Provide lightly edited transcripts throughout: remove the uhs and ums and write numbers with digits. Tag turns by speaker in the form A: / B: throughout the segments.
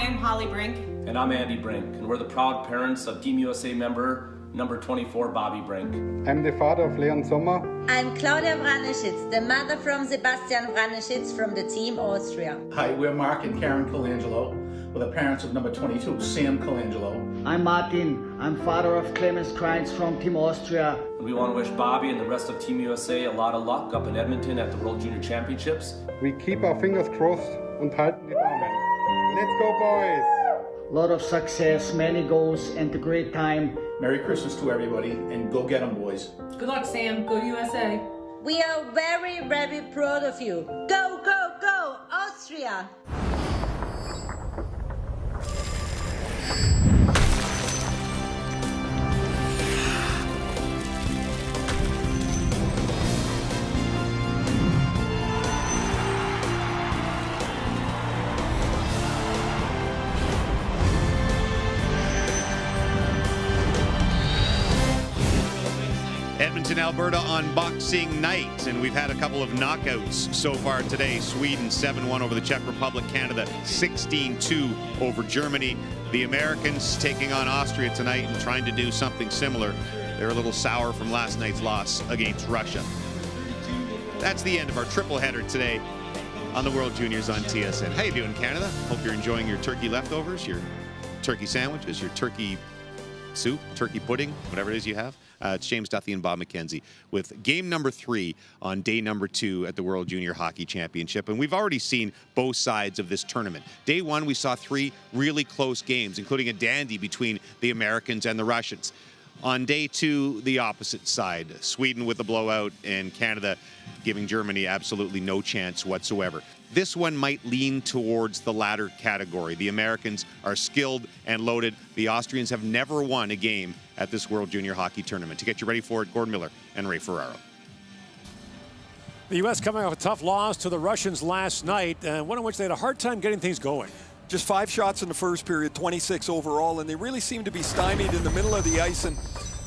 A: I'm Holly Brink.
B: And I'm Andy Brink, and we're the proud parents of Team USA member number 24, Bobby Brink.
C: I'm the father of Leon Sommer.
D: I'm Claudia Vranischitz, the mother from Sebastian Vranischitz from the Team Austria.
E: Hi, we're Mark and Karen Colangelo. We're the parents of number 22, Sam Colangelo.
F: I'm Martin. I'm father of Clemens Kreitz from Team Austria.
B: And we want to wish Bobby and the rest of Team USA a lot of luck up in Edmonton at the World Junior Championships.
C: We keep our fingers crossed und halten die Daumen. Let's go, boys!
F: A lot of success, many goals, and a great time.
E: Merry Christmas to everybody, and go get 'em, boys.
A: Good luck, Sam. Go USA.
D: We are very, very proud of you. Go, go, go, Austria!
G: Edmonton, Alberta on Boxing Night, and we've had a couple of knockouts so far today. Sweden 7-1 over the Czech Republic, Canada 16-2 over Germany. The Americans taking on Austria tonight and trying to do something similar. They're a little sour from last night's loss against Russia. That's the end of our triple header today on the World Juniors on TSN. How you doing, Canada? Hope you're enjoying your turkey leftovers, your turkey sandwiches, your turkey soup, turkey pudding, whatever it is you have. It's James Duthie and Bob McKenzie with game number 3 on day number 2 at the World Junior Hockey Championship. And we've already seen both sides of this tournament. Day 1, we saw 3 really close games, including a dandy between the Americans and the Russians. On day 2, the opposite side, Sweden with a blowout and Canada giving Germany absolutely no chance whatsoever. This one might lean towards the latter category. The Americans are skilled and loaded. The Austrians have never won a game at this World Junior Hockey Tournament. To get you ready for it, Gordon Miller and Ray Ferraro.
H: The U.S. coming off a tough loss to the Russians last night, one in which they had a hard time getting things going.
I: Just 5 shots in the first period, 26 overall, and they really seem to be stymied in the middle of the ice. And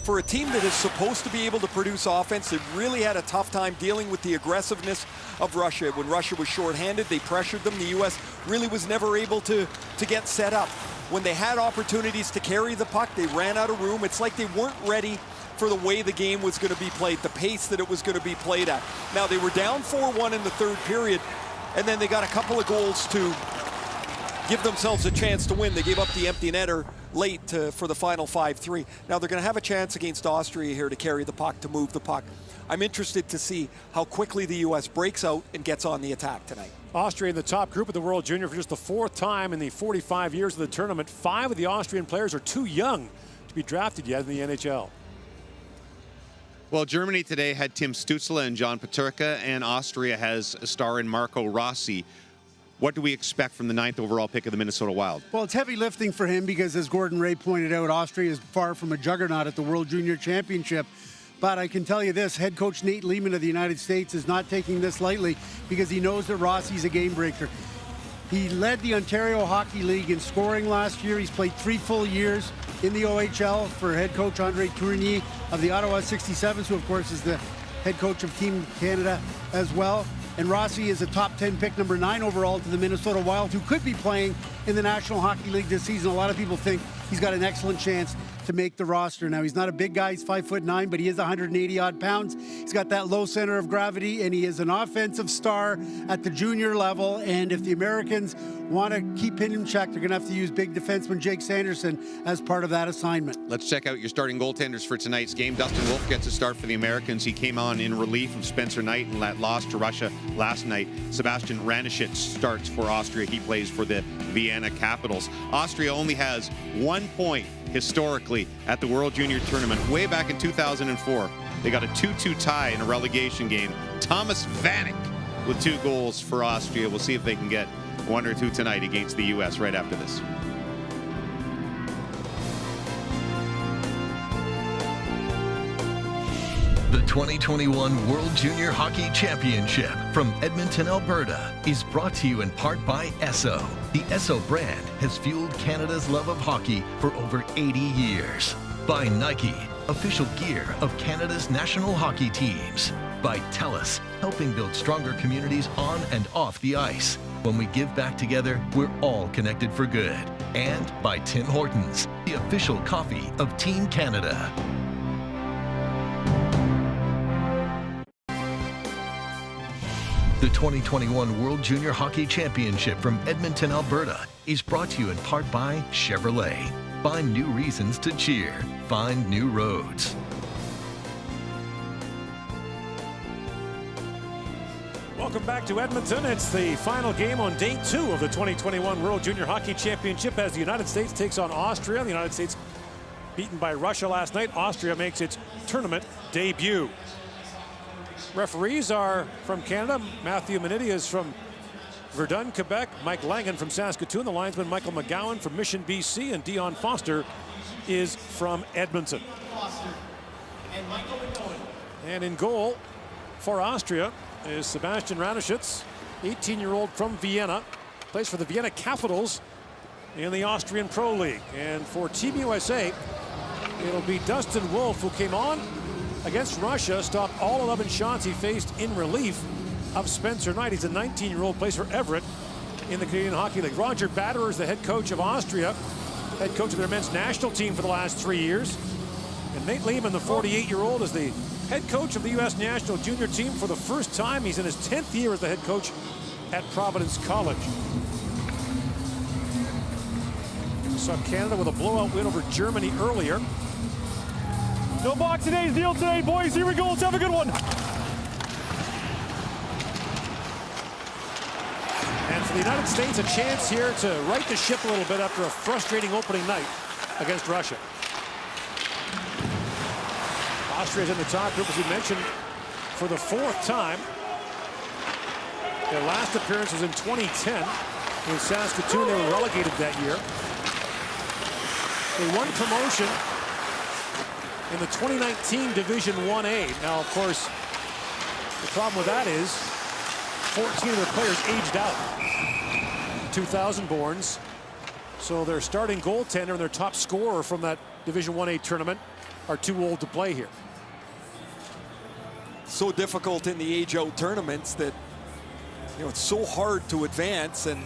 I: for a team that is supposed to be able to produce offense, they really had a tough time dealing with the aggressiveness of Russia. When Russia was shorthanded, they pressured them. The U.S. really was never able to get set up. When they had opportunities to carry the puck, they ran out of room. It's like they weren't ready for the way the game was going to be played, the pace that it was going to be played at. Now, they were down 4-1 in the third period, and then they got a couple of goals to give themselves a chance to win. They gave up the empty netter late for the final 5-3. Now they're going to have a chance against Austria here to carry the puck, to move the puck. I'm interested to see how quickly the U.S. breaks out and gets on the attack tonight.
H: Austria in the top group of the World Junior for just the 4th time in the 45 years of the tournament. 5 of the Austrian players are too young to be drafted yet in the NHL.
G: Well, Germany today had Tim Stützle and John Peterka, and Austria has a star in Marco Rossi. What do we expect from the 9th overall pick of the Minnesota Wild?
J: Well, it's heavy lifting for him because, as Gordon Ray pointed out, Austria is far from a juggernaut at the World Junior Championship. But I can tell you this, head coach Nate Lehman of the United States is not taking this lightly because he knows that Rossi's a game breaker. He led the Ontario Hockey League in scoring last year. He's played 3 full years in the OHL for head coach Andre Tourigny of the Ottawa 67s, who, of course, is the head coach of Team Canada as well. And Rossi is a top 10 pick, number 9 overall to the Minnesota Wild, who could be playing in the National Hockey League this season. A lot of people think he's got an excellent chance to make the roster. Now, he's not a big guy. He's 5'9", but he is 180-odd pounds. He's got that low center of gravity, and he is an offensive star at the junior level. And if the Americans want to keep him in check, they're going to have to use big defenseman Jake Sanderson as part of that assignment.
G: Let's check out your starting goaltenders for tonight's game. Dustin Wolf gets a start for the Americans. He came on in relief of Spencer Knight and that loss to Russia last night. Sebastian Vranischitz starts for Austria. He plays for the Vienna Capitals. Austria only has 1 point historically at the World Junior Tournament. Way back in 2004, they got a 2-2 tie in a relegation game. Thomas Vanek with 2 goals for Austria. We'll see if they can get 1 or 2 tonight against the U.S. right after this.
K: The 2021 World Junior Hockey Championship from Edmonton, Alberta is brought to you in part by Esso. The Esso brand has fueled Canada's love of hockey for over 80 years. By Nike, official gear of Canada's national hockey teams. By TELUS, helping build stronger communities on and off the ice. When we give back together, we're all connected for good. And by Tim Hortons, the official coffee of Team Canada. The 2021 World Junior Hockey Championship from Edmonton, Alberta is brought to you in part by Chevrolet. Find new reasons to cheer. Find new roads.
H: Welcome back to Edmonton. It's the final game on day 2 of the 2021 World Junior Hockey Championship as the United States takes on Austria. The United States beaten by Russia last night. Austria makes its tournament debut. Referees are from Canada. Matthew Menitti is from Verdun, Quebec. Mike Langen from Saskatoon. The linesman Michael McGowan from Mission, BC. And Dion Foster is from Edmonton. And in goal for Austria is Sebastian Ranischitz, 18-year-old from Vienna. Plays for the Vienna Capitals in the Austrian Pro League. And for Team USA, it'll be Dustin Wolf, who came on against Russia, stopped all 11 shots he faced in relief of Spencer Knight. He's a 19-year-old, plays for Everett in the Canadian Hockey League. Roger Batterer is the head coach of Austria, head coach of their men's national team for the last 3 years. And Nate Lehman, the 48-year-old, is the head coach of the U.S. national junior team for the first time. He's in his 10th year as the head coach at Providence College. We saw Canada with a blowout win over Germany earlier.
L: No box today's deal today, boys. Here we go. Let's have a good one.
H: And for the United States, a chance here to right the ship a little bit after a frustrating opening night against Russia. Austria's in the top group, as we mentioned, for the 4th time. Their last appearance was in 2010 in Saskatoon. They were relegated that year. They won promotion in the 2019 Division 1A. Now, of course, the problem with that is 14 of their players aged out. 2000-borns. So their starting goaltender and their top scorer from that Division 1A tournament are too old to play here.
I: So difficult in the age-out tournaments that, you know, it's so hard to advance. And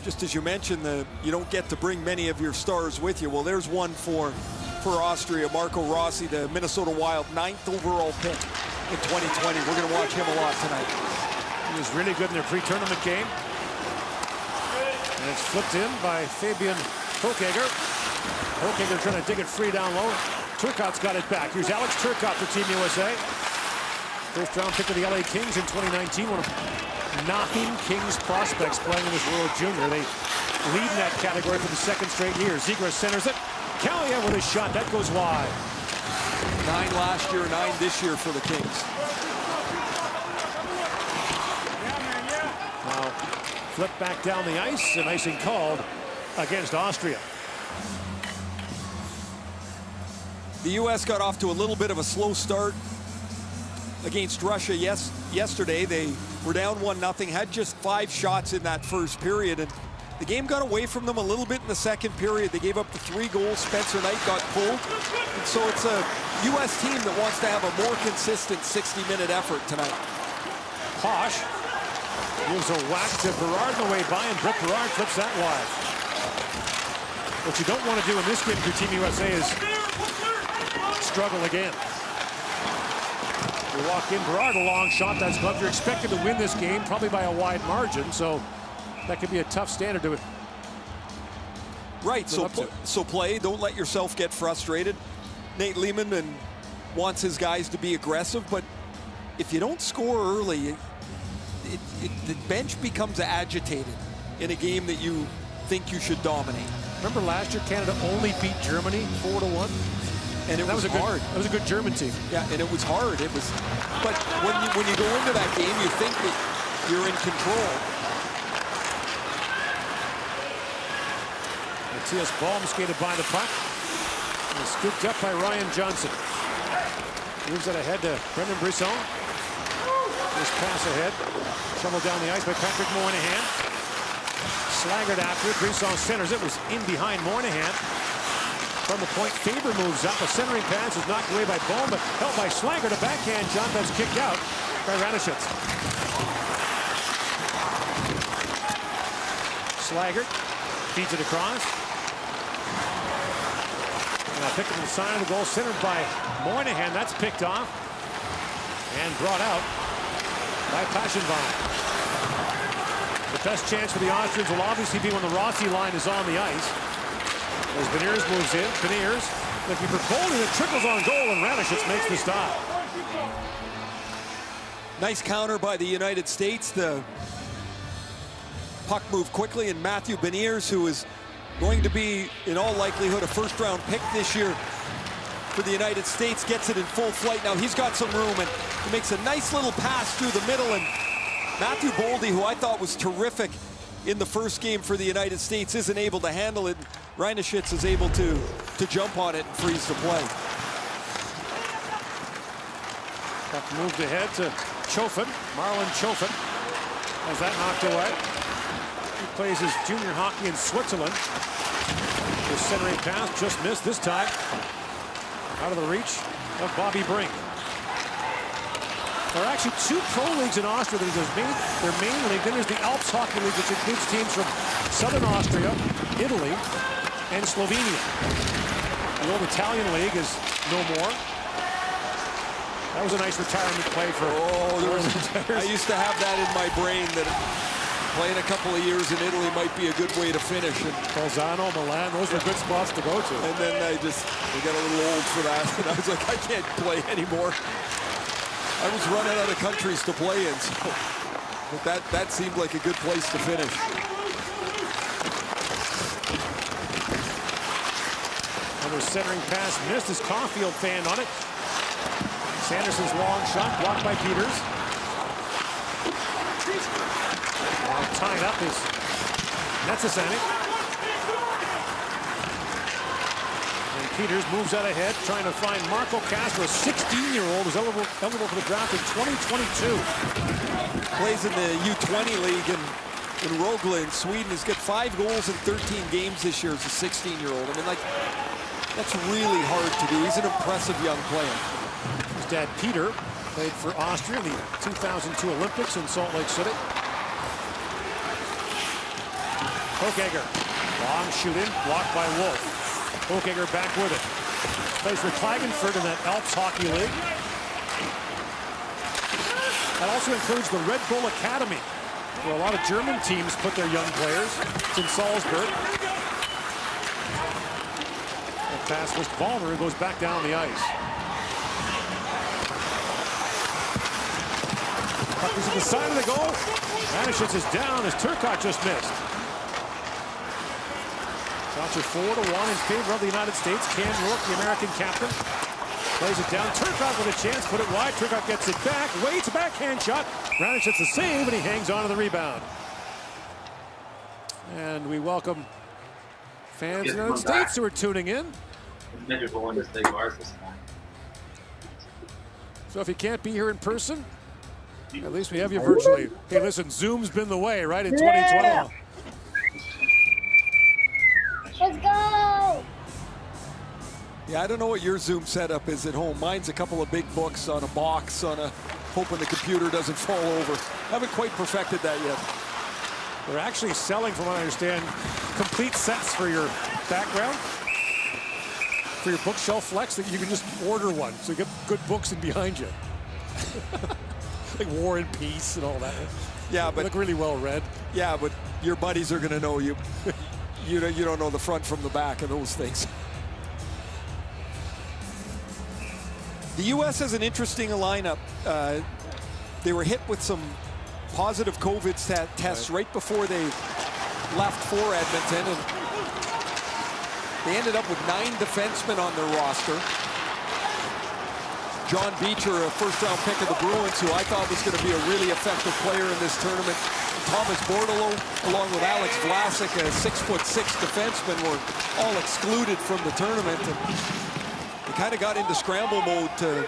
I: just as you mentioned, you don't get to bring many of your stars with you. Well, there's one for Austria, Marco Rossi, the Minnesota Wild 9th overall pick in 2020. We're going to watch him a lot tonight.
H: He was really good in their pre-tournament game. And it's flipped in by Fabian Hochegger. Hochegger trying to dig it free down low. Turcotte's got it back. Here's Alex Turcotte for Team USA. First-round pick of the LA Kings in 2019. One of 9 Kings prospects playing in this World Junior. They lead in that category for the 2nd straight year. Zegras centers it. Kaliev with a shot. That goes wide.
I: 9 last year, 9 this year for the Kings.
H: Now, flip back down the ice, and icing called against Austria.
I: The U.S. got off to a little bit of a slow start against Russia yesterday. They were down 1-0, had just 5 shots in that first period, and the game got away from them a little bit in the second period. They gave up the 3 goals. Spencer Knight got pulled. And so it's a U.S. team that wants to have a more consistent 60-minute effort tonight.
H: Posh gives a whack to Berard on the way by, and Brett Berard flips that wide. What you don't want to do in this game for Team USA is struggle again. You walk in, Berard, a long shot. That's gloved. You're expected to win this game, probably by a wide margin, so that could be a tough standard to it.
I: Right, so play. Don't let yourself get frustrated. Nate Lehman wants his guys to be aggressive, but if you don't score early, the bench becomes agitated in a game that you think you should dominate.
H: Remember last year, Canada only beat Germany 4-1?
I: And it was hard.
H: That was a good German team.
I: Yeah, and it was hard. It was, but when you go into that game, you think that you're in control.
H: Matthias Baum skated by the puck. And scooped up by Ryan Johnson. Moves it ahead to Brendan Brisson. This pass ahead. Shoveled down the ice by Patrick Moynihan. Slaggered after it. Brisson centers it. Was in behind Moynihan. From the point, Faber moves up. A centering pass is knocked away by Baum, but held by Slanger. To backhand, John, that's kicked out. by Ranishitz. Slaggert feeds it across. And picked up inside the goal, centered by Moynihan. That's picked off and brought out by Pashinvine. The best chance for the Austrians will obviously be when the Rossi line is on the ice. As Beniers moves in, Beniers looking for Boldy that trickles on goal, and Ranishitz makes the stop.
I: Nice counter by the United States. The puck moved quickly, and Matthew Beniers, who is going to be, in all likelihood, a first-round pick this year for the United States, gets it in full flight. Now he's got some room, and he makes a nice little pass through the middle, and Matthew Boldy, who I thought was terrific in the first game for the United States, isn't able to handle it. Ranishitz is able to jump on it and freeze the play.
H: Puck moved ahead to Chofin, Marlon Chofin, has that knocked away. He plays his junior hockey in Switzerland. The centering pass just missed this time. Out of the reach of Bobby Brink. There are actually two pro leagues in Austria. There's their main league, then there's the Alps Hockey League, which includes teams from Southern Austria, Italy, and Slovenia. The old Italian league is no more. That was a nice retirement play for.
I: I used to have that in my brain that playing a couple of years in Italy might be a good way to finish. And
H: Bolzano, Milan, those were good spots to go to.
I: And then I got a little old for that. And I was like, I can't play anymore. I was running out of countries to play in, so but that seemed like a good place to finish.
H: Another centering pass missed as Caulfield fanned on it. Sanderson's long shot blocked by Peters. Now tied up is Netzasanic. And Peters moves out ahead, trying to find Marco Castro, a 16-year-old who's eligible for the draft in 2022.
I: Plays in the U20 league in Rögle in Sweden. He's got 5 goals in 13 games this year as a 16-year-old. I mean, like, that's really hard to do. He's an impressive young player.
H: His dad, Peter, played for Austria in the 2002 Olympics in Salt Lake City. Hochegger, long shoot in, blocked by Wolf. Hochegger back with it. Plays for Klagenfurt in that Alps Hockey League. That also includes the Red Bull Academy, where a lot of German teams put their young players. It's in Salzburg. That pass was Ballmer, who goes back down the ice. Puck is at the side of the goal. Ranishitz is down as Turcotte just missed. Shots are 4-1 in favor of the United States. Cam York, the American captain, plays it down. Turcotte with a chance, put it wide. Turcotte gets it back, waits, backhand shot. Ranishitz the save, and he hangs on to the rebound. And we welcome fans of the United States who are tuning in. So if you can't be here in person, at least we have you virtually. Hey, listen, Zoom's been the way, right, in 2012.
M: Let's go!
I: Yeah, I don't know what your Zoom setup is at home. Mine's a couple of big books on a box, hoping the computer doesn't fall over. Haven't quite perfected that yet.
H: They're actually selling, from what I understand, complete sets for your background, for your bookshelf flex, that you can just order one, so you get good books in behind you. Like War and Peace and all that.
I: Yeah, but
H: they look really well read.
I: Yeah, but your buddies are going to know you. You don't know the front from the back of those things. The U.S. has an interesting lineup. They were hit with some positive COVID tests right before they left for Edmonton, and they ended up with 9 defensemen on their roster. John Beecher, a first-round pick of the Bruins, who I thought was going to be a really effective player in this tournament. Thomas Bordeleau, along with Alex Vlasic, a 6'6" defenseman, were all excluded from the tournament. And they kind of got into scramble mode to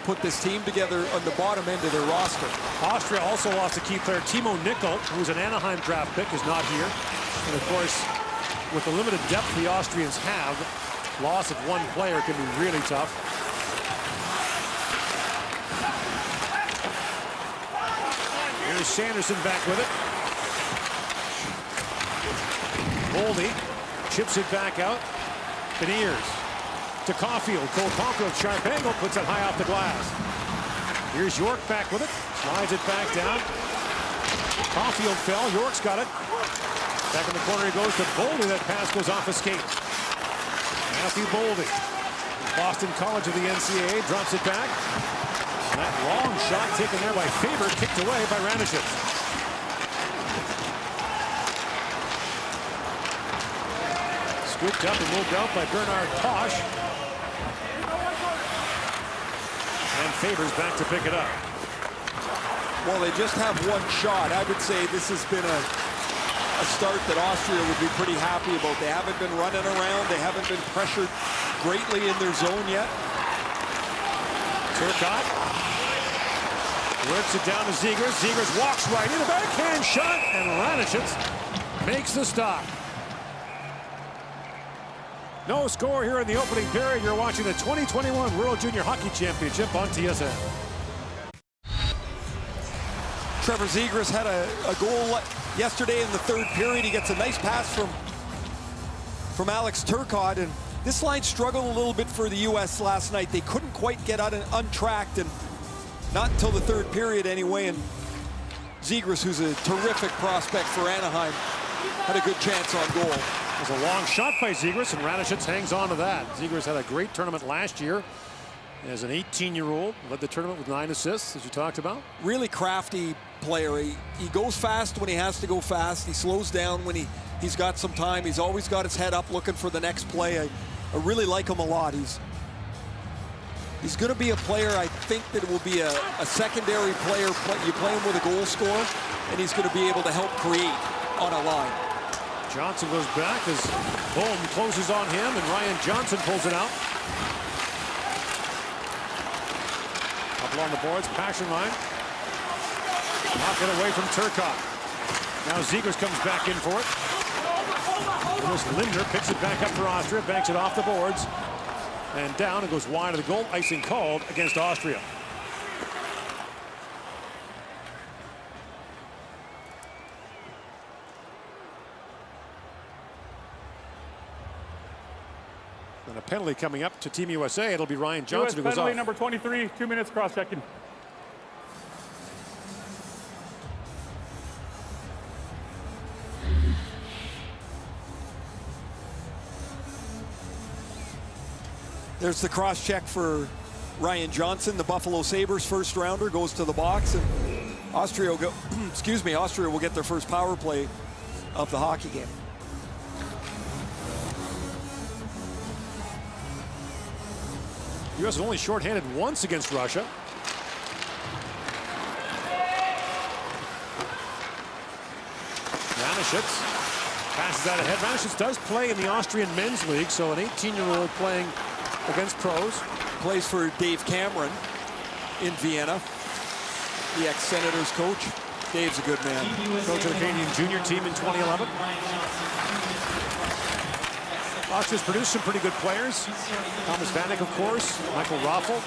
I: put this team together on the bottom end of their roster.
H: Austria also lost a key player, Timo Nickel, who's an Anaheim draft pick, is not here. And of course, with the limited depth the Austrians have, loss of one player can be really tough. Here's Sanderson back with it. Boldy chips it back out. Beniers to Caulfield. Cole Caulfield, sharp angle, puts it high off the glass. Here's York back with it. Slides it back down. Caulfield fell. York's got it. Back in the corner he goes to Boldy. That pass goes off a skate. Matthew Boldy. Boston College of the NCAA drops it back. And that long shot taken there by Faber, kicked away by Ranishitz. Scooped up and moved out by Bernard Tosh. And Faber's back to pick it up.
I: Well, they just have one shot. I would say this has been a start that Austria would be pretty happy about. They haven't been running around. They haven't been pressured greatly in their zone yet.
H: Turcotte works it down to Zegras. Zegras walks right in, a backhand shot, and Ranishitz makes the stop. No score here in the opening period. You're watching the 2021 World Junior Hockey Championship on TSN.
I: Trevor Zegras had a goal yesterday in the third period. He gets a nice pass from Alex Turcotte, and this line struggled a little bit for the U.S. last night. They couldn't quite get out and untracked, and not until the third period anyway. And Zegras, who's a terrific prospect for Anaheim, had a good chance on goal.
H: It was a long shot by Zegras, and Ranishitz hangs on to that. Zegras had a great tournament last year as an 18-year-old. Led the tournament with 9 assists, as you talked about.
I: Really crafty player. He goes fast when he has to go fast. He slows down when he's got some time. He's always got his head up looking for the next play. I really like him a lot. He's going to be a player, I think, that will be a secondary player. You play him with a goal scorer, and he's going to be able to help create on a line.
H: Johnson goes back as Bohm closes on him, and Ryan Johnson pulls it out. Up along the boards, Passion line. Knock it away from Turcotte. Now Zegras comes back in for it. Here's Linder, picks it back up for Austria, banks it off the boards, and down. It goes wide of the goal. Icing called against Austria. And a penalty coming up to Team USA. It'll be Ryan Johnson who goes off.
L: Penalty number 23, 2 minutes cross-checking.
I: There's the cross-check for Ryan Johnson, the Buffalo Sabres first rounder, goes to the box, and Austria will go, Austria will get their first power play of the hockey game.
H: U.S. is only shorthanded once against Russia. Ranishitz passes that ahead. Ranishitz does play in the Austrian men's league, so an 18-year-old playing against pros.
I: Plays for Dave Cameron in Vienna, the ex-Senators coach. Dave's a good man.
H: Coach of the Canadian junior team in 2011. Austria's produced some pretty good players. Thomas Vanek, of course, Michael Raffel,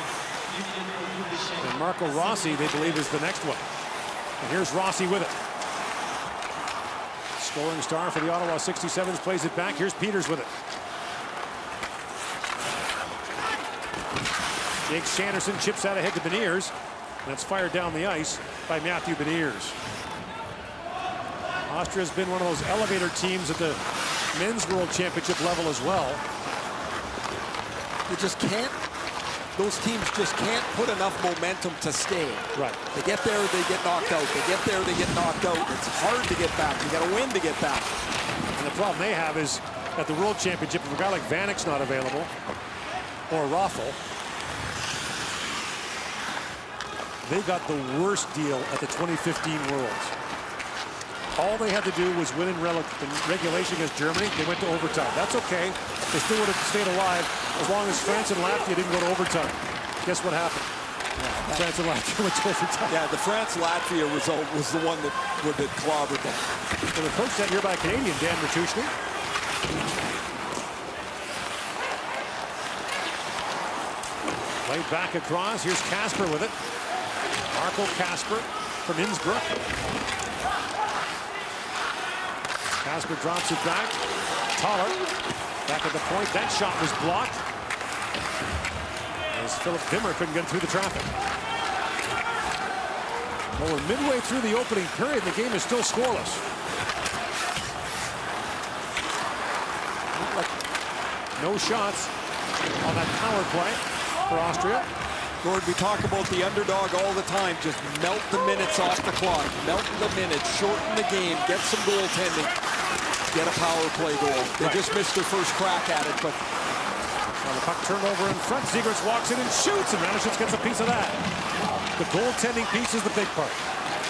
H: and Marco Rossi, they believe, is the next one. And here's Rossi with it. Scoring star for the Ottawa 67s plays it back. Here's Peters with it. Jake Sanderson chips out ahead to Beniers. That's fired down the ice by Matthew Beniers. Austria's been one of those elevator teams at the men's world championship level as well.
I: They just can't, those teams just can't put enough momentum to stay.
H: Right.
I: They get there, they get knocked out. They get there, they get knocked out. It's hard to get back. You got to win to get back.
H: And the problem they have is at the world championship, if a guy like Vanek's not available, or Raffel, they got the worst deal at the 2015 Worlds. All they had to do was win in regulation against Germany. They went to overtime. That's okay. They still would have stayed alive as long as France and Latvia didn't go to overtime. Guess what happened? Yeah, France and Latvia went to overtime.
I: Yeah, the France-Latvia result was the one that clobbered them.
H: And the coach that here by Canadian, Dan Matushny. Played back across. Here's Kasper with it. Marco Kasper from Innsbruck. Casper drops it back. Toller back at the point. That shot was blocked as Philip Wimmer couldn't get through the traffic. Well, we're midway through the opening period. The game is still scoreless. No shots on that power play for Austria.
I: Lord, we talk about the underdog all the time. Just melt the minutes off the clock. Melt the minutes, shorten the game, get some goaltending, get a power play goal. They just missed their first crack at it, but...
H: Well, the puck turned over in front. Zegras walks in and shoots, and Ranishits gets a piece of that. The goaltending piece is the big part.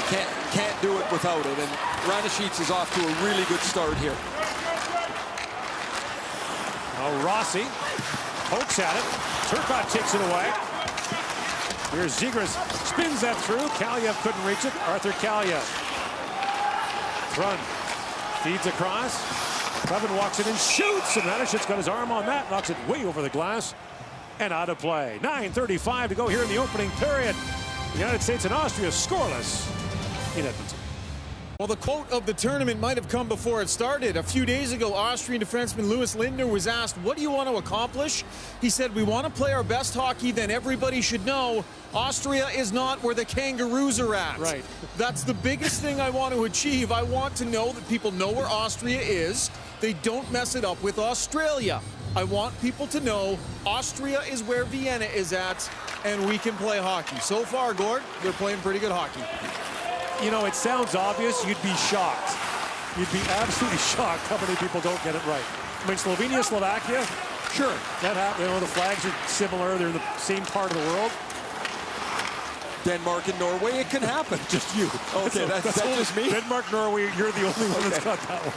I: Can't do it without it, and Ranishits is off to a really good start here.
H: Now Rossi pokes at it. Turcotte takes it away. Here's Zegras, spins that through. Kaliev couldn't reach it. Arthur Kaliev. Thrun feeds across. Clevin walks in and shoots, and Ranishits got his arm on that, knocks it way over the glass and out of play. 9:35 to go here in the opening period. The United States and Austria scoreless in Edmonton.
N: Well, the quote of the tournament might have come before it started. A few days ago, Austrian defenseman Louis Lindner was asked, what do you want to accomplish? He said, we want to play our best hockey, then everybody should know Austria is not where the Kangaroos are at.
H: Right.
N: That's the biggest thing I want to achieve. I want to know that people know where Austria is. They don't mess it up with Australia. I want people to know Austria is where Vienna is at, and we can play hockey. So far, Gord, they're playing pretty good hockey.
H: You know, it sounds obvious. You'd be shocked. You'd be absolutely shocked how many people don't get it right. I mean, Slovenia, Slovakia, sure, that happened. You know, the flags are similar. They're in the same part of the world.
I: Denmark and Norway, it can happen.
H: Just you.
I: Okay, that's just me?
H: Denmark, Norway, you're the only one that's got that one.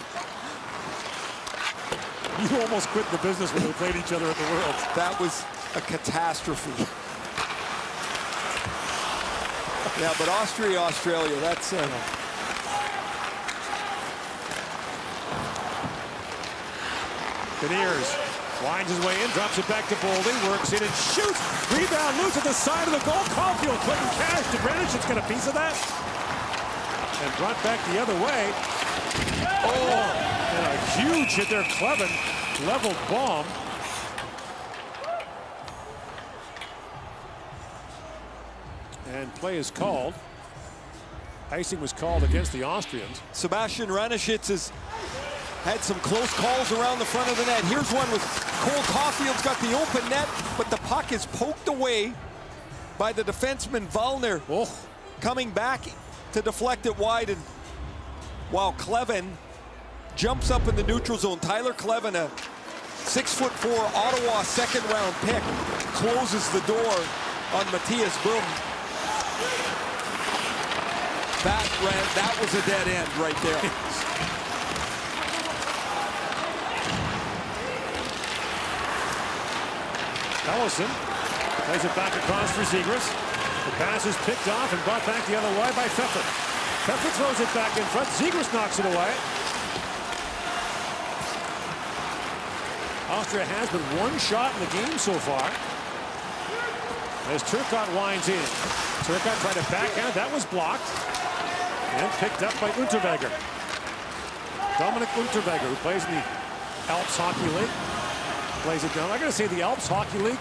H: You almost quit the business when they played each other at the Worlds.
I: That was a catastrophe. Yeah, but Austria, Australia, that's...
H: Beniers winds his way in, drops it back to Boldy, works in and shoots. Rebound loose at the side of the goal. Caulfield couldn't catch. Did Ranishits get a piece of that? And brought back the other way. Oh, and a huge hit there. Clevin leveled bomb. And play is called. Icing was called against the Austrians.
I: Sebastian Ranishits has had some close calls around the front of the net. Here's one with Cole Caulfield's got the open net, but the puck is poked away by the defenseman Wallner.
H: Oh.
I: Coming back to deflect it wide, and while Clevin jumps up in the neutral zone, Tyler Clevin, a 6'4" Ottawa second-round pick, closes the door on Matthias Boom. That was a dead end right there.
H: Ellison plays it back across for Zegras. The pass is picked off and brought back the other way by Pfeffer. Pfeffer throws it back in front. Zegras knocks it away. Austria has but one shot in the game so far. As Turcotte winds in. Turcotte tried to backhand. That was blocked. And picked up by Unterweger. Dominic Unterweger, who plays in the Alps Hockey League. Plays it down. I gotta say, the Alps Hockey League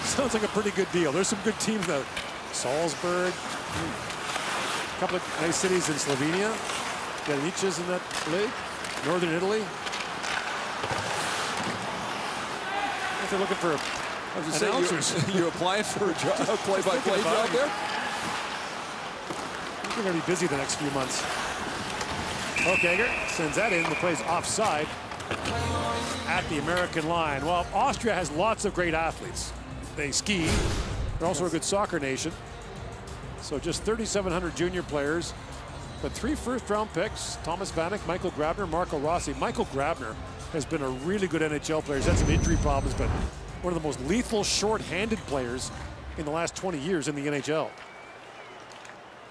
H: sounds like a pretty good deal. There's some good teams though. Salzburg, a couple of nice cities in Slovenia. Galicia's in that league. Northern Italy. If they're looking for announcers.
I: You applying for a job, a play-by-play job there?
H: We're going to be busy the next few months. Okager sends that in. The play's offside at the American line. Well, Austria has lots of great athletes. They ski. They're also a good soccer nation. So just 3,700 junior players, but 3 first-round picks: Thomas Vanek, Michael Grabner, Marco Rossi. Michael Grabner has been a really good NHL player. He's had some injury problems, but one of the most lethal short-handed players in the last 20 years in the NHL.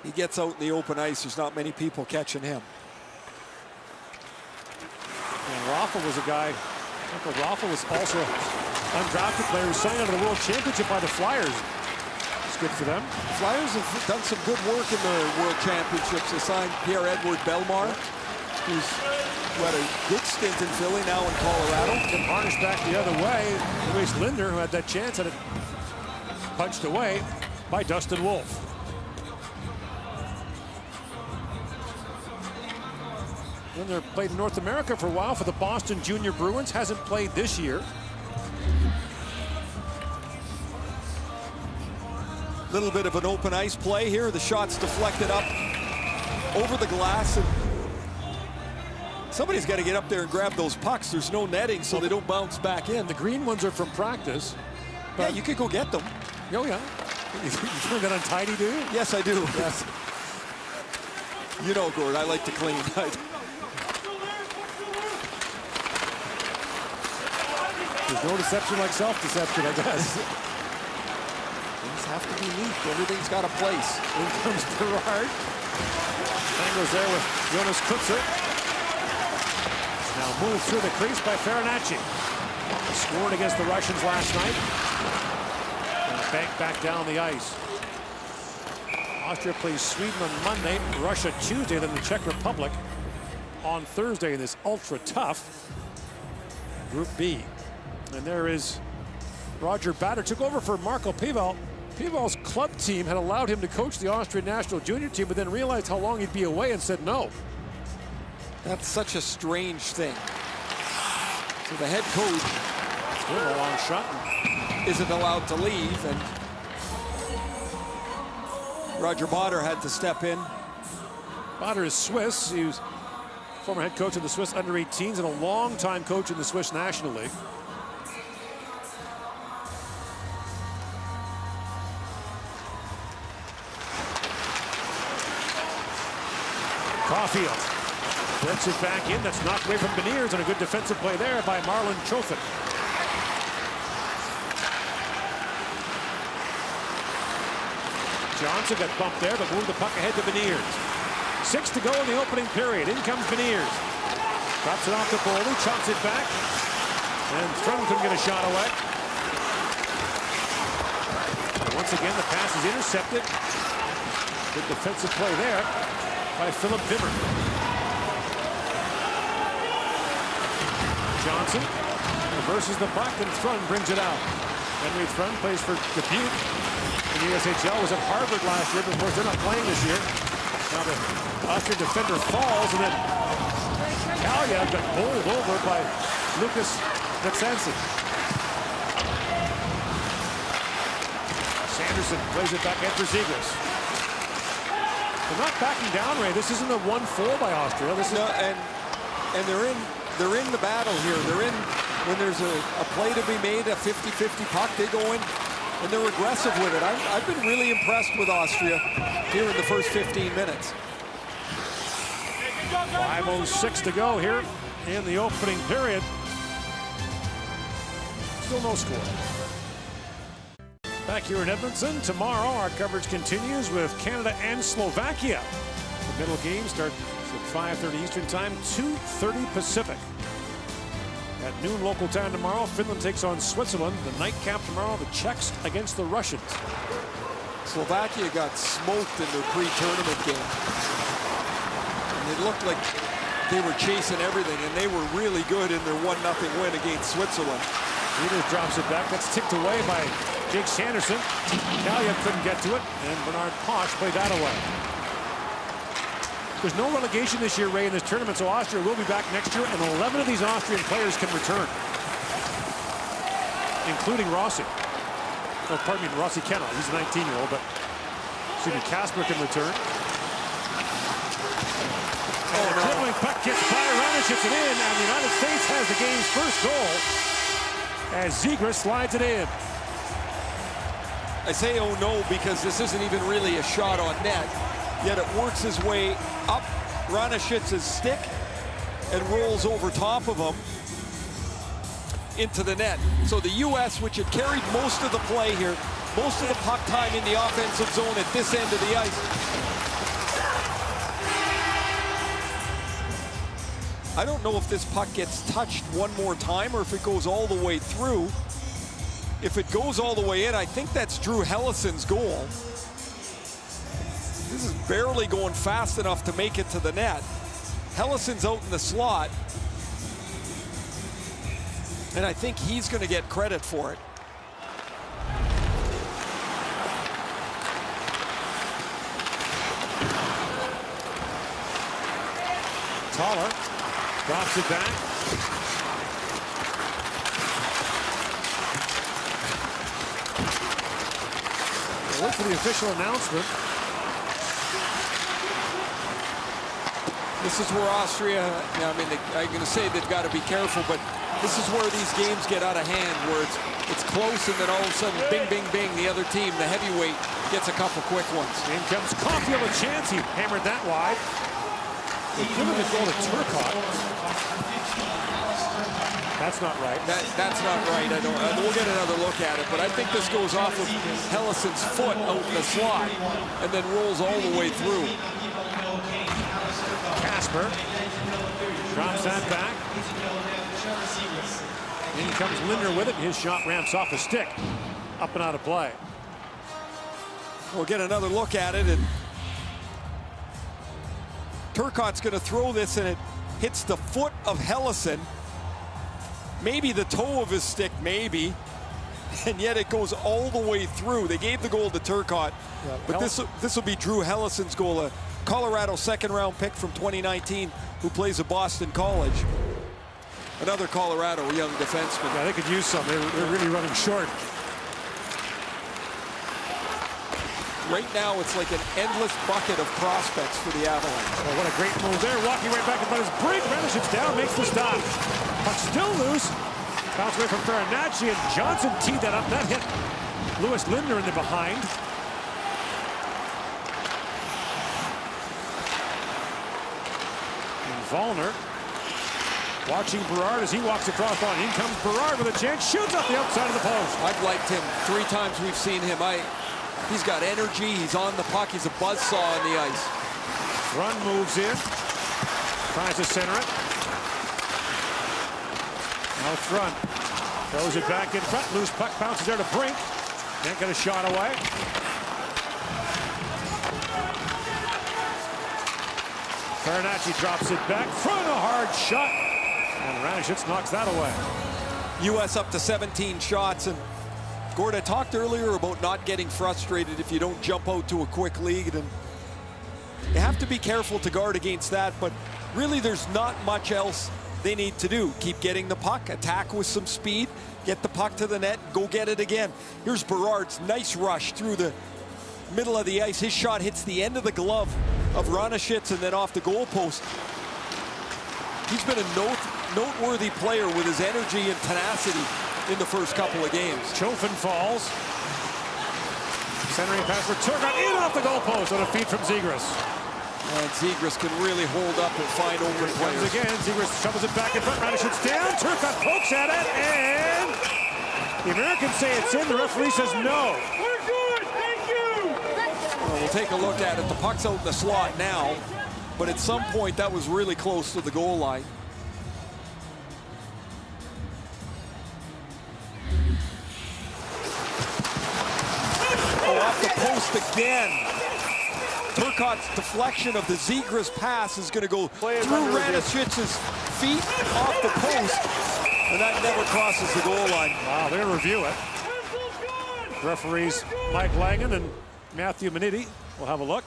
I: He gets out in the open ice. There's not many people catching him.
H: And Rafa was a guy. Michael Rafa was also an undrafted player who signed out of the World Championship by the Flyers. good for them.
I: Flyers have done some good work in the World Championships. They signed Pierre-Edouard Bellemare, who had a good stint in Philly, now in Colorado.
H: Tim Harnish back the other way. Luis Linder, who had that chance, had it punched away by Dustin Wolf. Linder played in North America for a while for the Boston Junior Bruins. Hasn't played this year.
I: Little bit of an open ice play here. The shot's deflected up over the glass. And somebody's got to get up there and grab those pucks. There's no netting, so they don't bounce back in.
H: The green ones are from practice.
I: Yeah, you could go get them.
H: Oh, yeah. You doing that untidy, do you?
I: Yes, I do. Yes. You know, Gord, I like to clean.
H: There's no deception like self-deception, I guess.
I: Things have to be neat. Everything's got a place.
H: In comes Gerard. Angles there with Jonas Kutzer. Now moved through the crease by Farinacci. Scored against the Russians last night. And banked back down the ice. Austria plays Sweden on Monday, Russia Tuesday, then the Czech Republic on Thursday in this ultra tough Group B. And there is Roger Bader, took over for Marco Pival. Pival's club team had allowed him to coach the Austrian national junior team, but then realized how long he'd be away and said no.
I: That's such a strange thing. So the head coach,
H: a long shot,
I: isn't allowed to leave, and Roger Bader had to step in.
H: Bader is Swiss. He was former head coach of the Swiss under-18s and a long-time coach in the Swiss National League. Caulfield works it back in. That's knocked away from Beniers, and a good defensive play there by Marlon Chofin. Johnson got bumped there, but moved the puck ahead to Beniers. 6 to go in the opening period. In comes Beniers. Drops it off to Boldy, chops it back, and Strum couldn't get a shot away. And once again, the pass is intercepted. Good defensive play there by Philip Vimmer. Johnson reverses the puck, and Thrun brings it out. Henry Thrun plays for Dubuque in the USHL, was at Harvard last year, but of course they're not playing this year. Now the Austrian defender falls, and then Kalya got bowled over by Lucas Vitsensen. Sanderson plays it back after Zegras. They're not backing down, Ray. This isn't a 1-4 by Austria. This is
I: no, and they're in the battle here. They're in when there's a play to be made, a 50-50 puck. They go in and they're aggressive with it. I've been really impressed with Austria here in the first 15 minutes.
H: 5:06 to go here in the opening period. Still no score. Back here in Edmonton, tomorrow our coverage continues with Canada and Slovakia. The middle game starts at 5:30 Eastern Time, 2:30 Pacific. At noon local time tomorrow, Finland takes on Switzerland. The nightcap tomorrow, the Czechs against the Russians.
I: Slovakia got smoked in their pre-tournament game. And it looked like they were chasing everything, and they were really good in their 1-0 win against Switzerland.
H: Peters drops it back. That's tipped away by Jake Sanderson. Kalya couldn't get to it, and Bernard Posh played that away. There's no relegation this year, Ray, in this tournament, so Austria will be back next year, and 11 of these Austrian players can return, including Rossi. Oh, pardon me, Rossi cannot. He's a 19-year-old, but excuse me, Kasper can return. And the dribbling puck gets by Ranish, hits it in, and the United States has the game's first goal as Zegras slides it in.
I: I say oh no because this isn't even really a shot on net, yet it works his way up Ranishic's stick and rolls over top of him into the net. So the U.S., which had carried most of the play here, most of the puck time in the offensive zone at this end of the ice. I don't know if this puck gets touched one more time or if it goes all the way through. if it goes all the way in, I think that's Drew Hellison's goal. This is barely going fast enough to make it to the net. Hellison's out in the slot. And I think he's going to get credit for it.
H: Taller drops it back. We'll wait for the official announcement.
I: This is where Austria, I mean, I'm going to say they've got to be careful, but this is where these games get out of hand, where it's close and then all of a sudden, bing, bing, bing, the other team, the heavyweight, gets a couple quick ones.
H: In comes Caulfield, a chance. He hammered that wide. They give him the goal to Turcotte. That's not right.
I: That's not right. We'll get another look at it, but I think this goes off of Hellison's foot out in the slot and then rolls all the way through.
H: Casper drops that back. In comes Lindner with it. His shot ramps off a stick. Up and out of play.
I: We'll get another look at it, and Turcotte's going to throw this, and it hits the foot of Hellison. Maybe the toe of his stick, maybe. And yet it goes all the way through. They gave the goal to Turcotte, but this will be Drew Hellison's goal, a Colorado second-round pick from 2019 who plays at Boston College. Another Colorado young defenseman.
H: Yeah, they could use some. They're really running short.
I: Right now, it's like an endless bucket of prospects for the Avalanche.
H: Oh, what a great move there. Walking right back in front of his break. Ranishit's down, makes the stop. Puck still loose. Bounce away from Farinacci, and Johnson teed that up. That hit Lewis Lindner in the behind. And Vollner watching Berard as he walks across the line. In comes Berard with a chance. Shoots off the outside of the post.
I: I've liked him 3 times we've seen him. He's got energy. He's on the puck. He's a buzzsaw on the ice.
H: Run moves in. Tries to center it. Now Thrun throws it back in front. Loose puck bounces there to Brink. Can't get a shot away. Farinacci drops it back. Thrun, a hard shot. And Ranishitz knocks that away.
I: U.S. up to 17 shots. And Gord, I talked earlier about not getting frustrated if you don't jump out to a quick lead. And you have to be careful to guard against that. But really, there's not much else they need to do. Keep getting the puck, attack with some speed, get the puck to the net, go get it again. Here's Berard's nice rush through the middle of the ice. His shot hits the end of the glove of Ranishitz and then off the goalpost. He's been a noteworthy player with his energy and tenacity in the first couple of games.
H: Chofin falls. Centering pass for Turcotte, in off the goalpost on a feed from Zegras.
I: And Zegras can really hold up and find open players.
H: Once again, Zegras shovels it back in front. Ranishit's down. Turcotte pokes at it, and the Americans say it's in. The referee says no.
L: We're good, thank you.
I: Well, we'll take a look at it. The puck's out in the slot now, but at some point that was really close to the goal line. Oh, off the post again. Turcotte's deflection of the Zegras pass is going to go through Ranishitz's feet off the post, and that never crosses the goal line.
H: Wow, they're going to review it. Referees Mike Langen and Matthew Maniti will have a look.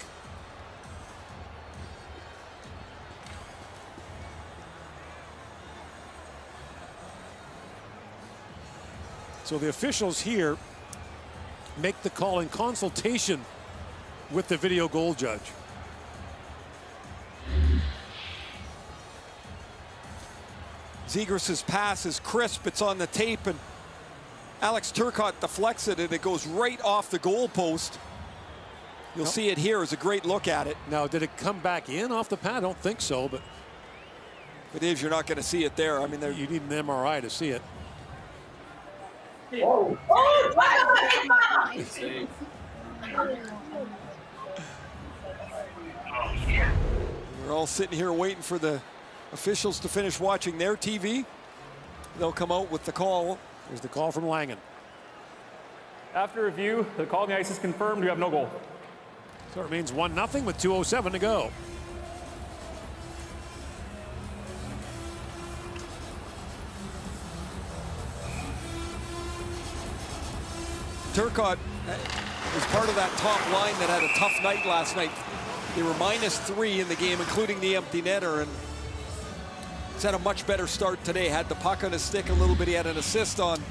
H: So the officials here make the call in consultation with the video goal judge.
I: Zegras' pass is crisp, it's on the tape, and Alex Turcotte deflects it, and it goes right off the goalpost. You'll see it here as a great look at it.
H: Now, did it come back in off the pad? I don't think so, but
I: if it is, you're not going to see it there. I mean,
H: you need an MRI to see it.
M: Whoa.
I: We're all sitting here waiting for the officials to finish watching their TV. They'll come out with the call.
H: Here's the call from Langen.
L: After review, the call on the ice is confirmed. We have no goal.
H: So it remains 1-0 with 2:07 to go.
I: Turcotte was part of that top line that had a tough night last night. They were -3 in the game, including the empty netter, and he's had a much better start today. Had the puck on his stick a little bit. He had an assist on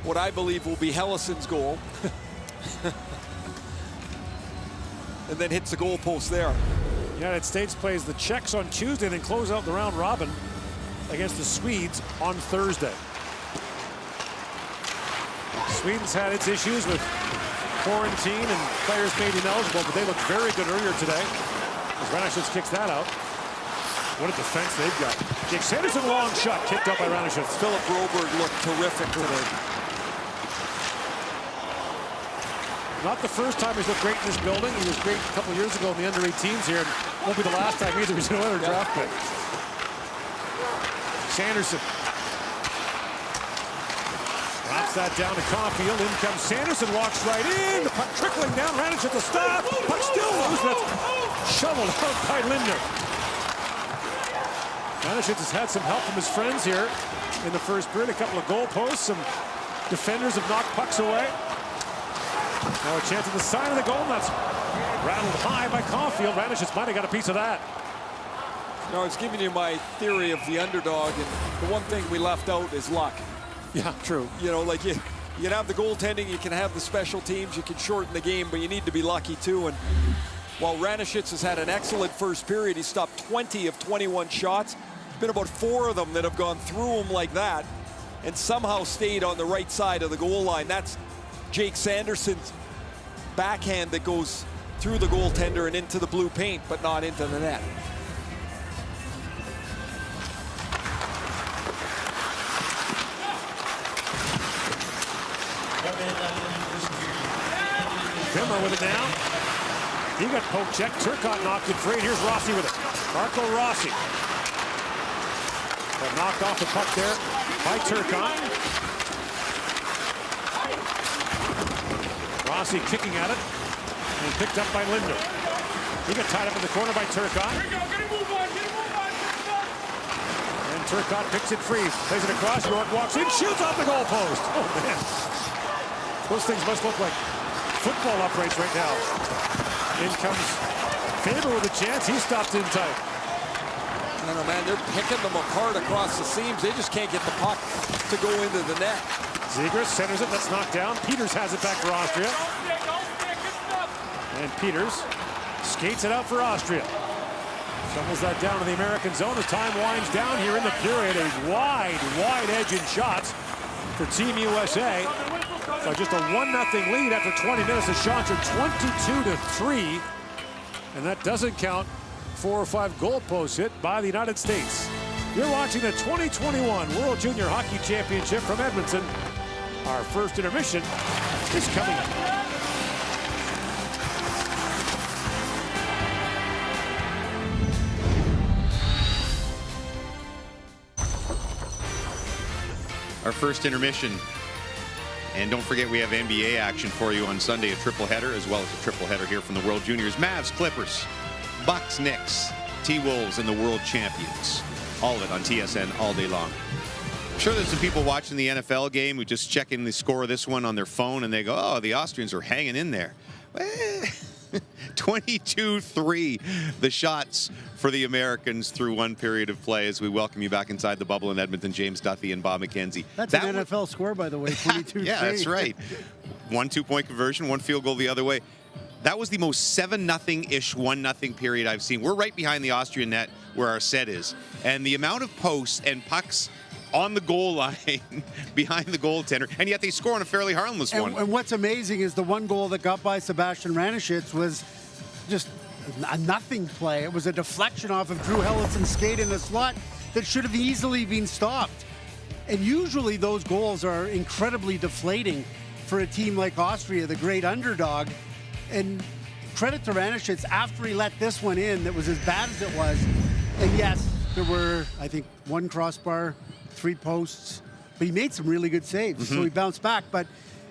I: what I believe will be Hellison's goal. And then hits the goalpost there.
H: The United States plays the Czechs on Tuesday and then close out the round robin against the Swedes on Thursday. Sweden's had its issues with quarantine and players made ineligible, but they looked very good earlier today as Ranishitz kicks that out. What a defense they've got. Jake Sanderson, long shot kicked up by Ranishitz.
I: Philip Broberg looked terrific today.
H: Not the first time he's looked great in this building. He was great a couple years ago in the under-18s here, and won't be the last time either. He's another draft pick. Sanderson drops that down to Caulfield. In comes Sanderson, walks right in. The puck trickling down. Ranishitz to stop. Puck still loose. That's shoveled out by Lindner. Ranishitz has had some help from his friends here in the first period. A couple of goal posts. Some defenders have knocked pucks away. Now a chance at the side of the goal, and that's rattled high by Caulfield. Ranishitz might have got a piece of that.
I: No, I was giving you my theory of the underdog, and the one thing we left out is luck.
H: Yeah, true.
I: You know, like you can have the goaltending, you can have the special teams, you can shorten the game, but you need to be lucky too. And while Ranishitz has had an excellent first period, he stopped 20 of 21 shots. There's been about 4 of them that have gone through him like that and somehow stayed on the right side of the goal line. That's Jake Sanderson's backhand that goes through the goaltender and into the blue paint, but not into the net.
H: Fimmer with it now. He got poke check. Turcotte knocked it free. Here's Rossi with it. Marco Rossi. Got knocked off the puck there by Turcotte. Rossi kicking at it and picked up by Lindner. He got tied up in the corner by Turcotte. And Turcotte picks it free. Plays it across. York walks in, shoots off the goalpost. Oh, man. Those things must look like football uprights right now. In comes Faber with a chance. He stopped in tight.
I: I don't know, man. They're picking them apart across the seams. They just can't get the puck to go into the net.
H: Zegras centers it. That's knocked down. Peters has it back for Austria. And Peters skates it out for Austria. Shovels that down to the American zone as time winds down here in the period. A wide edge in shots for Team USA. So just a 1-0 lead after 20 minutes. The shots are 22-3. And that doesn't count 4 or 5 goal posts hit by the United States. You're watching the 2021 World Junior Hockey Championship from Edmonton. Our first intermission is coming up.
G: Our first intermission. And don't forget, we have NBA action for you on Sunday, a triple header, as well as a triple header here from the World Juniors. Mavs, Clippers, Bucks, Knicks, T-Wolves, and the World Champions. All of it on TSN all day long. I'm sure there's some people watching the NFL game who just check in the score of this one on their phone and they go, oh, the Austrians are hanging in there. 22-3 the shots for the Americans through one period of play as we welcome you back inside the bubble in Edmonton. James Duthie and Bob McKenzie.
J: That's an NFL score, by the way, 22-3.
G: Yeah, that's right. 1 2-point conversion, 1 field goal the other way. That was the most 7-0-ish, 1-0 period I've seen. We're right behind the Austrian net where our set is. And the amount of posts and pucks on the goal line behind the goaltender, and yet they score on a fairly harmless one.
J: And what's amazing is the one goal that got by Sebastian Ranishitz was just a nothing play. It was a deflection off of Drew Hellison's skate in the slot that should have easily been stopped. And usually those goals are incredibly deflating for a team like Austria, the great underdog. And credit to Ranishitz, after he let this one in that was as bad as it was. And yes, there were, I think, 1 crossbar, 3 posts, but he made some really good saves. So he bounced back. But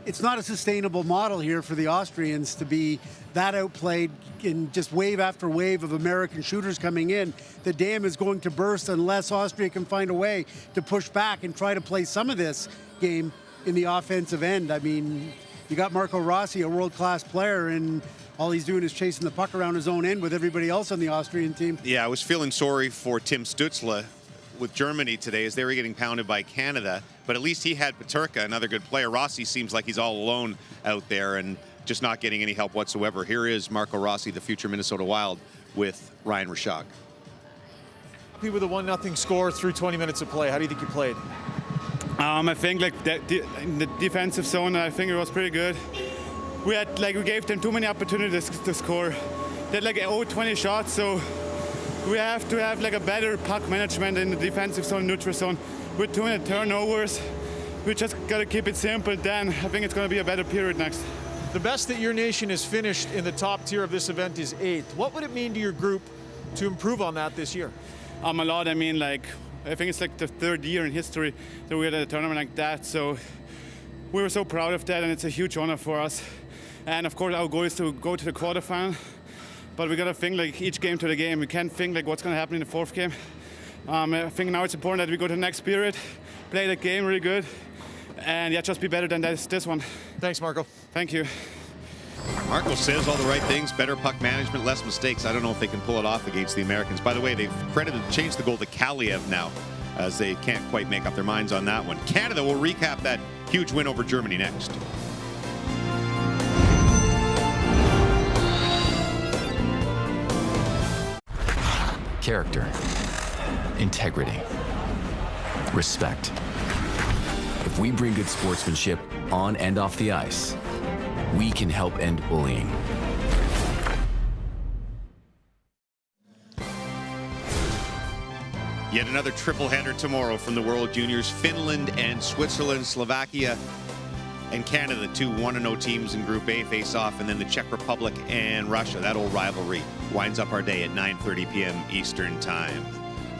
J: it's not a sustainable model here for the Austrians to be that outplayed in just wave after wave of American shooters coming in. The dam is going to burst unless Austria can find a way to push back and try to play some of this game in the offensive end. I mean, you got Marco Rossi, a world-class player, and all he's doing is chasing the puck around his own end with everybody else on the Austrian team.
G: Yeah, I was feeling sorry for Tim Stützle with Germany today as they were getting pounded by Canada, but at least he had Peterka, another good player. Rossi seems like he's all alone out there and just not getting any help whatsoever. Here is Marco Rossi, the future Minnesota Wild, with Ryan Rishaug.
N: Happy with a 1-0 score through 20 minutes of play. How do you think you played?
O: I think in the defensive zone, I think it was pretty good. We gave them too many opportunities to score. They had 20 shots, so we have to have a better puck management in the defensive zone, neutral zone. We're doing turnovers. We just got to keep it simple. Then I think it's going to be a better period next.
N: The best that your nation has finished in the top tier of this event is 8th. What would it mean to your group to improve on that this year?
O: A lot. I mean, I think it's the 3rd year in history that we had a tournament like that. So we were so proud of that, and it's a huge honor for us. And of course, our goal is to go to the quarterfinal. But we got to think each game to the game. We can't think what's going to happen in the 4th game. I think now it's important that we go to the next period, play the game really good, and just be better than this one.
N: Thanks, Marco.
O: Thank you.
G: Marco says all the right things, better puck management, less mistakes. I don't know if they can pull it off against the Americans. By the way, they've changed the goal to Kaliev now, as they can't quite make up their minds on that one. Canada will recap that huge win over Germany next.
P: Character, integrity, respect. If we bring good sportsmanship on and off the ice, we can help end bullying.
G: Yet another triple-header tomorrow from the World Juniors. Finland and Switzerland, Slovakia and Canada, the two 1-0 teams in Group A face off, and then the Czech Republic and Russia. That old rivalry winds up our day at 9:30 p.m. Eastern Time.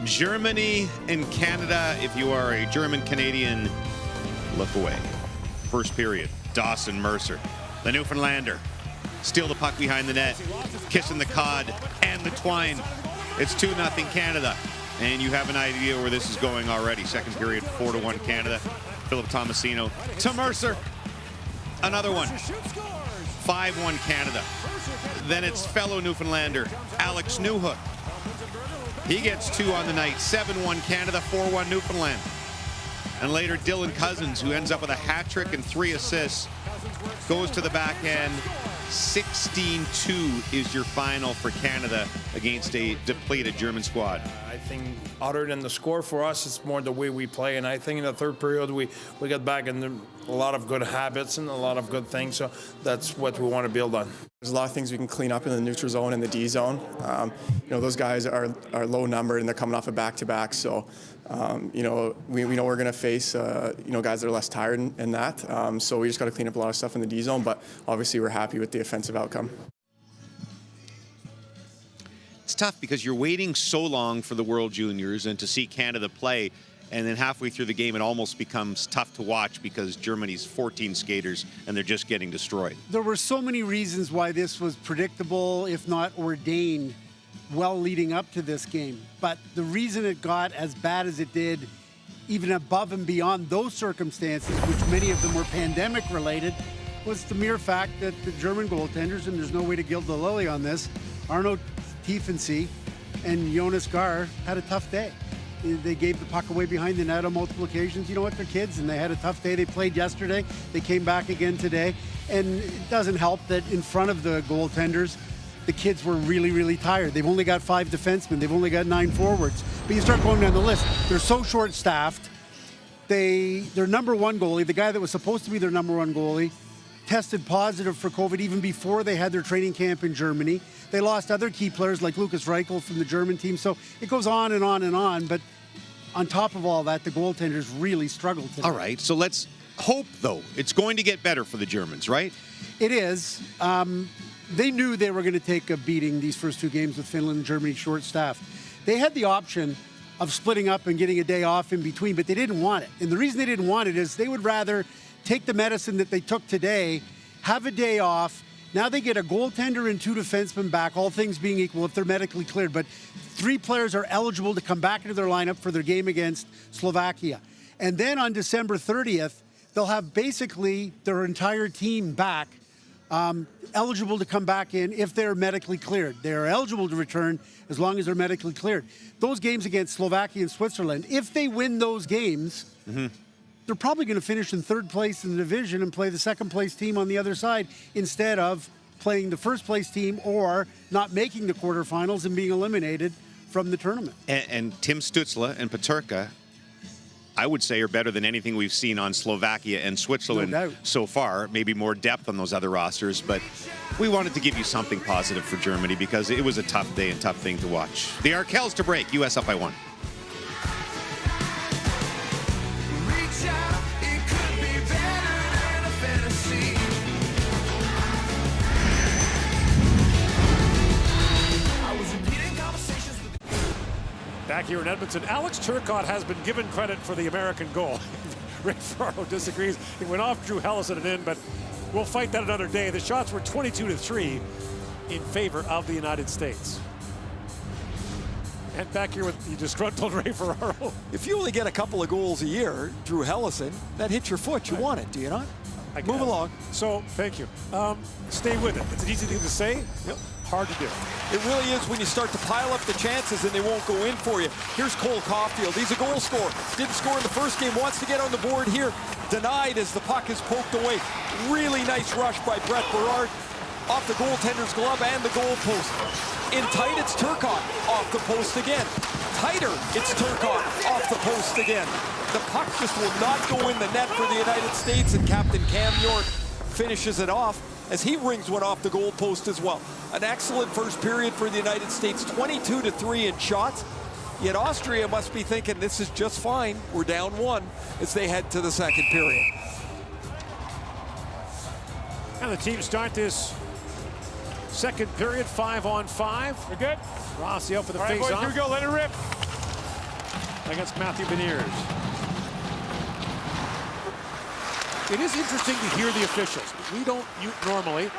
G: Germany and Canada, if you are a German-Canadian, look away. First period, Dawson Mercer, the Newfoundlander, steal the puck behind the net, kissing the cod and the twine. It's 2-0 Canada, and you have an idea where this is going already. Second period, 4-1 Canada. Philip Tomasino to Mercer. Another one. 5-1 Canada. Then it's fellow Newfoundlander, Alex Newhook. He gets 2 on the night. 7-1 Canada, 4-1 Newfoundland. And later, Dylan Cousins, who ends up with a hat trick and 3 assists, goes to the back end. 16-2 is your final for Canada against a depleted German squad.
Q: I think other than the score for us, it's more the way we play. And I think in the 3rd period, we got back in a lot of good habits and a lot of good things. So that's what we want to build on.
R: There's a lot of things we can clean up in the neutral zone and the D zone. Those guys are low numbered and they're coming off a back-to-back. So, we know we're going to face, guys that are less tired in that. So we just got to clean up a lot of stuff in the D zone. But obviously, we're happy with the offensive outcome.
G: It's tough because you're waiting so long for the World Juniors and to see Canada play, and then halfway through the game it almost becomes tough to watch because Germany's 14 skaters and they're just getting destroyed.
J: There were so many reasons why this was predictable, if not ordained, well leading up to this game. But the reason it got as bad as it did, even above and beyond those circumstances, which many of them were pandemic related, was the mere fact that the German goaltenders, and there's no way to gild the lily on this, Arno Tiefensee and Jonas Gar had a tough day. They gave the puck away behind the net on multiple occasions. You know what, they're kids and they had a tough day. They played yesterday, they came back again today, and it doesn't help that in front of the goaltenders, the kids were really, really tired. They've only got 5 defensemen, they've only got 9 forwards. But you start going down the list, they're so short-staffed. Their number 1 goalie, the guy that was supposed to be their number 1 goalie, tested positive for COVID even before they had their training camp in Germany. They lost other key players like Lukas Reichel from the German team. So it goes on and on and on. But on top of all that, the goaltenders really struggled today.
G: All right, so let's hope, though. It's going to get better for the Germans, right?
J: It is. They knew they were going to take a beating these first 2 games with Finland and Germany short-staffed. They had the option of splitting up and getting a day off in between, but they didn't want it. And the reason they didn't want it is they would rather take the medicine that they took today, have a day off. Now they get a goaltender and 2 defensemen back, all things being equal, if they're medically cleared. But 3 players are eligible to come back into their lineup for their game against Slovakia. And then on December 30th, they'll have basically their entire team back, eligible to come back in if they're medically cleared. They're eligible to return as long as they're medically cleared. Those games against Slovakia and Switzerland, if they win those games, they're probably going to finish in 3rd place in the division and play the 2nd place team on the other side instead of playing the 1st place team or not making the quarterfinals and being eliminated from the tournament.
G: And Tim Stützle and Peterka, I would say, are better than anything we've seen on Slovakia and Switzerland so far. Maybe more depth on those other rosters, but we wanted to give you something positive for Germany because it was a tough day and tough thing to watch. The Arkells to break, U.S. up by 1.
H: Back here in Edmonton, Alex Turcotte has been given credit for the American goal. Ray Ferraro disagrees. He went off Drew Hellison and in, but we'll fight that another day. The shots were 22-3 in favor of the United States. And back here with the disgruntled Ray Ferraro.
I: If you only get a couple of goals a year, Drew Hellison, that hits your foot. You want it, do you not? Move along.
H: So, thank you. Stay with it. It's an easy thing to say. Yep. Hard to do.
I: It really is when you start to pile up the chances and they won't go in for you. Here's Cole Caulfield. He's a goal scorer. Didn't score in the first game. Wants to get on the board here. Denied as the puck is poked away. Really nice rush by Brett Berard. Off the goaltender's glove and the goal post. In tight, it's Turcotte. Off the post again. Tighter, it's Turcotte. Off the post again. The puck just will not go in the net for the United States, and Captain Cam York finishes it off as he rings one off the goal post as well. An excellent first period for the United States, 22-3 in shots. Yet Austria must be thinking this is just fine. We're down 1 as they head to the 2nd period.
H: And the team start this 2nd period, 5-on-5.
L: We're good.
H: Rossi out for the
L: All right, boys,
H: face-off.
L: here we go. Let it rip.
H: Against Matthew Beniers. It is interesting to hear the officials. We don't normally.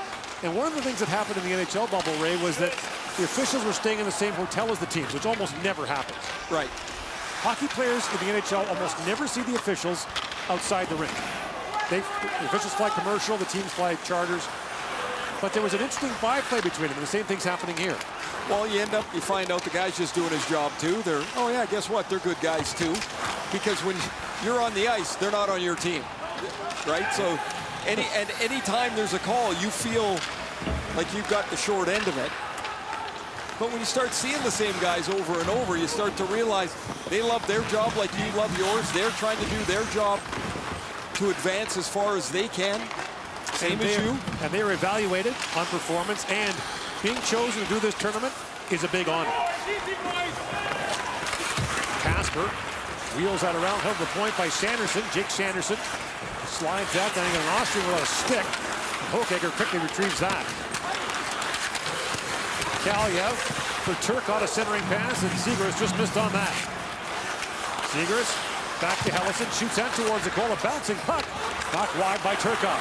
H: And one of the things that happened in the NHL bubble, Ray, was that the officials were staying in the same hotel as the teams, which almost never happens.
I: Right.
H: Hockey players in the NHL almost never see the officials outside the rink. The officials fly commercial, the teams fly charters. But there was an interesting byplay between them, and the same thing's happening here.
I: Well, you find out the guy's just doing his job too. Oh yeah, guess what? They're good guys too. Because when you're on the ice, they're not on your team. Right? So any time there's a call, you feel like you've got the short end of it. But when you start seeing the same guys over and over, you start to realize they love their job like you love yours. They're trying to do their job to advance as far as they can. Same as you.
H: And they are evaluated on performance, and being chosen to do this tournament is a big honor. Casper wheels that around, held the point by Sanderson. Jake Sanderson slides that, then an Austrian without a stick. Hokager quickly retrieves that. Kaliev for Turcotte, a centering pass, and Zegras just missed on that. Zegras back to Hellison, shoots that towards the goal, a bouncing puck, knocked wide by Turcotte.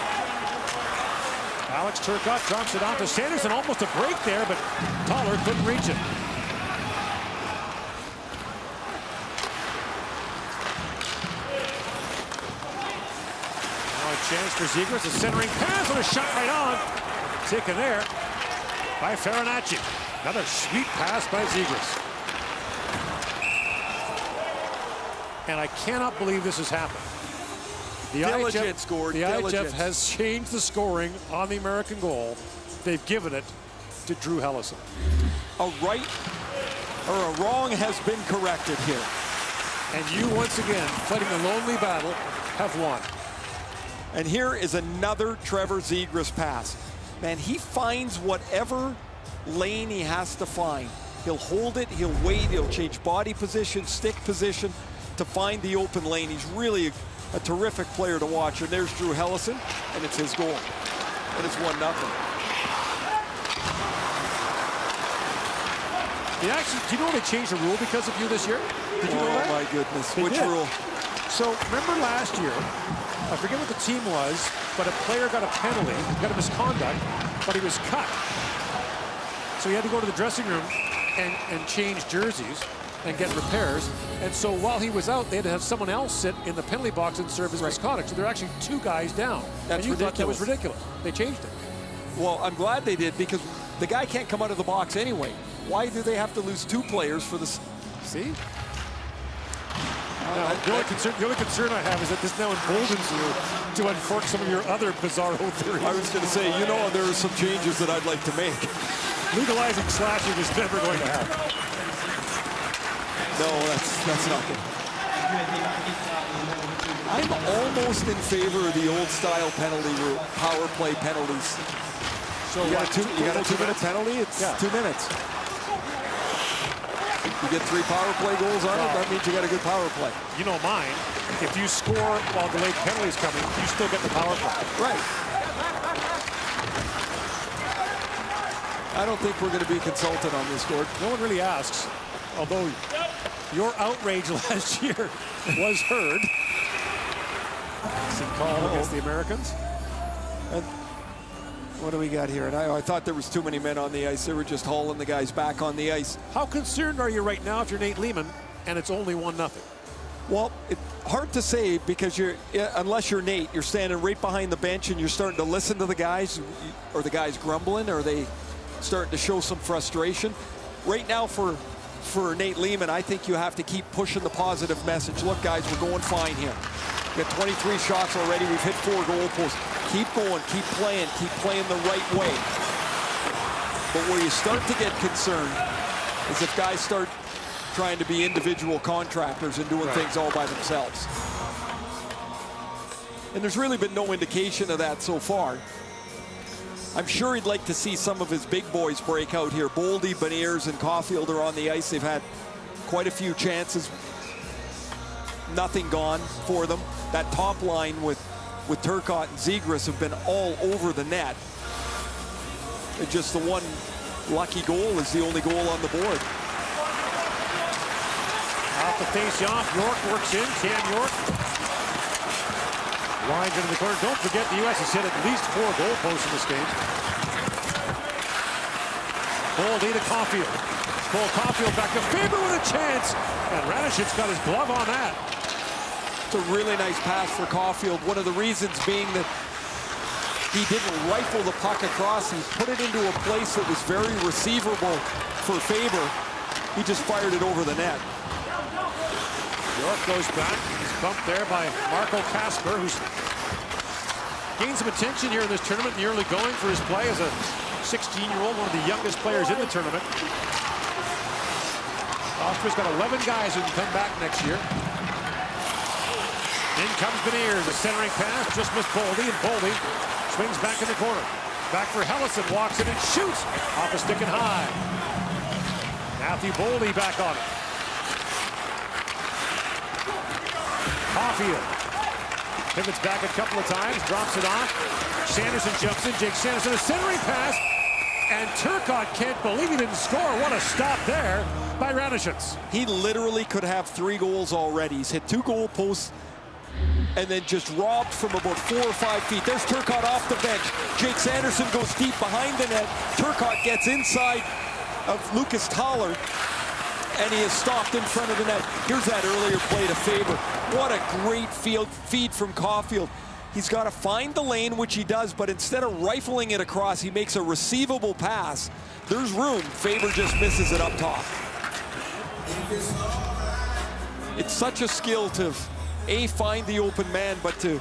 H: Alex Turcotte drops it off to Sanderson, almost a break there, but Toller couldn't reach it. Now a chance for Zegras, a centering pass and a shot right on. Taken there by Farinacci. Another sweet pass by Zegras. And I cannot believe this has happened. The IHF has changed the scoring on the American goal. They've given it to Drew Hellison.
I: A right or a wrong has been corrected here.
H: And you, once again, fighting a lonely battle, have won.
I: And here is another Trevor Zegras pass. Man, he finds whatever lane he has to find. He'll hold it, he'll wait, he'll change body position, stick position to find the open lane. He's really a terrific player to watch. And there's Drew Hellison, and it's his goal. And it's 1-0.
H: Do you know they changed the rule because of you this year? Did you know that?
I: Oh my goodness.
H: They
I: Which
H: did.
I: rule?
H: So remember last year, I forget what the team was, but a player got a penalty, got a misconduct, but he was cut. So he had to go to the dressing room and change jerseys and get repairs. And so while he was out, they had to have someone else sit in the penalty box and serve as misconduct. So they're actually 2 guys down.
I: That's
H: and you
I: ridiculous.
H: thought that was ridiculous. They changed it.
I: Well, I'm glad they did, because the guy can't come out of the box anyway. Why do they have to lose 2 players for this?
H: See? Now, the only concern I have is that this now emboldens you to unfork some of your other bizarro theories.
I: I was going to say, you know, there are some changes that I'd like to make.
H: Legalizing slashing is never going to happen.
I: No, that's not good. I'm almost in favor of the old style penalty rule, power play penalties. So you got a 2-minute penalty, it's 2 minutes. You get 3 power play goals on it, that means you got a good power play.
H: You know mine, if you score while delayed penalty is coming, you still get the power play.
I: Right. I don't think we're going to be consulted on this, Gord.
H: No one really asks, although your outrage last year was heard. Call against the Americans.
I: And what do we got here? And I thought there was too many men on the ice. They were just hauling the guys back on the ice.
H: How concerned are you right now if you're Nate Lehman and it's only 1-0?
I: Well, it's hard to say, because unless you're Nate, you're standing right behind the bench and you're starting to listen to the guys. Are the guys grumbling? Are they starting to show some frustration? Right now for Nate Lehman, I think you have to keep pushing the positive message. Look, guys, we're going fine here. We got 23 shots already. We've hit 4 goalposts. Keep going, keep playing the right way. But where you start to get concerned is if guys start trying to be individual contractors and doing things all by themselves. And there's really been no indication of that so far. I'm sure he'd like to see some of his big boys break out here. Boldy, Beniers, and Caulfield are on the ice. They've had quite a few chances. Nothing gone for them. That top line with Turcotte and Zegras have been all over the net. And just the one lucky goal is the only goal on the board.
H: Off the face-off, York works in. Cam York lines into the corner. Don't forget the U.S. has hit at least 4 goalposts in this game. Boldy to Caulfield. Cole Caulfield back to Faber with a chance. And Radishit's got his glove on that.
I: It's a really nice pass for Caulfield. One of the reasons being that he didn't rifle the puck across. He put it into a place that was very receivable for Faber. He just fired it over the net.
H: York goes back. He's bumped there by Marco Kasper, who's gained some attention here in this tournament in the early going for his play as a 16-year-old, one of the youngest players in the tournament. Austria's got 11 guys who can come back next year. In comes Beniers, a centering pass, just missed Boldy, and Boldy swings back in the corner. Back for Hellison, walks in and shoots off a stick and high. Matthew Boldy back on it. Caulfield pivots back a couple of times, drops it off. Sanderson jumps in, Jake Sanderson, a centering pass, and Turcotte can't believe he didn't score. What a stop there by Radishits.
I: He literally could have 3 goals already. He's hit 2 goal posts and then just robbed from about 4 or 5 feet. There's Turcotte off the bench. Jake Sanderson goes deep behind the net. Turcotte gets inside of Lucas Thaler, and he is stopped in front of the net. Here's that earlier play to Faber. What a great feed from Caulfield. He's got to find the lane, which he does, but instead of rifling it across, he makes a receivable pass. There's room. Faber just misses it up top. It's such a skill to, A, find the open man, but to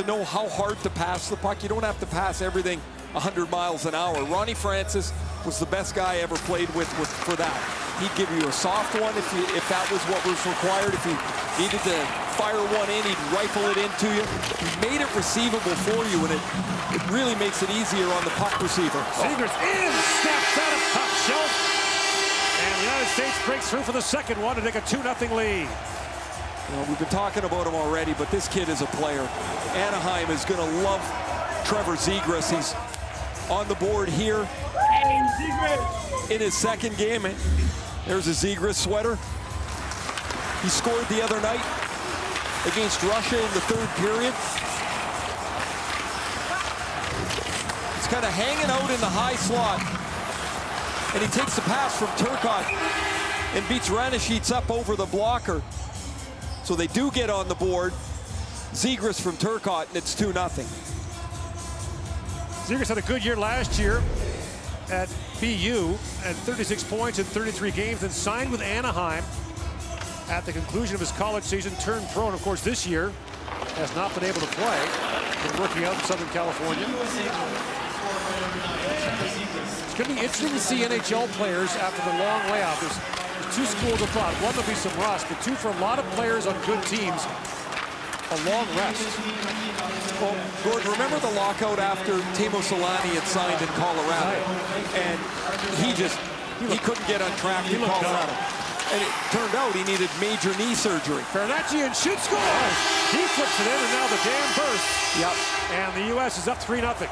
I: know how hard to pass the puck. You don't have to pass everything 100 miles an hour. Ronnie Francis was the best guy I ever played with for that. He'd give you a soft one if that was what was required. If you needed to fire one in, he'd rifle it into you. He made it receivable for you, and it really makes it easier on the puck receiver.
H: Zegras in, snaps out of top shelf, and the United States breaks through for the second one to take a 2-0 lead.
I: You know, we've been talking about him already, but this kid is a player. Anaheim is going to love Trevor Zegras. He's on the board here in his second game. There's a Zegras sweater. He scored the other night. against Russia in the third period. He's kind of hanging out in the high slot. And he takes the pass from Turcotte and beats Ranishits up over the blocker. So they do get on the board. Zegras from Turcotte, and it's 2-0.
H: Zegras had a good year last year at BU at 36 points in 33 games, and signed with Anaheim at the conclusion of his college season, turned pro, and of course this year has not been able to play. Been working out in Southern California. It's going to be interesting to see NHL players after the long layoff. There's two schools of thought. One, there'll be some rust, but two, for a lot of players on good teams, a long rest.
I: Well, Gord, remember the lockout after Teemu Selanne had signed in Colorado? And he couldn't get on track in Colorado. And it turned out he needed major knee surgery.
H: Farinacci and shoots scores. He flips it in, and now the dam bursts.
I: Yep.
H: And the U.S. is up 3-0.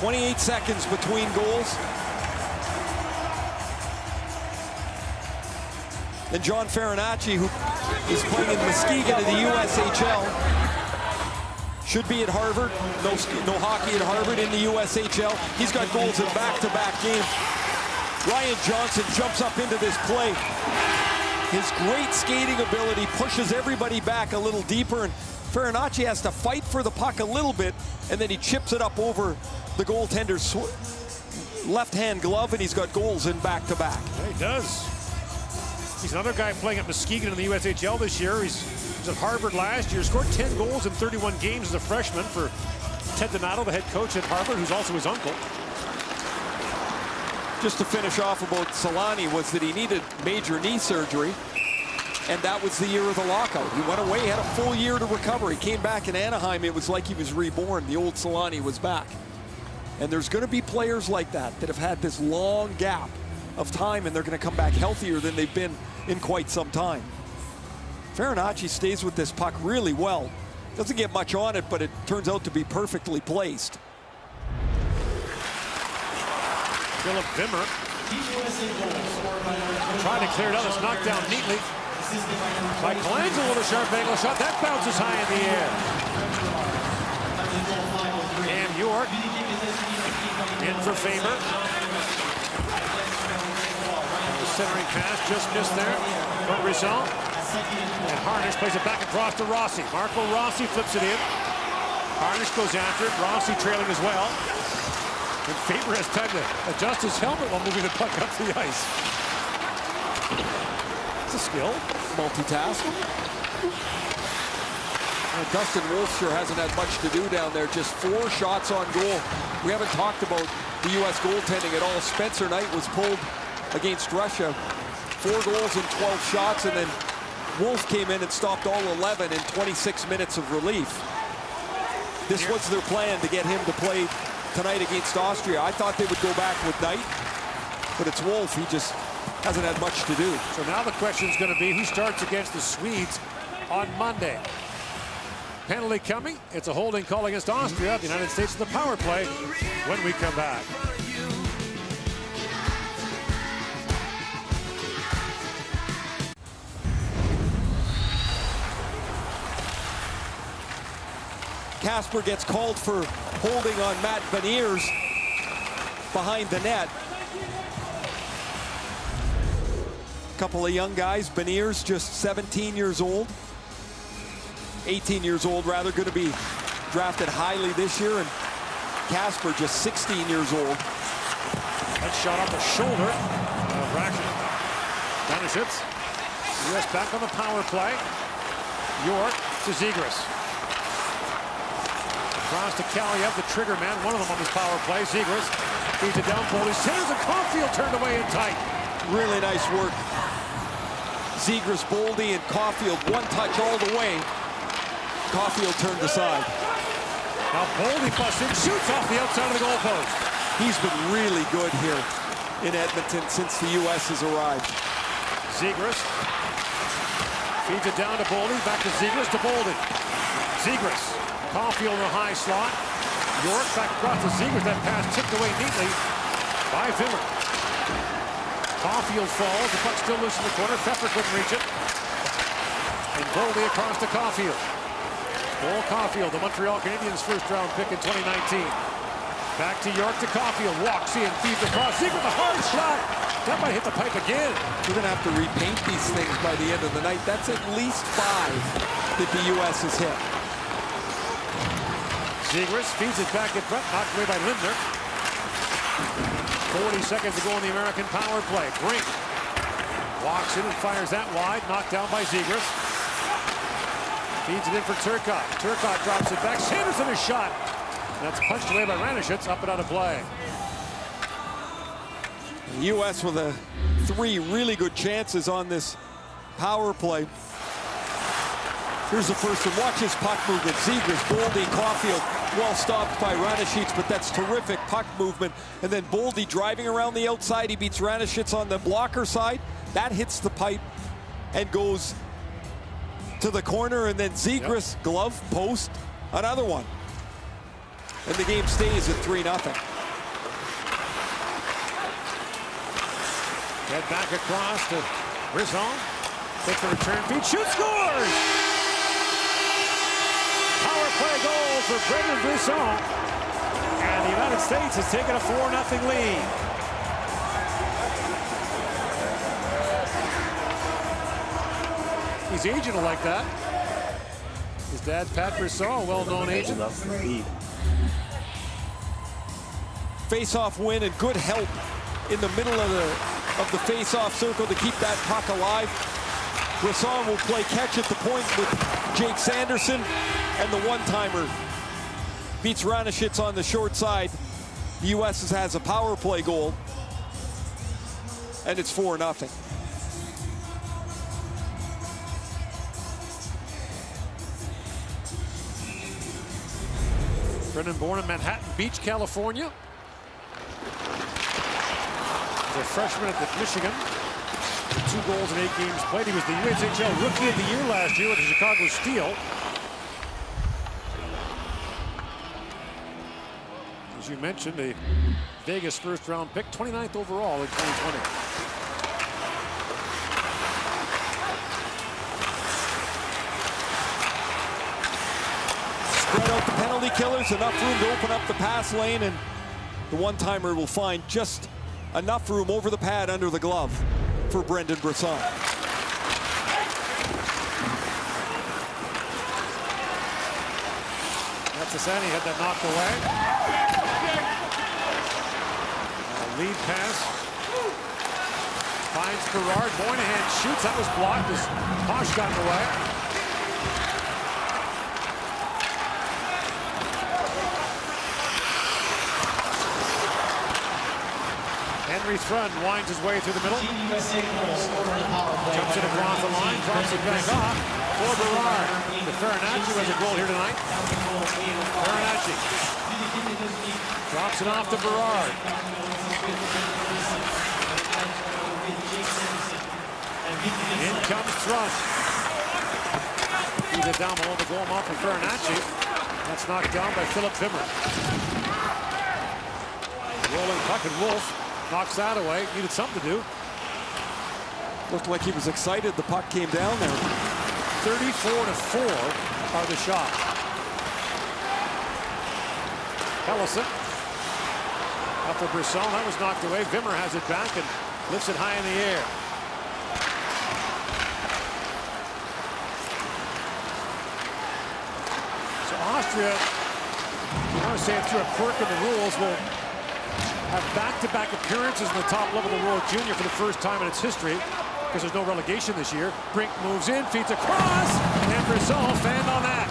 I: 28 seconds between goals. And John Farinacci, who is playing in Muskegon in the USHL, should be at Harvard. No hockey at Harvard in the USHL. He's got goals in back-to-back games. Ryan Johnson jumps up into this play. His great skating ability pushes everybody back a little deeper, and Farinacci has to fight for the puck a little bit, and then he chips it up over the goaltender's left-hand glove, and he's got goals in back-to-back.
H: Yeah, he does. He's another guy playing at Muskegon in the USHL this year. He was at Harvard last year, scored 10 goals in 31 games as a freshman for Ted Donato, the head coach at Harvard, who's also his uncle.
I: Just to finish off about Selanne was that he needed major knee surgery, and that was the year of the lockout. He went away, had a full year to recover. He came back in Anaheim. It was like he was reborn. The old Selanne was back. And there's going to be players like that have had this long gap of time, and they're going to come back healthier than they've been in quite some time. Farinacci stays with this puck really well. Doesn't get much on it, but it turns out to be perfectly placed.
H: Philip Vimmer trying to clear it out. It's knocked down neatly by Colangelo with a sharp angle shot. That bounces high in the air. And York in for Faber. The centering pass just missed there from Brisson. And Harnish plays it back across to Rossi. Marco Rossi flips it in. Harnish goes after it. Rossi trailing as well. And Faber has time to adjust his helmet while moving the puck up the ice. It's a skill.
I: Multitask. Dustin Wolf sure hasn't had much to do down there. Just 4 shots on goal. We haven't talked about the U.S. goaltending at all. Spencer Knight was pulled against Russia. 4 goals and 12 shots, and then Wolf came in and stopped all 11 in 26 minutes of relief. This was their plan, to get him to play tonight against Austria. I thought they would go back with Knight, but it's Wolf. He just hasn't had much to do.
H: So now the question is going to be who starts against the Swedes on Monday. Penalty coming. It's a holding call against Austria. The United States in the power play when we come back.
I: Kasper gets called for holding on Matt Beniers behind the net. A couple of young guys. Beniers just 17 years old. 18 years old, rather, going to be drafted highly this year. And Kasper just 16 years old.
H: That shot off the shoulder of Ranishits. U.S. back on the power play. York to Zegras. Across to Kaliev, the trigger man, one of them on this power play. Zegras feeds it down, Boldy centers, and Caulfield turned away in tight.
I: Really nice work. Zegras, Boldy, and Caulfield, one touch all the way. Caulfield turned aside.
H: Now Boldy busts in, shoots off the outside of the goalpost.
I: He's been really good here in Edmonton since the U.S. has arrived.
H: Zegras feeds it down to Boldy, back to Zegras, to Boldy. Zegras. Caulfield in the high slot. York back across to Zegras. That pass tipped away neatly by Vimmer. Caulfield falls. The puck still loose in the corner. Pfeffer couldn't reach it. And Boldy across to Caulfield. Cole Caulfield, the Montreal Canadiens' first-round pick in 2019. Back to York to Caulfield. Walks in, feeds across. Secret, the hard shot. That might hit the pipe again.
I: We're going to have to repaint these things by the end of the night. That's at least 5 that the U.S. has hit.
H: Zegras feeds it back in front, knocked away by Lindner. 40 seconds to go on the American power play. Brink walks in and fires that wide, knocked down by Zegras. Feeds it in for Turcotte. Turcotte drops it back. Sanderson a shot. That's punched away by Ranishitz, up and out of play.
I: The U.S. with 3 really good chances on this power play. Here's the first one. Watch his puck movement. Zegras, Boldy, Caulfield, well stopped by Ranishitz, but that's terrific puck movement. And then Boldy driving around the outside. He beats Ranishitz on the blocker side. That hits the pipe and goes to the corner. And then Zegras, glove, post, another one. And the game stays at 3-0.
H: Head back across to Brisson. Takes the return feed, shoots, scores! Power play goal for Brendan Brisson. And the United States has taken a 4-0 lead. His agent will like that. His dad, Pat Brisson, a well-known agent.
I: Face-off win and good help in the middle of the face-off circle to keep that puck alive. Brisson will play catch at the point with Jake Sanderson, and the one-timer beats Ranishitz on the short side. The U.S. has a power play goal, and it's 4-0.
H: Brendan born in Manhattan Beach, California. He's a freshman at Michigan. 2 goals in 8 games played. He was the USHL Rookie of the Year last year with the Chicago Steel. As you mentioned, a Vegas first-round pick, 29th overall in 2020.
I: Spread out the penalty killers, enough room to open up the pass lane, and the one-timer will find just enough room over the pad under the glove for Brendan Brisson.
H: That's Asani, had that knocked away. Lead pass. Finds Gerard. Moynihan shoots. That was blocked as Posh got in the way. Henry Thrun winds his way through the middle. Jumps it across the line, drops it back off for Berard. The Farinacci has a goal here tonight. Farinacci drops it off to Berard. In comes Thrun. He's it down below the goal mouth for Farinacci. That's knocked down by Philip Vimmer. Rolling puck, and Wolf knocks that away. Needed something to do.
I: Looked like he was excited. The puck came down there.
H: 34-4 are the shots. Ellison. Up for Brisson. That was knocked away. Vimmer has it back and lifts it high in the air. So Austria, I want to say through a quirk in the rules, will have back-to-back appearances in the top level of the World Junior for the first time in its history, because there's no relegation this year. Brink moves in, feeds across, and Brisson fanned on that.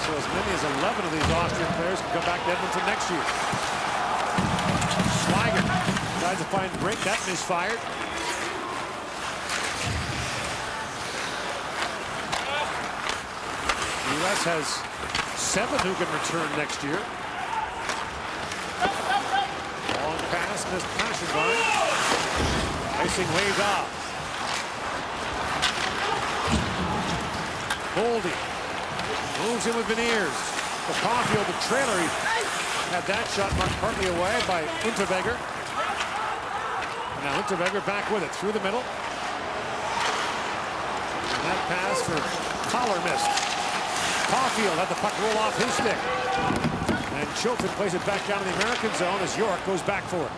H: So as many as 11 of these Austrian players can come back to Edmonton next year. Schweiger tries to find Brink. That misfired. The U.S. has 7 who can return next year. Long pass, missed passing line. Icing waved off. Boldy moves in with Veneers. The Caulfield, the trailer, he had that shot knocked partly away by Unterweger. now Hinterberger back with it through the middle. And that pass for Collar missed. Caulfield had the puck roll off his stick. And Chofin plays it back down to the American zone as York goes back for it.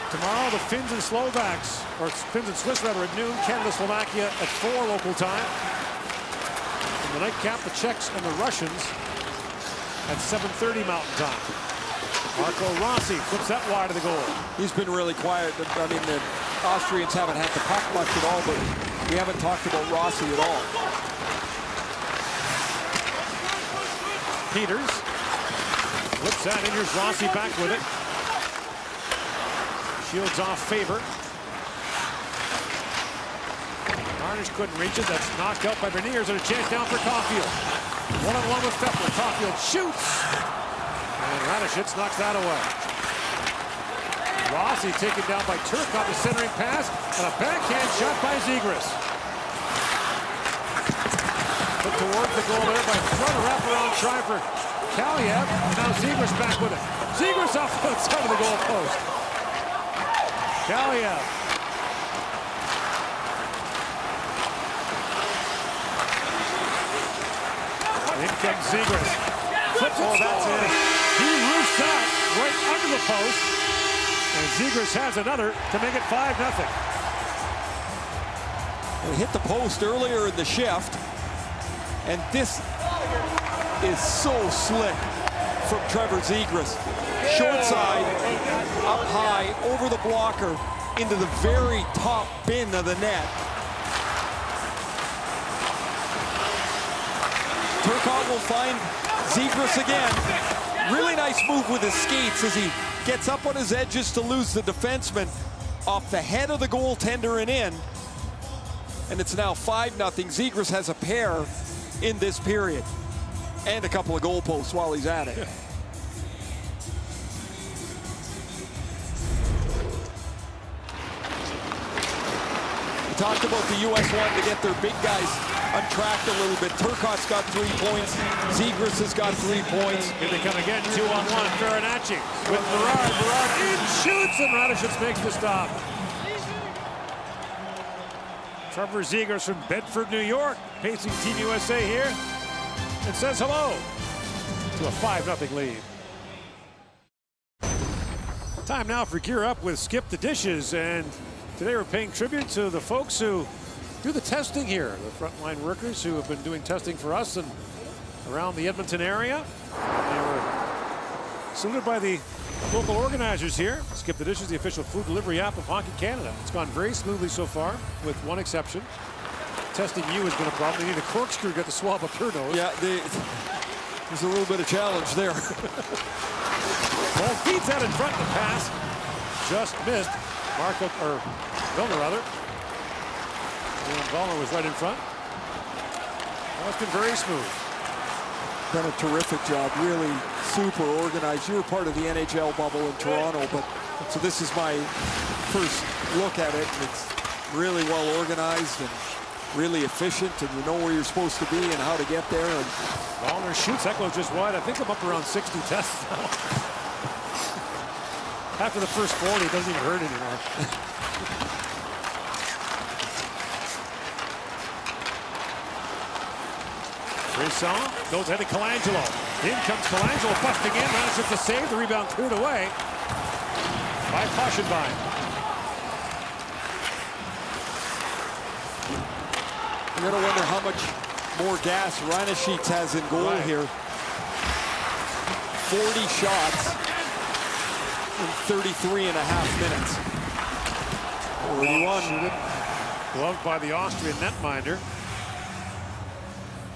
H: Tomorrow, the Finns and Slovaks, or Finns and Swiss rather, at noon. Canada, Slovakia at 4 local time. And the nightcap, the Czechs and the Russians at 7:30 Mountain Time. Marco Rossi flips that wide of the goal.
I: He's been really quiet. I mean, the Austrians haven't had the puck much at all, but we haven't talked about Rossi at all.
H: Peters flips that in. Here's Rossi back with it. Shields off Faber. Harnish couldn't reach it. That's knocked out by Berniers, and a chance down for Caulfield. One-on-one with Fepler. Caulfield shoots. And Radishitz knocks that away. Rossi taken down by Turcotte, the centering pass, and a backhand shot by Zegras. Put towards the goal there by trying to wrap around try for Kaliev. Now Zegras back with it. Zegras off the outside of the goal post. Kaliev. In comes Zegras. Flips it. That's it. He roofs that right under the post. And Zegras has another to make it 5-0.
I: It hit the post earlier in the shift. And this is so slick from Trevor Zegras. Short side, up high, over the blocker, into the very top bin of the net. Turcotte will find Zegras again. Really nice move with his skates as he gets up on his edges to lose the defenseman off the head of the goaltender and in. And it's now 5-0. Zegras has a pair in this period. And a couple of goal posts while he's at it. Talked about the U.S. wanting to get their big guys untracked a little bit. Turcotte's got 3 points. Zegras has got 3 points.
H: Here they come again, 2-on-1. Farinacci with Berard. Berard in, shoots, and Radishitz makes the stop. Trevor Zegras from Bedford, New York, pacing Team USA here, and says hello to a 5-0 lead. Time now for Gear Up with Skip the Dishes, and today we're paying tribute to the folks who do the testing here, the frontline workers who have been doing testing for us and around the Edmonton area. They were saluted by the local organizers here. Skip the Dishes, the official food delivery app of Hockey Canada. It's gone very smoothly so far, with one exception. Testing you has been a problem. They need a corkscrew to get the swab up your nose.
I: Yeah, there's a little bit of challenge there.
H: Ball feeds that in front of the pass. Just missed. Marco, or Vilner rather. And Vilner was right in front. Well, it's been very smooth.
I: Done a terrific job, really super organized. You were part of the NHL bubble in Toronto, but so this is my first look at it. And it's really well organized and really efficient, and you know where you're supposed to be and how to get there. And
H: Vilner shoots. That goes just wide. I think I'm up around 60 tests now. After the first 40, it doesn't even hurt anymore. Brisson goes ahead to Colangelo. In comes Colangelo, busting in, manages to save. The rebound cleared away by Poschenbein.
I: You gotta wonder how much more gas Radishitz has in goal here. 40 shots in 33.5 minutes. 41.
H: Gloved by the Austrian netminder.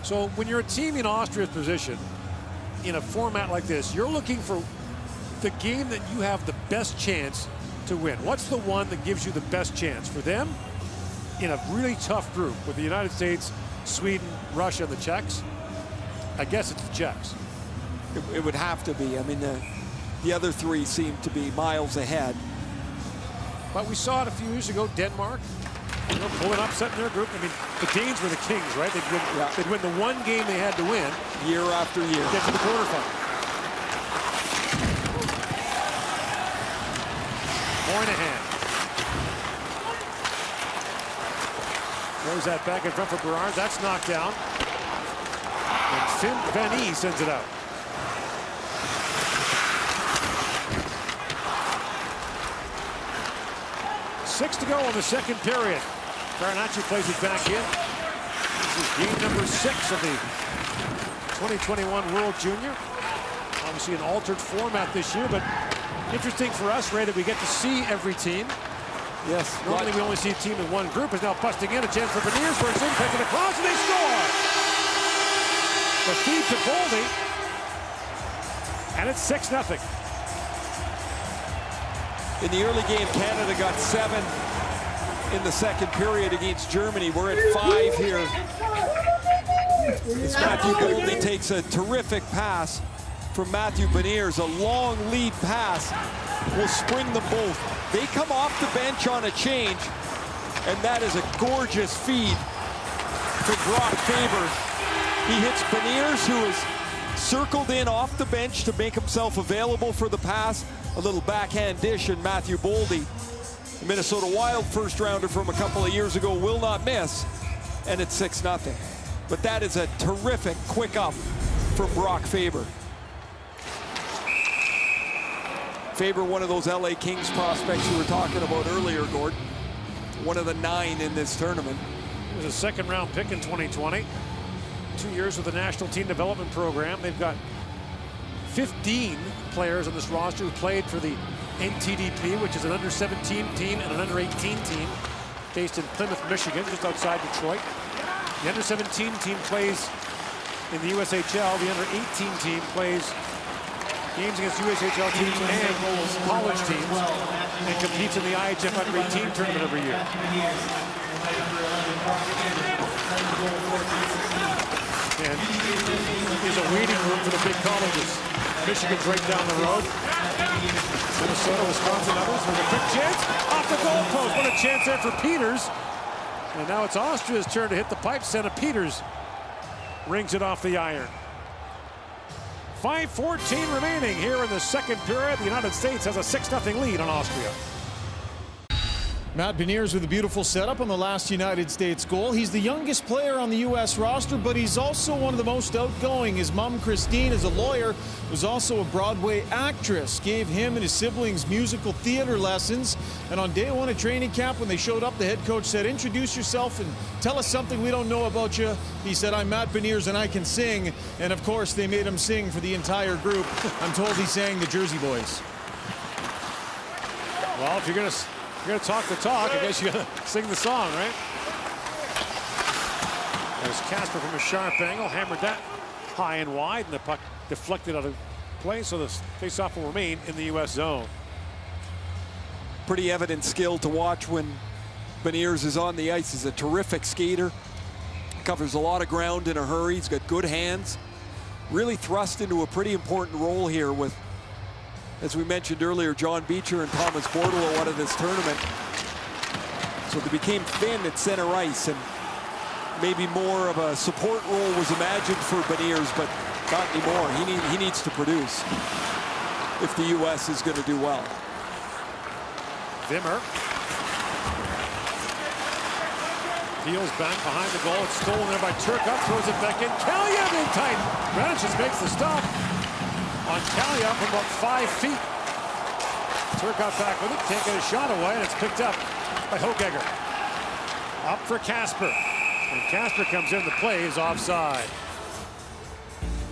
H: So when you're a team in Austria's position, in a format like this, you're looking for the game that you have the best chance to win. What's the one that gives you the best chance? For them, in a really tough group with the United States, Sweden, Russia, and the Czechs, I guess it's the Czechs.
I: It would have to be. I mean, the other three seem to be miles ahead.
H: But we saw it a few years ago, Denmark, you know, pulling upset in their group. I mean, the Danes were the kings, right? They'd win the one game they had to win.
I: Year after year.
H: Get to the quarterfinal. Here's that back in front for Berard. That's knocked down. And Finn Van E sends it out. Six to go in the second period. Farinacci plays it back in. This is game number 6 of the 2021 World Junior. Obviously an altered format this year, but interesting for us, Ray, that we get to see every team.
I: Yes.
H: Normally we only see a team in one group. Is now busting in. A chance for Beniers. Works in, picking across, and they score! The feed to Boldy. And it's 6-0.
I: In the early game, Canada got 7 in the second period against Germany. We're at 5 here. As Matthew Boldy takes a terrific pass from Matthew Beniers. A long lead pass will spring them both. They come off the bench on a change, and that is a gorgeous feed for Brock Faber. He hits Beniers, who is circled in off the bench to make himself available for the pass. A little backhand dish, and Matthew Boldy, the Minnesota Wild first rounder from a couple of years ago, will not miss, and it's 6-0. But that is a terrific quick up from Brock Faber. Faber, one of those LA Kings prospects you were talking about earlier, Gord. One of the 9 in this tournament.
H: He was a second-round pick in 2020. 2 years with the National Team Development Program. They've got 15 players on this roster who played for the NTDP, which is an under-17 team and an under-18 team based in Plymouth, Michigan, just outside Detroit. The under-17 team plays in the USHL. The under-18 team plays games against USHL teams and college teams and competes in the IHF under-18 tournament every year. And there's a waiting room for the big colleges. Michigan's right down the road. Minnesota, Wisconsin, others. There's a quick chance off the goalpost. What a chance there for Peters. And now it's Austria's turn to hit the pipe. Senna Peters rings it off the iron. 5:14 remaining here in the second period. The United States has a 6-0 lead on Austria.
N: Matt Beniers with a beautiful setup on the last United States goal. He's the youngest player on the U.S. roster, but he's also one of the most outgoing. His mom, Christine, is a lawyer, was also a Broadway actress, gave him and his siblings musical theater lessons. And on day 1 of training camp, when they showed up, the head coach said, "Introduce yourself and tell us something we don't know about you." He said, "I'm Matt Beniers and I can sing." And of course, they made him sing for the entire group. I'm told he sang the Jersey Boys.
H: Well, if you're going to talk the talk, I guess you gotta sing the song, right? There's Casper from a sharp angle, hammered that high and wide, and the puck deflected out of play, so the faceoff will remain in the U.S. zone.
I: Pretty evident skill to watch when Beniers is on the ice. He's a terrific skater. Covers a lot of ground in a hurry. He's got good hands. Really thrust into a pretty important role here with, as we mentioned earlier, John Beecher and Thomas Bordeleau out of this tournament. So they became thin at center ice, and maybe more of a support role was imagined for Beniers, but not anymore. He needs to produce if the U.S. is going to do well.
H: Wimmer peels back behind the goal. It's stolen there by Turcotte, throws it back in. Kaliev in tight. Radonjic makes the stop on Kaliev from about 5 feet. Turcotte back with it, can't get a shot away, and it's picked up by Hoegger. Up for Casper. And Casper comes in, the play is offside.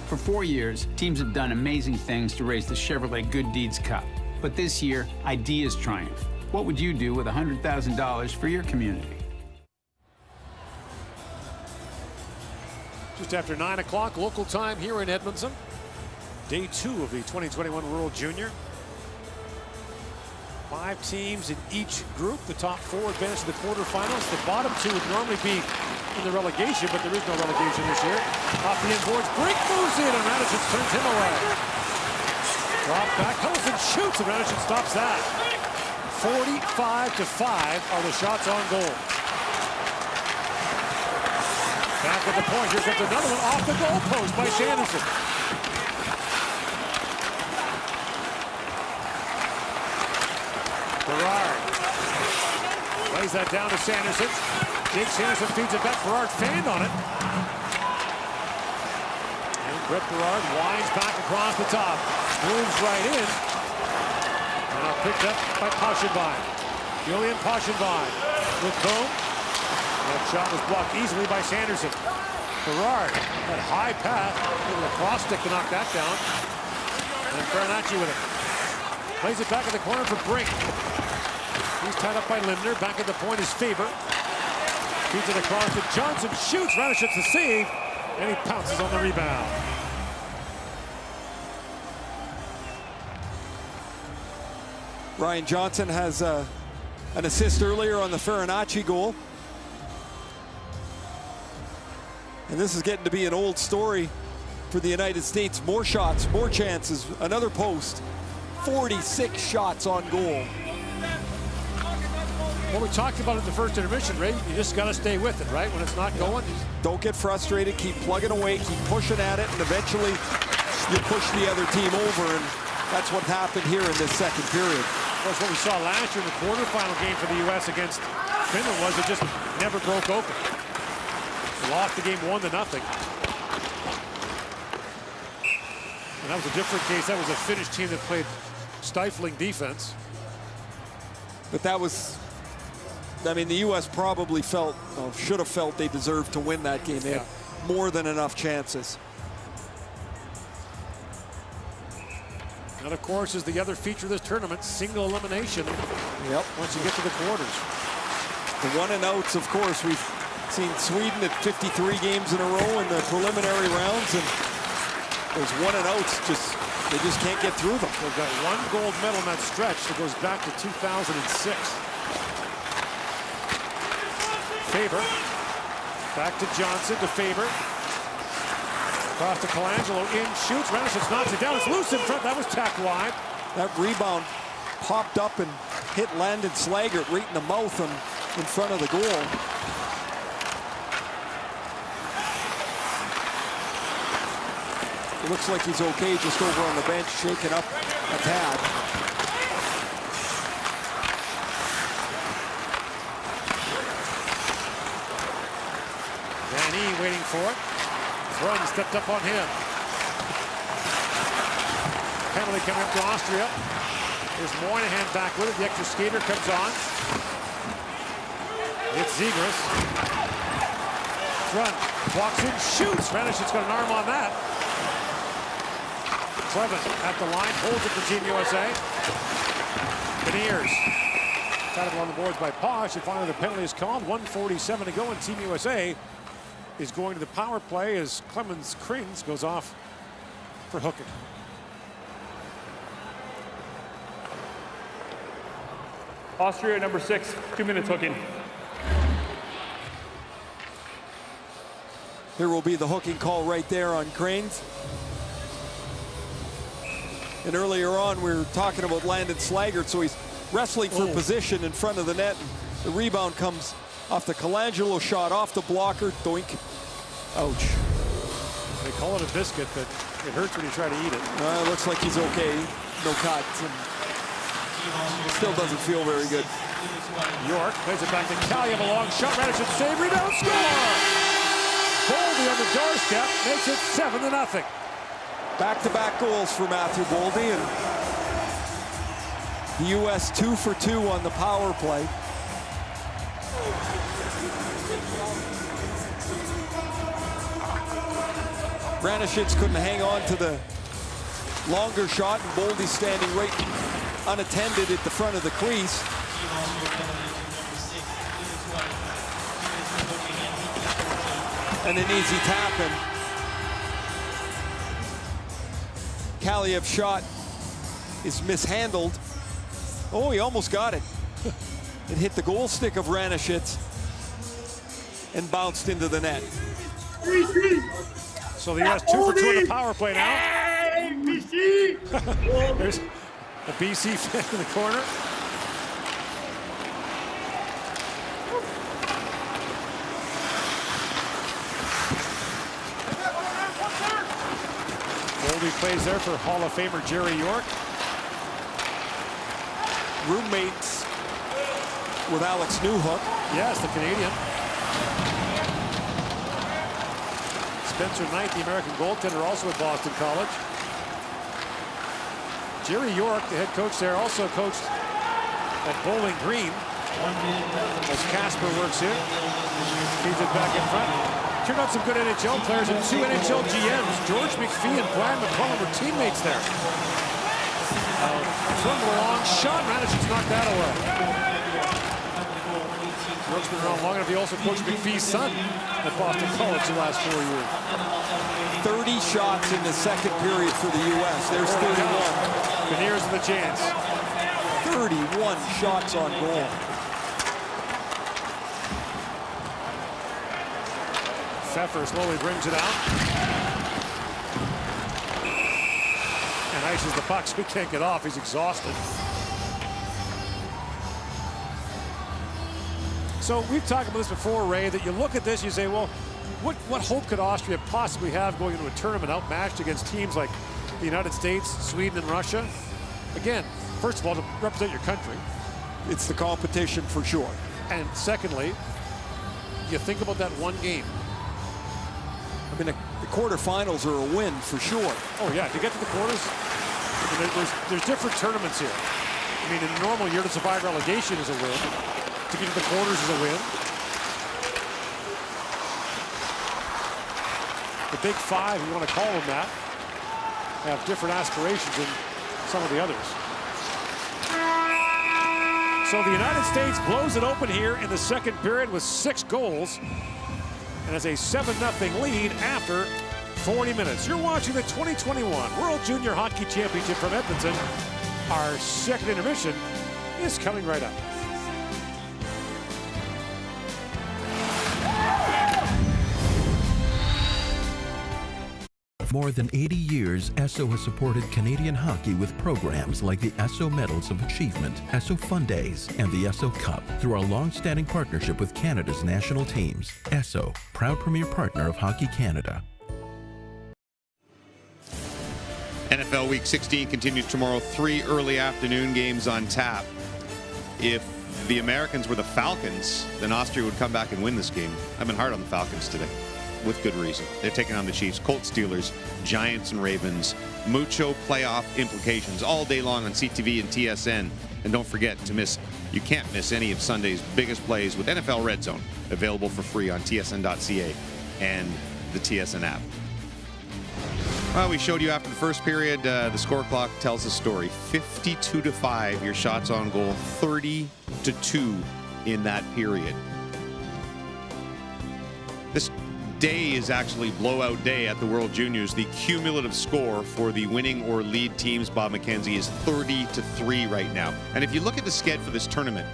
S: For 4 years, teams have done amazing things to raise the Chevrolet Good Deeds Cup. But this year, ideas triumph. What would you do with $100,000 for your community?
H: Just after 9 o'clock local time here in Edmonton. Day 2 of the 2021 World Junior. 5 teams in each group. The top 4 advance to the quarterfinals. The bottom 2 would normally be in the relegation, but there is no relegation this year. Off the inboards, Brink moves in, and Radonjic turns him away. Drop back, Helleson shoots, and Radonjic stops that. 45-5 are the shots on goal. Back at the point, here comes another one off the goalpost by Sanderson. Berard plays that down to Sanderson. Jake Sanderson feeds it back. Berard fanned on it. And Brett Berard winds back across the top. Moves right in. And now picked up by Paschenbein. Julian Paschenbein with boom. That shot was blocked easily by Sanderson. Berard, that high pass, with a cross stick to knock that down. And Farinacci with it. Plays it back in the corner for Brink. He's tied up by Lindner. Back at the point is Faber. Feeds it across to Johnson. Shoots. Ranishit's the save. And he pounces on the rebound.
I: Ryan Johnson has an assist earlier on the Farinacci goal. And this is getting to be an old story for the United States. More shots, more chances. Another post. 46 shots on goal.
H: What we talked about in the first intermission, Ray, you just got to stay with it, right? When it's not going.
I: Don't get frustrated. Keep plugging away. Keep pushing at it. And eventually you push the other team over. And that's what happened here in this second period.
H: Of course, what we saw last year in the quarterfinal game for the U.S. against Finland was it just never broke open. They lost the game 1-0. And that was a different case. That was a Finnish team that played stifling defense.
I: But that was, I mean, the U.S. probably felt, should have felt they deserved to win that game. They had more than enough chances.
H: And of course, is the other feature of this tournament, single elimination.
I: Yep.
H: Once you get to the quarters.
I: The one and outs, of course, we've seen Sweden at 53 games in a row in the preliminary rounds, and those one and outs they just can't get through them.
H: They've got one gold medal in that stretch that goes back to 2006. Faber. Back to Johnson, to Faber. Across to Colangelo, in, shoots, Ranishitz knocks it down, it's loose in front, that was tapped wide.
I: That rebound popped up and hit Landon Slaggert right in the mouth and in front of the goal. It looks like he's okay just over on the bench, shaking up a tad.
H: Vanny waiting for it. Run stepped up on him. Penalty coming up to Austria. There's Moynihan back with it. The extra skater comes on. It's Zegras. Front. Walks in, shoots. Ranishit's got an arm on that. Clevin at the line. Holds it for Team USA. Beniers. Got it on the boards by Posh. And finally the penalty is called. 1:47 to go, and Team USA is going to the power play as Clemens Krings goes off for hooking.
L: Austria, number 6, 2 minutes hooking.
I: There will be the hooking call right there on Krings. And earlier on, we were talking about Landon Slaggert, so he's wrestling for position in front of the net. The rebound comes off the Colangelo shot, off the blocker, doink. Ouch.
H: They call it a biscuit, but it hurts when you try to eat it.
I: It looks like he's okay. No cut. Still doesn't feel very good.
H: York plays it back to Kaliev, a long shot. Ranishitz save, rebound, score! Boldy on the doorstep makes it 7-0.
I: Back-to-back goals for Matthew Boldy, and the U.S. 2 for 2 on the power play. Ranishitz couldn't hang on to the longer shot, and Boldy standing right unattended at the front of the crease. And an easy tap, and Kaliev's shot is mishandled. Oh, he almost got it. It hit the goal stick of Ranishitz and bounced into the net.
H: So the U.S. 2 for 2 on the power play now. There's a BC fan in the corner. Boldy plays there for Hall of Famer Jerry York.
I: Roommates with Alex Newhook.
H: Yes, the Canadian. Spencer Knight, the American goaltender, also at Boston College. Jerry York, the head coach there, also coached at Bowling Green. As Casper works here, feeds it back in front. Turned out some good NHL players and 2 NHL GMs. George McPhee and Brian McCollum were teammates there. From the long shot, Ranishit's knocked that away. York's been around long enough. He also coached McPhee's son at Boston College the last 4 years.
I: 30 shots in the second period for the U.S. There's 31.
H: Beniers with a chance.
I: 31 shots on goal.
H: Pfeffer slowly brings it out. And ices the puck, so he can't get off. He's exhausted. So we've talked about this before, Ray, that you look at this, you say, well, what hope could Austria possibly have going into a tournament outmatched against teams like the United States, Sweden, and Russia? Again, first of all, to represent your country.
I: It's the competition for sure.
H: And secondly, you think about that one game.
I: I mean, the quarterfinals are a win for sure.
H: Oh yeah, to get to the quarters, I mean, there's different tournaments here. I mean, in a normal year, to survive relegation is a win. To get to the quarters is a win. The Big Five, if you want to call them that, have different aspirations than some of the others. So the United States blows it open here in the second period with 6 goals. And has a 7-0 lead after 40 minutes. You're watching the 2021 World Junior Hockey Championship from Edmonton. Our second intermission is coming right up.
T: For more than 80 years, Esso has supported Canadian hockey with programs like the Esso Medals of Achievement, Esso Fun Days, and the Esso Cup through our long-standing partnership with Canada's national teams. Esso, proud premier partner of Hockey Canada.
G: NFL Week 16 continues tomorrow. 3 early afternoon games on tap. If the Americans were the Falcons, then Austria would come back and win this game. I've been hard on the Falcons today, with good reason. They're taking on the Chiefs, Colts, Steelers, Giants, and Ravens. Mucho playoff implications all day long on CTV and TSN. And don't forget you can't miss any of Sunday's biggest plays with NFL Red Zone, available for free on tsn.ca and the TSN app. Well, we showed you after the first period, the score clock tells the story. 52-5, your shots on goal, 30-2 in that period. This day is actually blowout day at the World Juniors. The cumulative score for the winning or lead teams, Bob McKenzie, is 30-3 right now. And if you look at the sked for this tournament,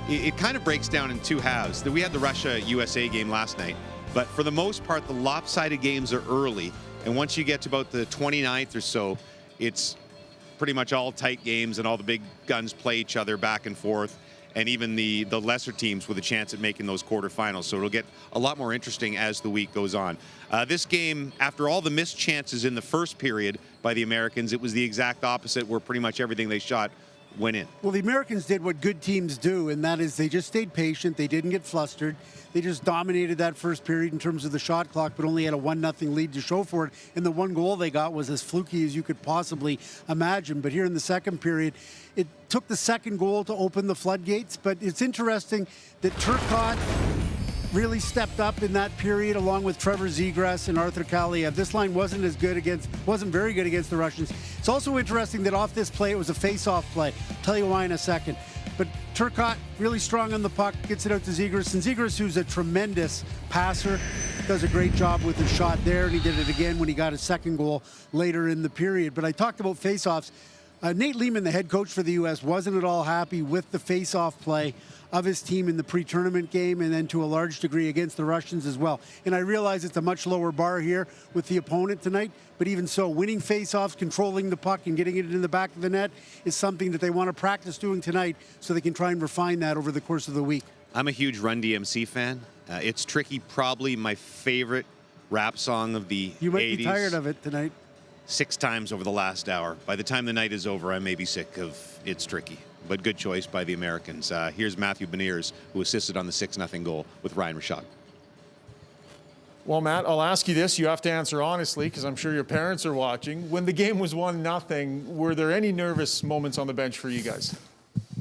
G: it kind of breaks down in 2 halves. We had the Russia-USA game last night, but for the most part, the lopsided games are early. And once you get to about the 29th or so, it's pretty much all tight games and all the big guns play each other back and forth. And even the lesser teams with a chance at making those quarterfinals. So it'll get a lot more interesting as the week goes on. This game, after all the missed chances in the first period by the Americans, it was the exact opposite, where pretty much everything they shot went in.
J: Well, the Americans did what good teams do, and that is they just stayed patient. They didn't get flustered. They just dominated that first period in terms of the shot clock, but only had a 1-0 lead to show for it. And the one goal they got was as fluky as you could possibly imagine. But here in the second period, it took the second goal to open the floodgates. But it's interesting that Turcotte really stepped up in that period, along with Trevor Zegras and Arthur Kaliev. This line wasn't very good against the Russians. It's also interesting that off this play, it was a face-off play. I'll tell you why in a second. But Turcotte really strong on the puck, gets it out to Zegras. And Zegras, who's a tremendous passer, does a great job with his shot there. And he did it again when he got his second goal later in the period. But I talked about face-offs. Nate Lehman, the head coach for the U.S., wasn't at all happy with the face-off play of his team in the pre-tournament game, and then to a large degree against the Russians as well. And I realize it's a much lower bar here with the opponent tonight, but even so, winning face-offs, controlling the puck, and getting it in the back of the net is something that they want to practice doing tonight so they can try and refine that over the course of the week.
G: I'm a huge Run DMC fan. It's Tricky, probably my favorite rap song of the 80s.
J: You might be tired of it tonight.
G: 6 times over the last hour. By the time the night is over, I may be sick of It's Tricky. But good choice by the Americans. Here's Matthew Beniers, who assisted on the 6-0 goal with Ryan Rashad.
L: Well, Matt, I'll ask you this. You have to answer honestly, because I'm sure your parents are watching. When the game was 1-0, were there any nervous moments on the bench for you guys?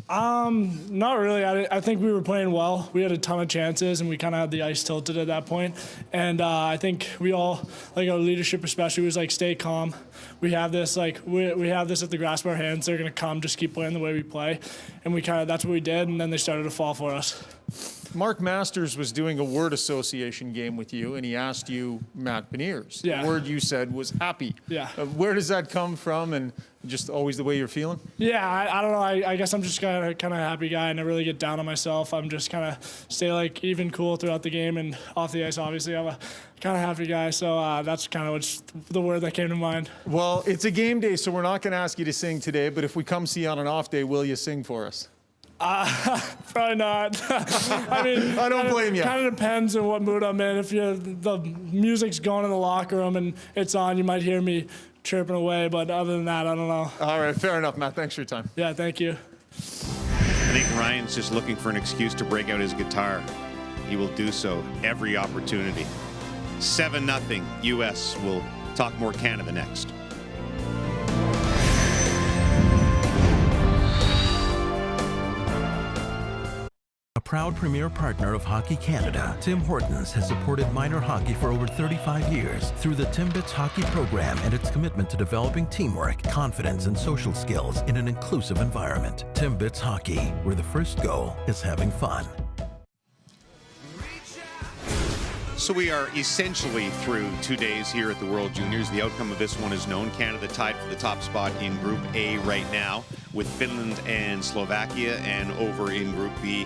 U: Not really. I think we were playing well. We had a ton of chances, and we kind of had the ice tilted at that point. And I think we all, like our leadership especially, was like, stay calm. We have this, like, we have this at the grasp of our hands. They're going to come. Just keep playing the way we play. And that's what we did, and then they started to fall for us.
L: Mark Masters was doing a word association game with you, and he asked you Matt Beniers.
U: Yeah.
L: The word you said was happy.
U: Yeah.
L: Where does that come from, and just always the way you're feeling?
U: Yeah, I don't know. I guess I'm just kind of a happy guy. I never really get down on myself. I'm just kind of stay like even cool throughout the game and off the ice. Obviously, I'm a kind of happy guy, so that's kind of what's the word that came to mind.
L: Well, it's a game day, so we're not going to ask you to sing today, but if we come see you on an off day, will you sing for us?
U: Probably not. I mean,
L: I don't blame you.
U: Kind of depends on what mood I'm in. If the music's going in the locker room and it's on, you might hear me chirping away. But other than that, I don't know.
L: All right, fair enough, Matt. Thanks for your time.
U: Yeah, thank you.
G: I think Ryan's just looking for an excuse to break out his guitar. He will do so every opportunity. 7-0 U.S. We'll talk more Canada next.
T: A proud premier partner of Hockey Canada, Tim Hortons has supported minor hockey for over 35 years through the Timbits Hockey Program and its commitment to developing teamwork, confidence, and social skills in an inclusive environment. Timbits Hockey, where the first goal is having fun.
G: So we are essentially through 2 days here at the World Juniors. The outcome of this one is known. Canada tied for the top spot in Group A right now with Finland and Slovakia, and over in Group B,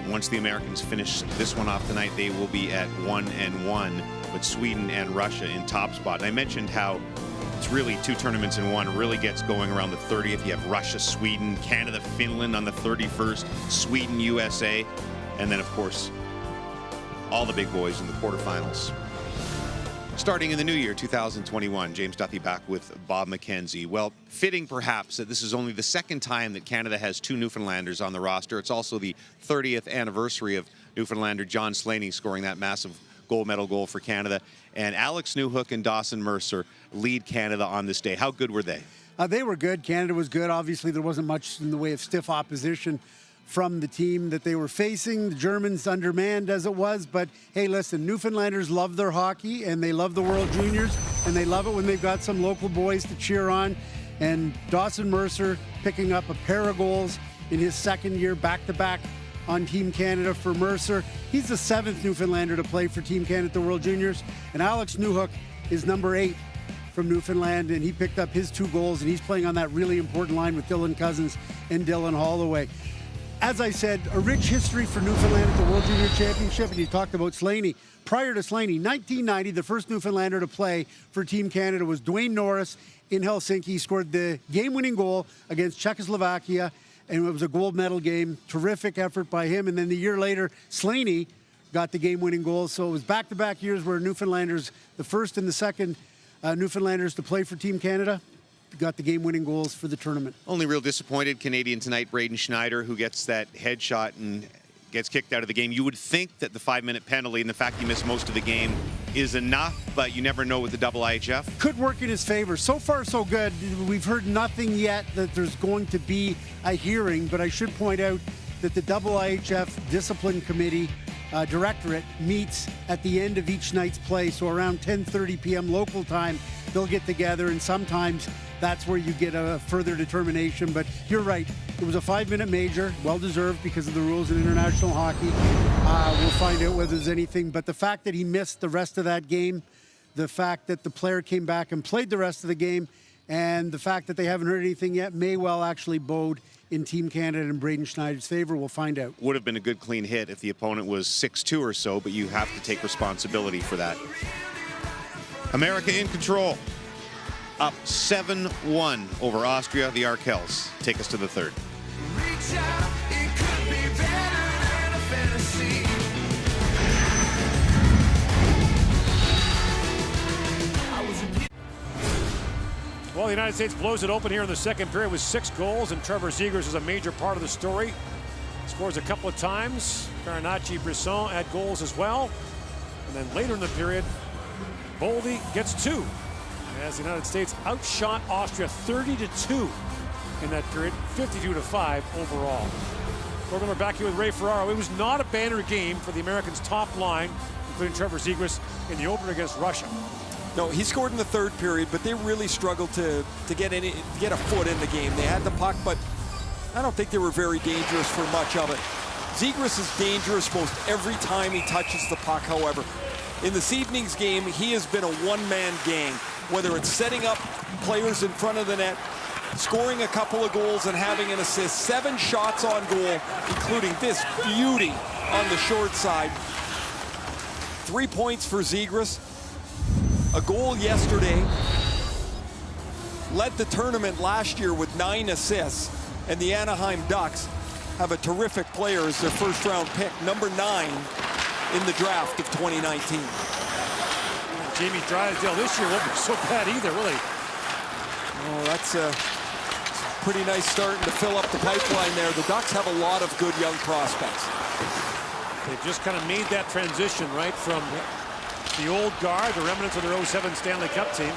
G: once the Americans finish this one off tonight, they will be at 1-1, but Sweden and Russia in top spot. And I mentioned how it's really 2 tournaments in one. It really gets going around the 30th. You have Russia, Sweden, Canada, Finland on the 31st, Sweden, USA, and then, of course, all the big boys in the quarterfinals. Starting in the new year, 2021, James Duthie back with Bob McKenzie. Well, fitting perhaps that this is only the second time that Canada has 2 Newfoundlanders on the roster. It's also the 30th anniversary of Newfoundlander John Slaney scoring that massive gold medal goal for Canada. And Alex Newhook and Dawson Mercer lead Canada on this day. How good were they?
J: They were good. Canada was good. Obviously, there wasn't much in the way of stiff opposition from the team that they were facing. The Germans undermanned as it was, but hey, listen, Newfoundlanders love their hockey and they love the World Juniors, and they love it when they've got some local boys to cheer on. And Dawson Mercer picking up a pair of goals in his second year back-to-back on Team Canada for Mercer. He's the 7th Newfoundlander to play for Team Canada at the World Juniors, and Alex Newhook is number 8 from Newfoundland, and he picked up his 2 goals, and he's playing on that really important line with Dylan Cousins and Dylan Holloway. As I said, a rich history for Newfoundland at the World Junior Championship, and you talked about Slaney. Prior to Slaney, 1990, the first Newfoundlander to play for Team Canada was Dwayne Norris in Helsinki. He scored the game-winning goal against Czechoslovakia, and it was a gold medal game. Terrific effort by him. And then the year later, Slaney got the game-winning goal. So it was back-to-back years where Newfoundlanders, the first and the second Newfoundlanders to play for Team Canada, got the game-winning goals for the tournament.
G: Only real disappointed Canadian tonight, Braden Schneider, who gets that headshot and gets kicked out of the game. You would think that the 5-minute penalty and the fact he missed most of the game is enough, but you never know with the double IHF.
J: Could work in his favor. So far, so good. We've heard nothing yet that there's going to be a hearing, but I should point out that the double IHF Discipline Committee Directorate meets at the end of each night's play, so around 10:30 p.m. local time, they'll get together, and sometimes that's where you get a further determination. But you're right, it was a 5-minute major, well-deserved because of the rules in international hockey. We'll find out whether there's anything, but the fact that he missed the rest of that game, the fact that the player came back and played the rest of the game, and the fact that they haven't heard anything yet may well actually bode in Team Canada and Braden Schneider's favor. We'll find out.
G: Would have been a good clean hit if the opponent was 6-2 or so, but you have to take responsibility for that. America in control. Up 7-1 over Austria, the Arkels. Take us to the third.
H: Well, the United States blows it open here in the second period with 6 goals, and Trevor Zegers is a major part of the story. Scores a couple of times. Farinacci, Brisson add goals as well. And then later in the period, Boldy gets 2 as the United States outshot Austria 30-2 in that period, 52-5 overall. We're back here with Ray Ferraro. It was not a banner game for the Americans' top line, including Trevor Zegras in the opener against Russia.
I: No, he scored in the third period, but they really struggled to get a foot in the game. They had the puck, but I don't think they were very dangerous for much of it. Zegras is dangerous most every time he touches the puck, however. In this evening's game, he has been a one-man gang, whether it's setting up players in front of the net, scoring a couple of goals and having an assist. 7 shots on goal, including this beauty on the short side. 3 points for Zegras. A goal yesterday. Led the tournament last year with 9 assists. And the Anaheim Ducks have a terrific player as their first-round pick, number 9 in the draft of 2019.
H: Jamie Drysdale this year won't be so bad either, will he?
I: Oh, that's a pretty nice starting to fill up the pipeline there. The Ducks have a lot of good young prospects.
H: They've just kind of made that transition, right, from the old guard, the remnants of their 07 Stanley Cup team.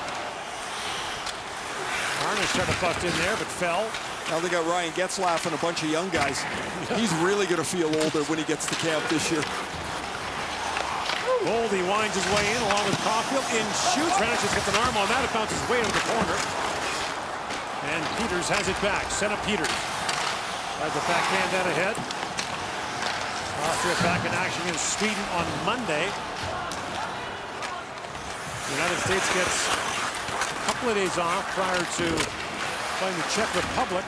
H: Harnish tried to bust in there, but fell.
I: Now they got Ryan Getzlaff and a bunch of young guys. He's really going to feel older when he gets to camp this year.
H: Boldy winds his way in along with Caulfield. In shoots. Ranishitz gets an arm on that. It bounces way into the corner. And Peters has it back. Sent up Peters. Has the backhand out ahead. Austria back in action against Sweden on Monday. The United States gets a couple of days off prior to playing the Czech Republic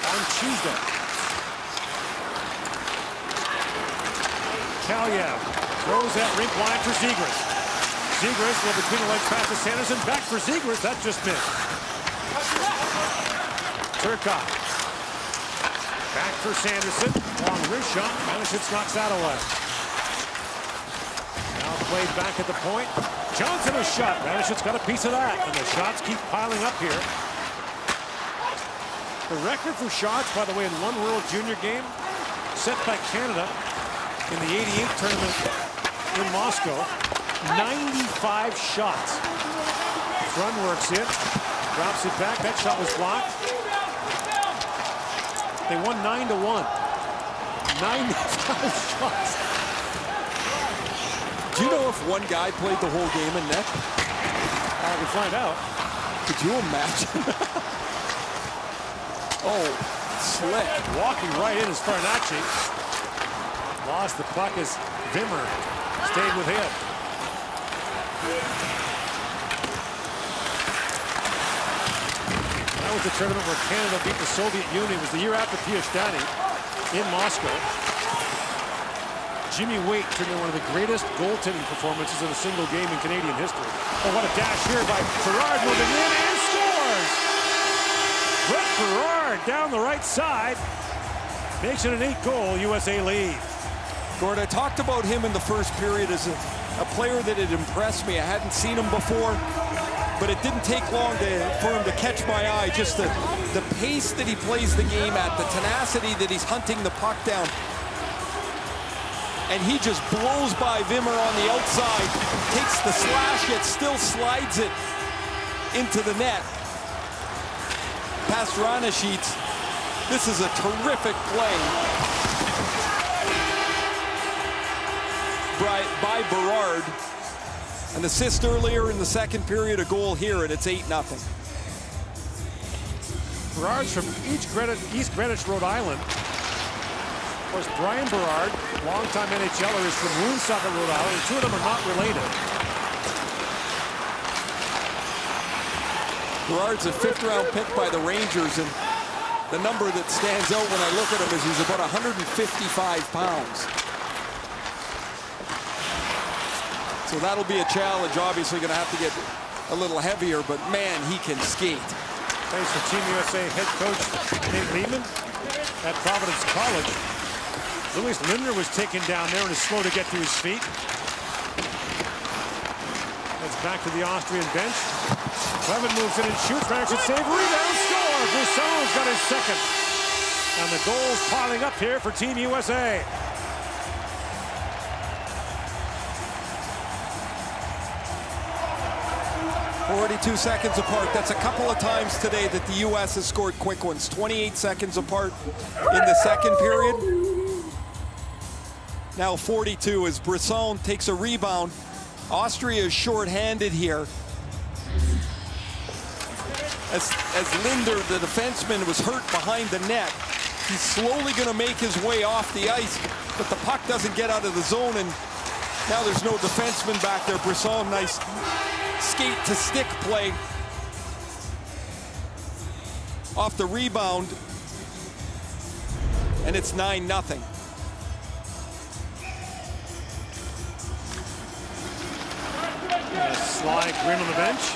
H: on Tuesday. Kalyev throws that rink wide for Zegras. Zegras will between the legs pass to Sanderson. Back for Zegras. That just missed. Turcotte. Back for Sanderson. Long wrist shot. Ranishitz knocks that away. Now played back at the point. Johnson a shot. Ranishitz got a piece of that. And the shots keep piling up here. The record for shots, by the way, in one World Junior game, set by Canada in the '88 tournament in Moscow. 95 shots. Front works it. Drops it back. That shot was blocked. They won 9-1. 95 shots.
I: Do you know if one guy played the whole game in net?
H: We'll find out.
I: Could you imagine? Oh, slick.
H: Walking right in is Farnacci. Lost the puck as Wimmer stayed with him. That was the tournament where Canada beat the Soviet Union. It was the year after Piastani in Moscow. Jimmy Waite turned in one of the greatest goaltending performances in a single game in Canadian history. Oh, what a dash here by Gerard, moving in and scores! Brett Berard down the right side makes it an 8-goal USA lead.
I: Gord, I talked about him in the first period as a player that had impressed me. I hadn't seen him before, but it didn't take long for him to catch my eye. Just the pace that he plays the game at, the tenacity that he's hunting the puck down. And he just blows by Wimmer on the outside, takes the slash, yet still slides it into the net. Past Ranishitz. This is a terrific play by Berard. An assist earlier in the second period, a goal here, and it's 8-0.
H: Berard's from East Greenwich, Rhode Island. Of course, Brian Berard, longtime NHLer, is from Woonsocket, Rhode Island. The two of them are not related.
I: Berard's a 5th-round pick by the Rangers, and the number that stands out when I look at him is he's about 155 pounds. So that'll be a challenge. Obviously going to have to get a little heavier, but man, he can skate.
H: Thanks to Team USA head coach Nate Lehman at Providence College. Louis Lindner was taken down there and is slow to get to his feet. That's back to the Austrian bench. Clement moves in and shoots. Ranishitz save, rebound, score! Brisson's got his second. And the goals piling up here for Team USA.
I: 42 seconds apart. That's a couple of times today that the U.S. has scored quick ones. 28 seconds apart in the second period. Now 42 as Brisson takes a rebound. Austria is short-handed here. As Linder, the defenseman, was hurt behind the net. He's slowly going to make his way off the ice, but the puck doesn't get out of the zone, and now there's no defenseman back there. Brisson, nice skate-to-stick play off the rebound, and it's 9-0.
H: Sly Grin on the bench.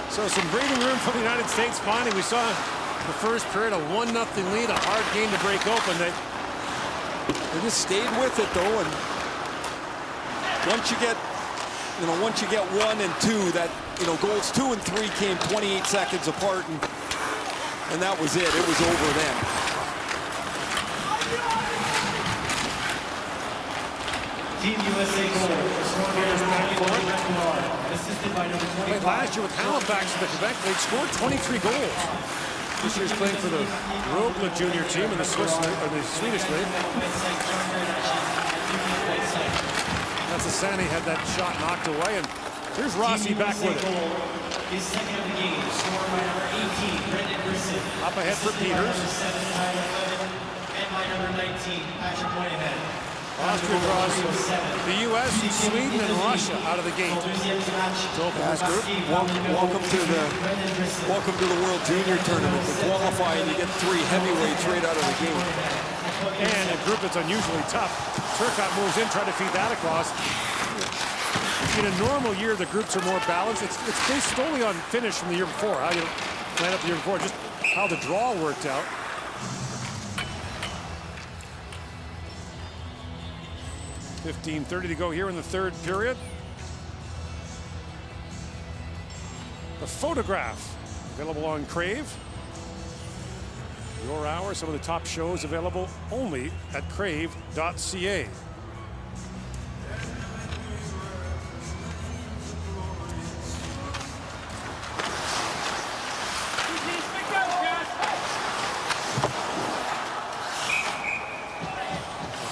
H: So some breathing room for the United States finally. We saw the first period, a 1-0 lead, a hard game to break open. They
I: just stayed with it though, and once you get 1 and 2, that goals 2 and 3 came 28 seconds apart, and that was it. It was over then.
B: Team USA goal.
H: Played last year with Halifax in the Quebec League, scored 23 goals. This year's playing for the Rogla junior team in the Swedish League. That's Asani had that shot knocked away, and here's Rossi back with it.
B: His second of the game, scored by number 18, Brendan Grissom.
H: Up ahead for Peters.
B: And by number 19, Patrick Moynihan.
H: Austria draws the U.S., Sweden, and Russia out of the gate to open this group.
I: Welcome to the World Junior Tournament. To qualify, and you get 3 heavyweights right out of the gate.
H: And a group that's unusually tough. Turcotte moves in, trying to feed that across. In a normal year, the groups are more balanced. It's based solely on finish from the year before. How you line up the year before, just how the draw worked out. 15:30 to go here in the third period. The Photograph, available on Crave. Your Hour, some of the top shows available only at crave.ca.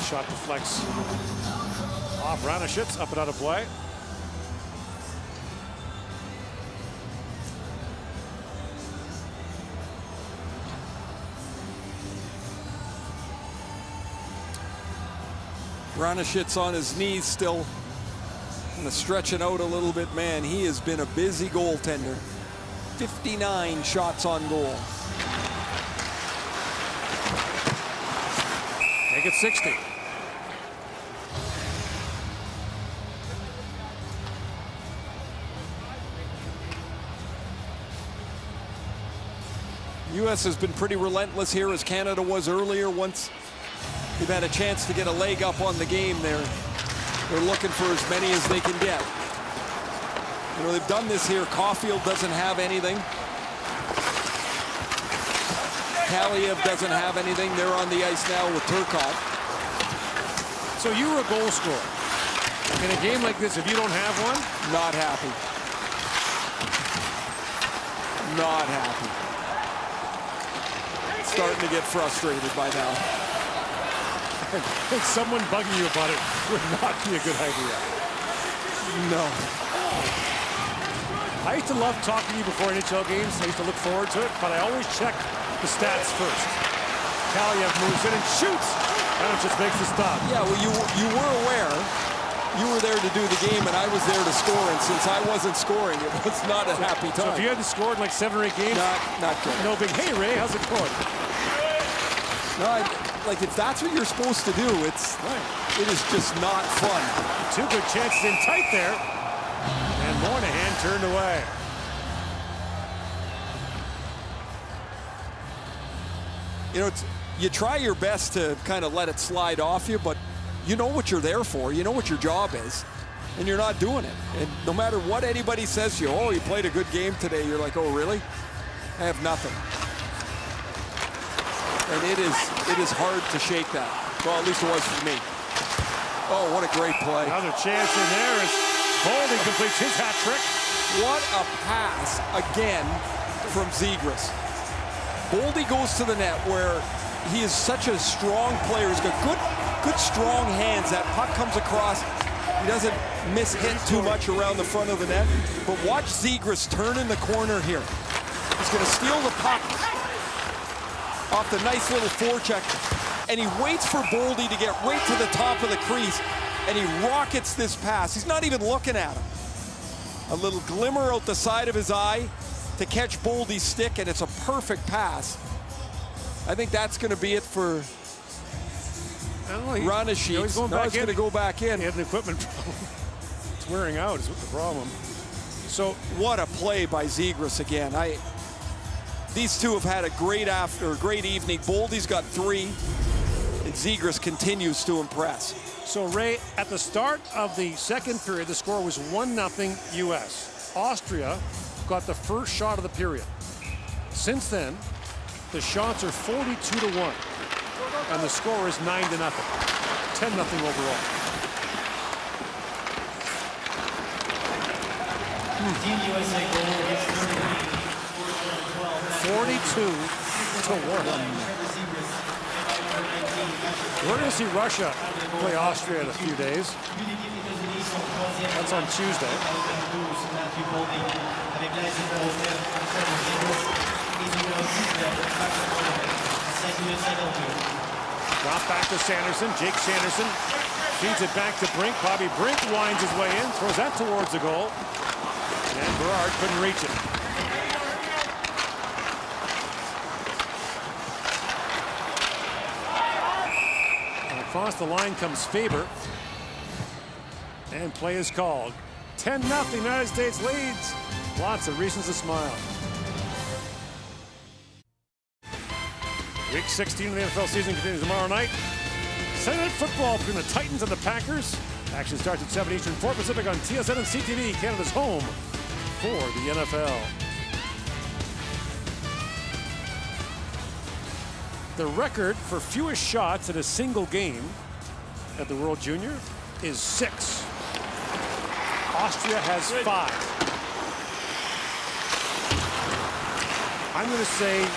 H: Shot deflects off Ranishitz, up and out of play.
I: Ranishitz on his knees still, kind of stretching out a little bit. Man, he has been a busy goaltender. 59 shots on goal.
H: Make it 60.
I: U.S. has been pretty relentless here, as Canada was earlier. Once they've had a chance to get a leg up on the game, they're looking for as many as they can get. They've done this here. Caulfield doesn't have anything. Kaliev doesn't have anything. They're on the ice now with Turcotte.
H: So you were a goal scorer. In a game like this, if you don't have one?
I: Not happy. Not happy. Starting to get frustrated by now.
H: I think someone bugging you about it would not be a good idea.
I: No.
H: I used to love talking to you before NHL games. I used to look forward to it, but I always check the stats first. Kaliev moves in and shoots. And it just makes the stop.
I: Yeah, well, you were aware. You were there to do the game, and I was there to score. And since I wasn't scoring, it was not a happy time.
H: So if you hadn't scored like 7 or 8 games,
I: not good.
H: No big. Hey Ray, how's it going?
I: No, like if that's what you're supposed to do, it is just not fun.
H: 2 good chances in tight there, and Moynihan turned away.
I: You try your best to kind of let it slide off you, but you know what you're there for. You know what your job is, and you're not doing it. And no matter what anybody says to you, oh, you played a good game today, you're like, oh, really? I have nothing. And it is hard to shake that. Well, at least it was for me. Oh, what a great play.
H: Another chance in there as Boldy completes his hat trick.
I: What a pass again from Zegras. Boldy goes to the net where he is such a strong player. He's got good strong hands. That puck comes across. He doesn't miss-hit too much around the front of the net. But watch Zegras turn in the corner here. He's going to steal the puck off the nice little forecheck. And he waits for Boldy to get right to the top of the crease. And he rockets this pass. He's not even looking at him. A little glimmer out the side of his eye to catch Boldy's stick, and it's a perfect pass. I think that's going to be it for Ranashits.
H: He's going
I: to go back in.
H: He had an equipment problem. It's wearing out is the problem.
I: So what a play by Zegras again. These two have had a great evening. Boldy's got 3, and Zegras continues to impress.
H: So Ray, at the start of the second period, the score was 1-0 U.S. Austria got the first shot of the period. Since then, the shots are 42-1, and the score is 9-0, 10-0 overall.
B: Team USA goal is
H: 42-1. We're going to see Russia play Austria in a few days. That's on Tuesday. Drop back to Sanderson. Jake Sanderson feeds it back to Brink. Bobby Brink winds his way in, throws that towards the goal. And Berard couldn't reach it. Across the line comes Faber. And play is called. 10-0, United States leads. Lots of reasons to smile. Week 16 of the NFL season continues tomorrow night. Sunday Night Football between the Titans and the Packers. Action starts at 7 Eastern, 4 Pacific on TSN and CTV, Canada's home for the NFL. The record for fewest shots in a single game at the World Junior is 6. Austria has 5. I'm going to say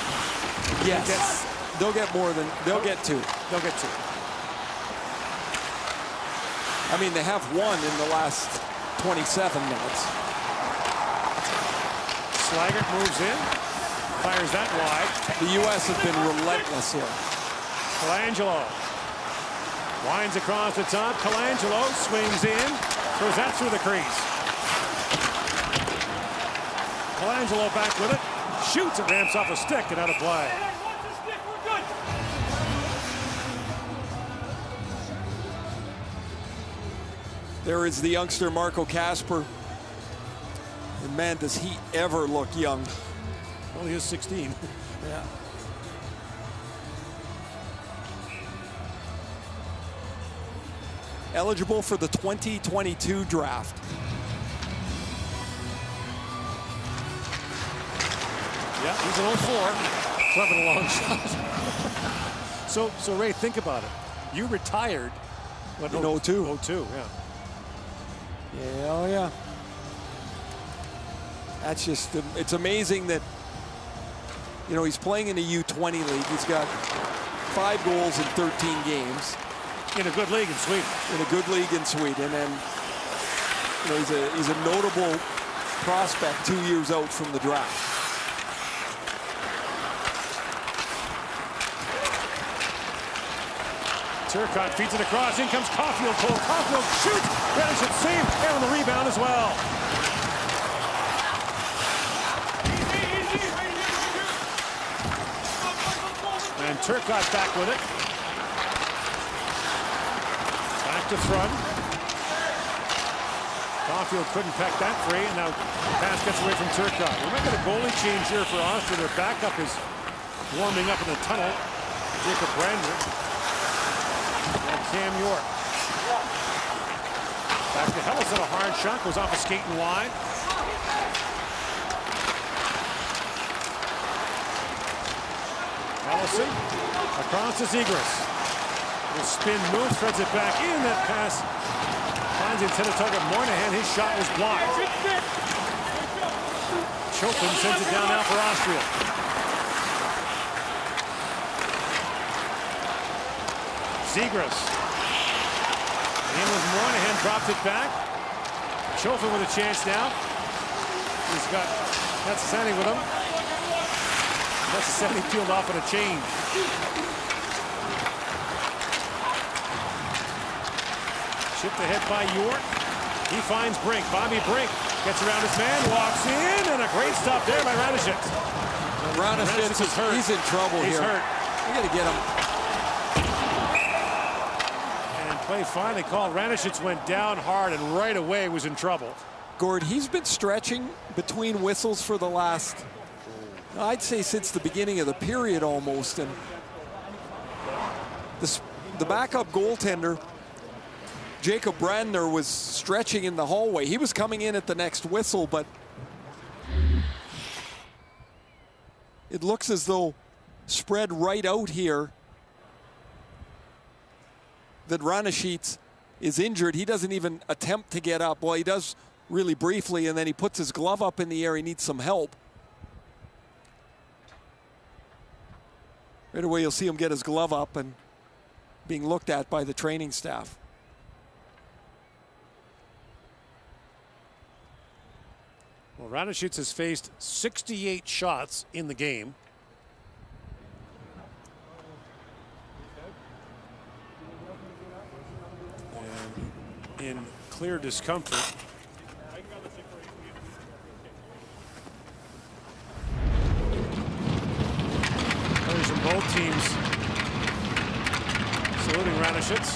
I: yes. They'll get more than, they'll get 2.
H: They'll get 2.
I: I mean, they have won in the last 27 minutes.
H: Slaggert moves in, fires that wide.
I: The U.S. has been relentless here.
H: Colangelo winds across the top. Colangelo swings in, throws that through the crease. Colangelo back with it, shoots it, ramps off a stick and out of play.
I: There is the youngster Marco Kasper. And man, does he ever look young.
H: Well, he is 16.
I: Yeah. Eligible for the 2022 draft.
H: Yeah, he's an 04. Clever long shot. So Ray, think about it. You retired
I: in 02.
H: 02, yeah.
I: Yeah, oh yeah. That's just, it's amazing that, you know, he's playing in the U20 league. He's got 5 goals in 13 games.
H: In a good league in Sweden.
I: In a good league in Sweden. And, you know, he's a notable prospect 2 years out from the draft.
H: Turcotte feeds it across. In comes Caulfield. Caulfield shoots. Ranashits saved. And on the rebound as well. And Turcotte back with it. Back to front. Caulfield couldn't peck that free. And now the pass gets away from Turcotte. Remember the goalie change here for Austria. Their backup is warming up in the tunnel. Jacob Brander. Cam York. Back to Helleson, a hard shot, goes off a skating wide. Helleson across to Zegras. The spin move, threads it back in. That pass finds the intended target Moynihan. His shot was blocked. Chopin sends it down now for Austria. Zegras. In with Moynihan, drops it back. Chopin with a chance now. He's got Natsasani with him. Natsasani peeled off on a change. Chipped ahead by York. He finds Brink. Bobby Brink gets around his man, walks in, and a great stop there by Ranishitz.
I: Ranishitz is hurt. He's in trouble here.
H: He's hurt.
I: We got to get him.
H: And play finally called. Ranishitz went down hard and right away was in trouble.
I: Gord, he's been stretching between whistles for the last, I'd say since the beginning of the period almost. And the backup goaltender, Jacob Brandner, was stretching in the hallway. He was coming in at the next whistle, but it looks as though spread right out here that Ranishitz is injured. He doesn't even attempt to get up. Well, he does really briefly, and then he puts his glove up in the air. He needs some help. Right away, you'll see him get his glove up and being looked at by the training staff.
H: Well, Ranishitz has faced 68 shots in the game. And in clear discomfort. Players from both teams saluting Ranishitz.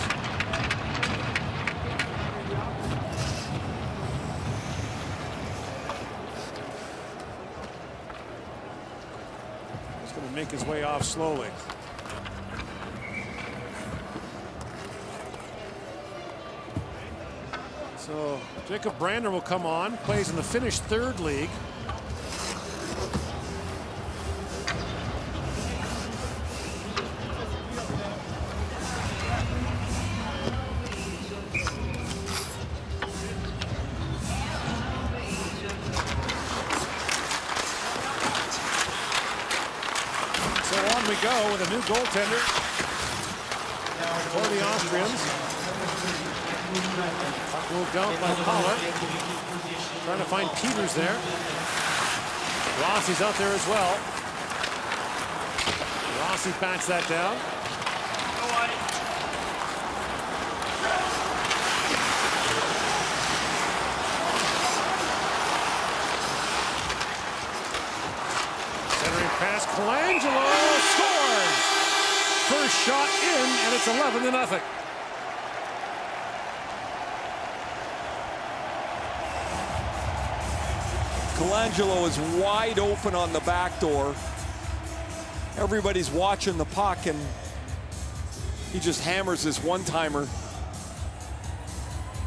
H: He's going to make his way off slowly. So Jacob Brandner will come on, plays in the Finnish third league. We go with a new goaltender for the Austrians. Moved out by Paula. Trying to find Peters there. Rossi's out there as well. Rossi backs that down. Centering pass, Colangelo scores! First shot in, and it's 11-0.
I: Colangelo is wide open on the back door. Everybody's watching the puck, and he just hammers this one-timer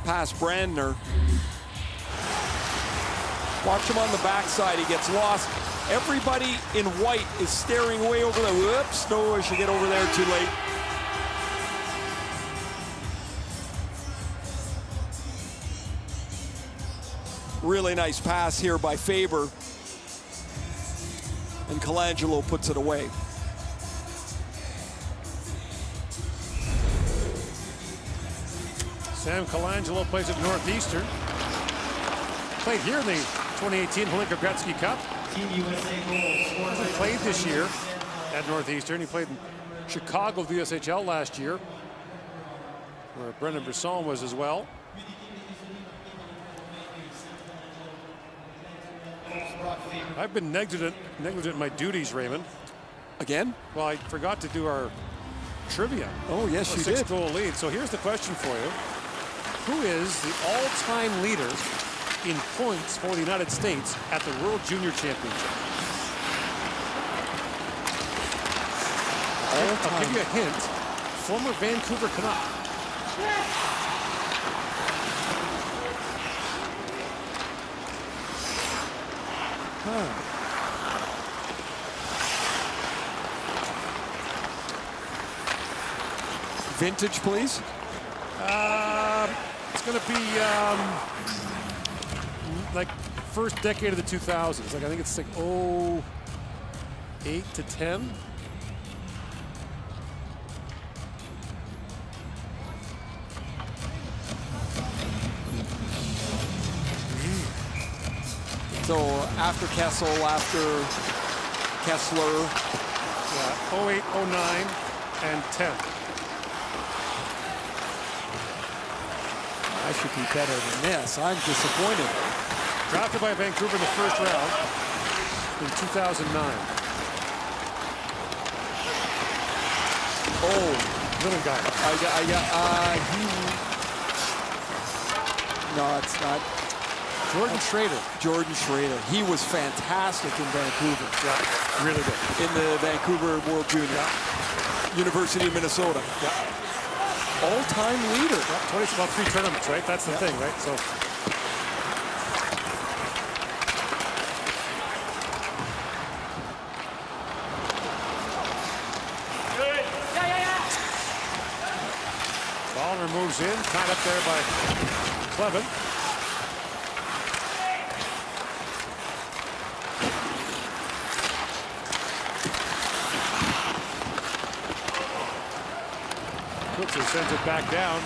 I: past Brandner. Watch him on the backside. He gets lost. Everybody in white is staring way over there. Whoops, no, I should get over there too late. Really nice pass here by Faber. And Colangelo puts it away.
H: Sam Colangelo plays at Northeastern. Played here in the 2018 Holinka Gretzky Cup.
B: Team USA goal scored.
H: He played this year at Northeastern. He played in Chicago VSHL last year, where Brendan Brisson was as well. I've been negligent in my duties, Raymond.
I: Again?
H: Well, I forgot to do our trivia.
I: Oh, yes, you did.
H: 6-goal lead. So here's the question for you. Who is the all-time leader in points for the United States at the World Junior Championship? I'll give you a hint. Former Vancouver Canuck.
I: Vintage, please.
H: It's going to be like first decade of the 2000s. Like I think it's like 08 to 10.
I: So after Kessel, after Kessler.
H: Yeah, 08, 09, and 10.
I: I should be better than this. I'm disappointed.
H: Drafted by Vancouver in the first round in 2009.
I: Oh,
H: little guy.
I: No, it's not.
H: Jordan Schrader.
I: Jordan Schrader. He was fantastic in Vancouver.
H: Yeah, really good.
I: In the Vancouver World Junior.
H: Yeah.
I: University of Minnesota.
H: Yeah.
I: All-time leader.
H: Yeah, 20, about 3 tournaments, right? That's the thing, right? So. Ballmer moves in, tied up there by Clevin. Kutzer sends it back down.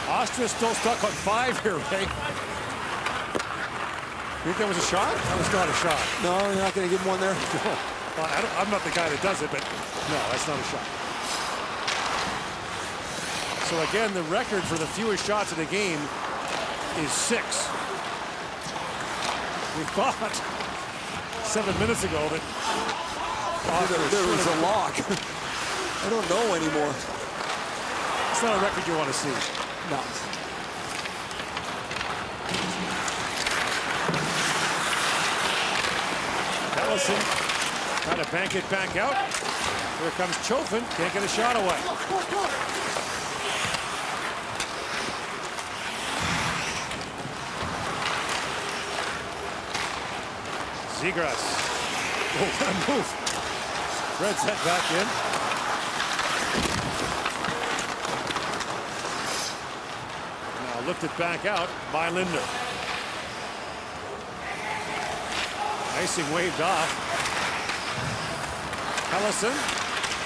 H: Austria still stuck on 5 here, Ray. You think that was a shot? That was not a shot.
I: No, you're not going to give him one there?
H: Well, I'm not the guy that does it, but no, that's not a shot. So again, the record for the fewest shots in a game is 6. We thought 7 minutes ago that
I: there was a lock. I don't know anymore.
H: It's not a record you want to see.
I: No.
H: Ellison trying to bank it back out. Here comes Chofin. Can't get a shot away. Zegras. Oh, what a move. Threads that back in. Now lifted back out by Linder. Icing waved off. Ellison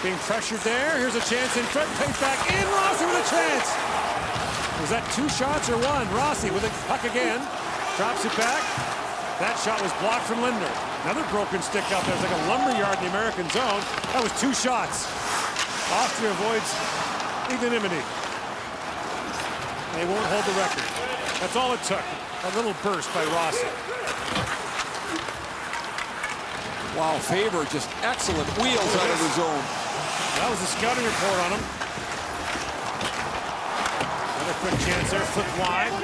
H: being pressured there. Here's a chance in front. Pays back in. Rossi with a chance. Was that 2 shots or 1? Rossi with a puck again. Drops it back. That shot was blocked from Linder. Another broken stick out there. It's like a lumberyard in the American zone. That was 2 shots. Austria avoids ignominy. They won't hold the record. That's all it took. A little burst by Rossi.
I: Wow, Faber just excellent wheels out of the zone.
H: That was the scouting report on him. Another quick chance there, flipped wide.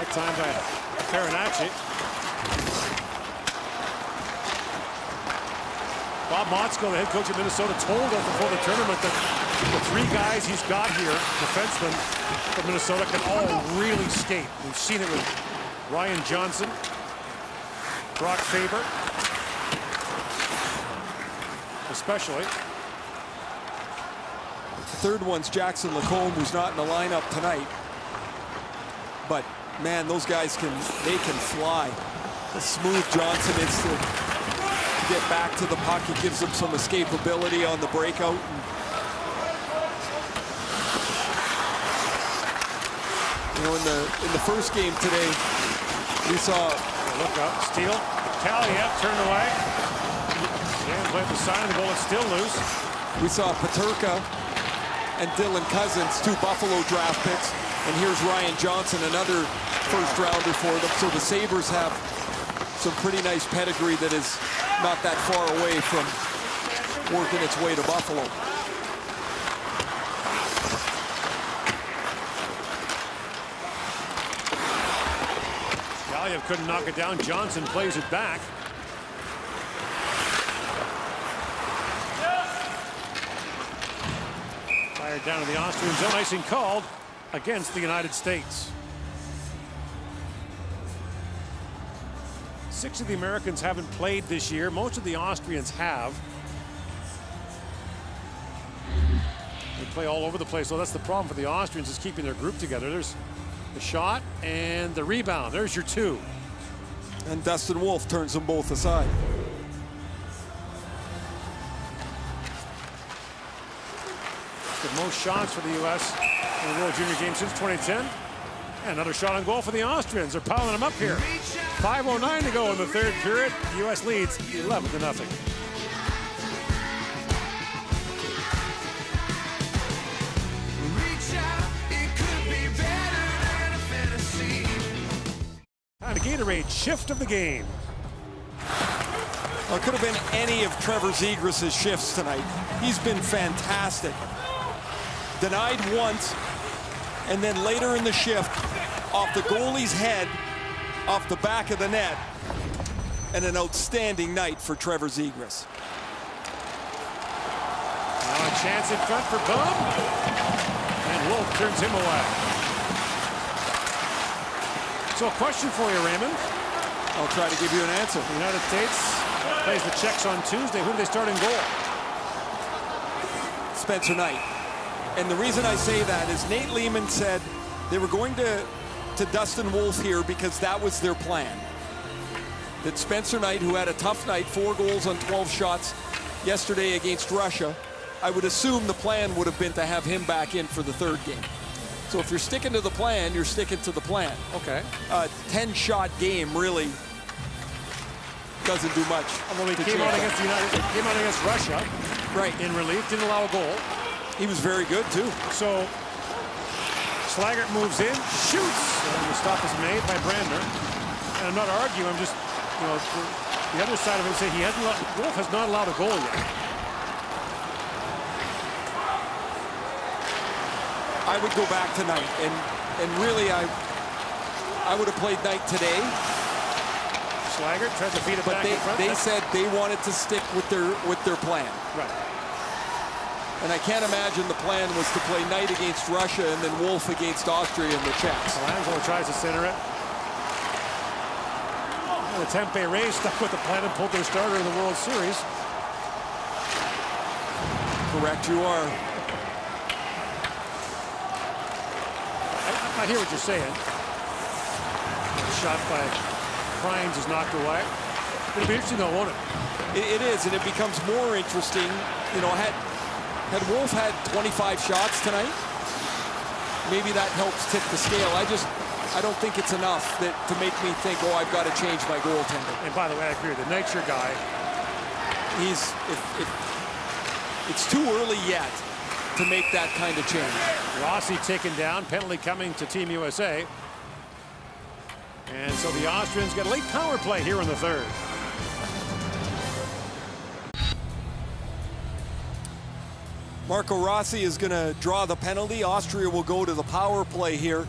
H: That time by Farinacci. Bob Motzko, the head coach of Minnesota, told us before the tournament that the 3 guys he's got here, defensemen from Minnesota, can all really skate. We've seen it with Ryan Johnson, Brock Faber, especially.
I: The third one's Jackson Lacombe, who's not in the lineup tonight. But man, those guys can fly. The smooth Johnson is to get back to the puck. It gives them some escapability on the breakout. You know, in the first game today, we saw
H: look up, steal. Kaliev turned away. Dan played the sign, the goal is still loose.
I: We saw Peterka and Dylan Cousins, 2 Buffalo draft picks. And here's Ryan Johnson, another first rounder for them. So the Sabres have some pretty nice pedigree that is not that far away from working its way to Buffalo.
H: Kaliev couldn't knock it down. Johnson plays it back. Fired down to the Austrian zone. Icing called against the United States. 6 of the Americans haven't played this year. Most of the Austrians have. They play all over the place. So that's the problem for the Austrians, is keeping their group together. There's The shot and the rebound. There's your 2.
I: And Dustin Wolf turns them both aside.
H: The most shots for the U.S. in the World Junior Game since 2010. And another shot on goal for the Austrians. They're piling them up here. 5:09 to go in the third period. The U.S. leads 11-0. And a Gatorade shift of the game.
I: Well, it could have been any of Trevor Zegras' shifts tonight. He's been fantastic. Denied once, and then later in the shift, off the goalie's head, off the back of the net, and an outstanding night for Trevor Zegras.
H: Now a chance in front for Bum, and Wolf turns him away. So a question for you, Raymond.
I: I'll try to give you an answer.
H: The United States plays the Czechs on Tuesday. Who do they start in goal?
I: Spencer Knight. And the reason I say that is Nate Lehman said they were going to Dustin Wolf here because that was their plan. That Spencer Knight, who had a tough night, 4 goals on 12 shots yesterday against Russia, I would assume the plan would have been to have him back in for the third game. So if you're sticking to the plan, you're sticking to the plan.
H: Okay.
I: A 10-shot game really doesn't do much.
H: Although he came out against the came out against Russia,
I: right,
H: in relief, didn't allow a goal.
I: He was very good too.
H: So Slaggert moves in, shoots, and the stop is made by Brandner. And I'm not arguing. I'm just, you know, the other side of it say he hasn't. Wolf has not allowed a goal yet.
I: I would go back tonight, and really I would have played Knight today.
H: Slaggert tried to feed it back in front.
I: They said they wanted to stick with their plan.
H: Right.
I: And I can't imagine the plan was to play Knight against Russia and then Wolf against Austria and the Czechs.
H: Angelo tries to center it. And the Tempe Rays stuck with the plan and pulled their starter in the World Series.
I: Correct, you are.
H: I hear what you're saying. Shot by Krynes is knocked away. It'll be interesting though, won't it?
I: It is, and it becomes more interesting. You know, had Wolf had 25 shots tonight, maybe that helps tip the scale. I don't think it's enough to make me think, oh, I've got to change my goaltender.
H: And by the way, I agree. The Knight's your guy.
I: It's too early yet to make that kind of change.
H: Rossi taken down, penalty coming to Team USA. And so the Austrians get a late power play here in the third.
I: Marco Rossi is going to draw the penalty. Austria will go to the power play here,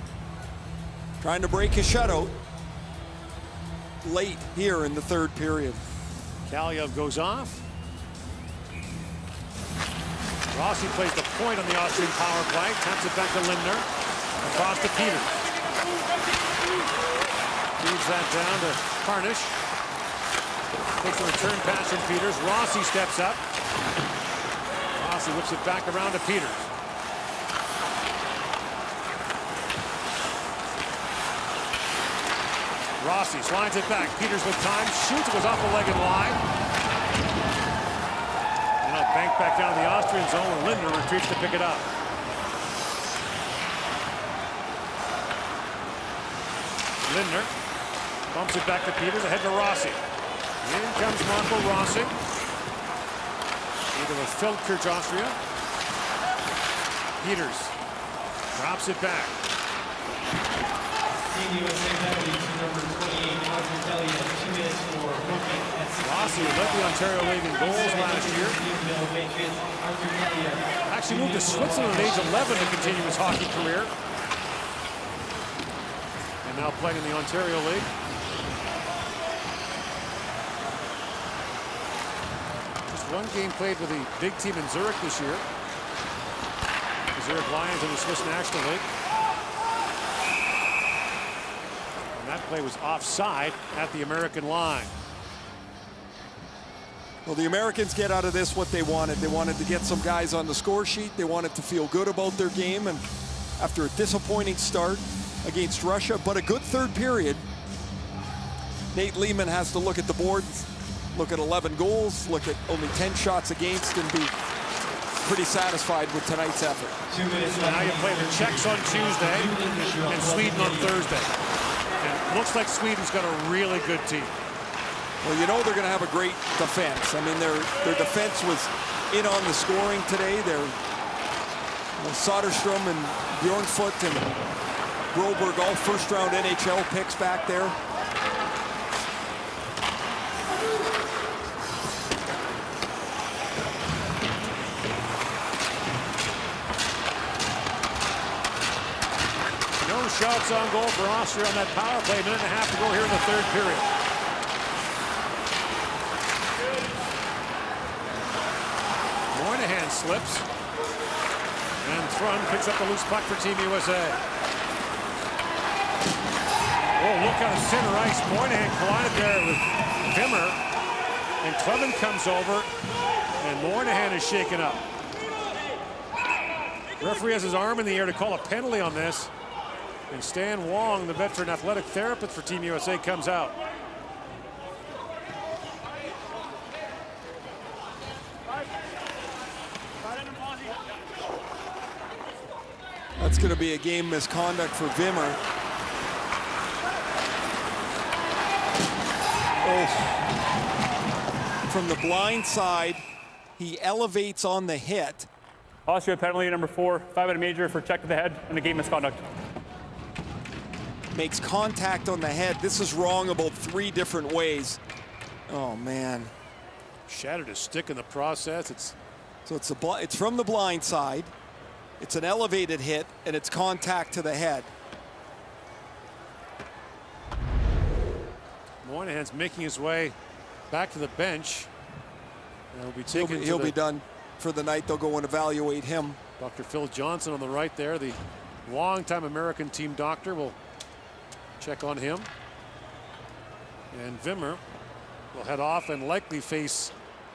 I: trying to break a shutout late here in the third period.
H: Kalyev goes off. Rossi plays the point on the Austrian power play. Taps it back to Lindner. Across to Peters. Feeds that down to Harnish. Takes a return pass from Peters. Rossi steps up. Rossi whips it back around to Peters. Rossi slides it back. Peters with time. Shoots. Goes off the leg and wide. Bank back down the Austrian zone, and Lindner retreats to pick it up. Lindner bumps it back to Peters, ahead to Rossi. In comes Marco Rossi. Into the Feldkirch, Austria. Peters drops it back.
B: Team USA penalty to number 28, Audrey Kelly, 2 minutes for booking.
H: Rossi led the Ontario League in goals last year. Actually moved to Switzerland at age 11 to continue his hockey career. And now playing in the Ontario League. Just one game played with the big team in Zurich this year. The Zurich Lions in the Swiss National League. And that play was offside at the American line.
I: Well, the Americans get out of this what they wanted. They wanted to get some guys on the score sheet. They wanted to feel good about their game. And after a disappointing start, against Russia, but a good third period. Nate Lehman has to look at the board, look at 11 goals, look at only 10 shots against, and be pretty satisfied with tonight's effort.
H: So now you play the Czechs on Tuesday and Sweden on Thursday. And it looks like Sweden's got a really good team.
I: Well, you know they're going to have a great defense. I mean, their defense was in on the scoring today. They're Soderstrom and Bjornfoot and Broberg, all first-round NHL picks back there.
H: No shots on goal for Austria on that power play. Minute and a half to go here in the third period. Moynihan slips. And Thrun picks up the loose puck for Team USA. Oh, look out of center ice. Moynihan collided there with Vimmer. And Clement comes over. And Moynihan is shaken up. Referee has his arm in the air to call a penalty on this. And Stan Wong, the veteran athletic therapist for Team USA, comes out.
I: That's going to be a game misconduct for Vimmer. Oh. From the blind side, he elevates on the hit.
C: Austria penalty number 4, 5-minute major for check to the head and a game misconduct.
I: Makes contact on the head. This is wrong about 3 different ways. Oh man.
H: Shattered his stick in the process.
I: It's from the blind side. It's an elevated hit, and it's contact to the head.
H: Moynihan's making his way back to the bench. And he'll be taken.
I: He'll be done for the night. They'll go and evaluate him.
H: Dr. Phil Johnson on the right there, the longtime American team doctor, will check on him. And Vimmer will head off and likely face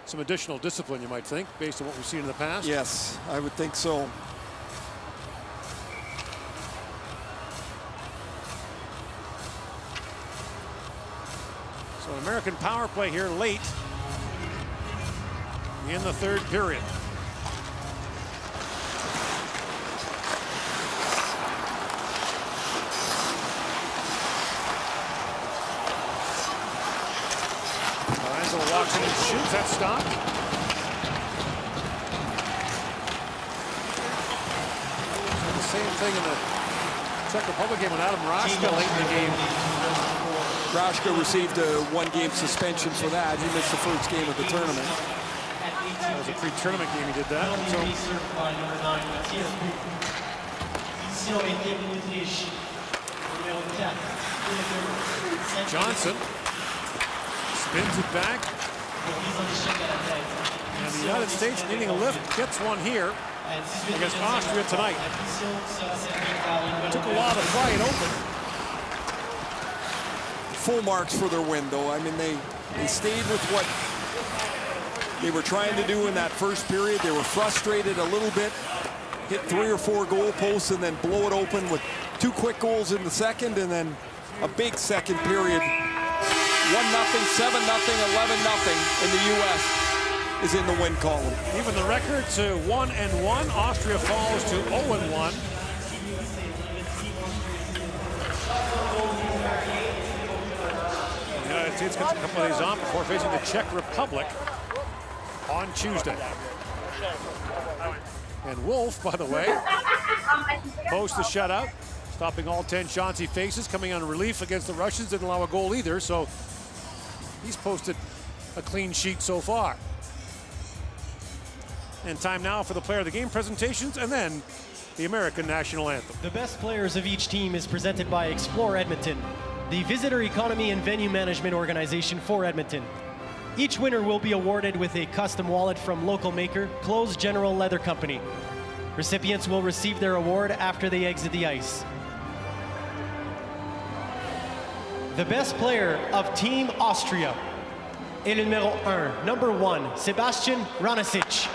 H: some additional discipline, you might think, based on what we've seen in the past.
I: Yes, I would think so.
H: So an American power play here late in the third period. Walks in and shoots. That stop. So the same thing in the Czech Republic game with Adam Raška late in the game.
I: Raška received a 1-game suspension for that. He missed the first game of the tournament.
H: That was a pre-tournament game he did that. So Johnson spins it back. And the United States, needing a lift, gets one here against Austria tonight. Took a while to pry it open.
I: Full marks for their win, though. I mean, they stayed with what they were trying to do in that first period. They were frustrated a little bit, hit 3 or 4 goal posts, and then blow it open with 2 quick goals in the second, and then a big second period. 1-0, 7-0, 11-0 in the U.S. is in the win column.
H: Even the record to 1-1. Austria falls to 0-1. The United States gets a couple of days off before facing the Czech Republic on Tuesday. And Wolf, by the way, posts the shutout, stopping all 10 shots he faces, coming on relief against the Russians, didn't allow a goal either, so he's posted a clean sheet so far. And time now for the player of the game presentations and then the American national anthem.
V: The best players of each team is presented by Explore Edmonton, the visitor economy and venue management organization for Edmonton. Each winner will be awarded with a custom wallet from local maker Close General Leather Company. Recipients will receive their award after they exit the ice. The best player of Team Austria, et le numéro 1, number 1, Sebastian Ranasic.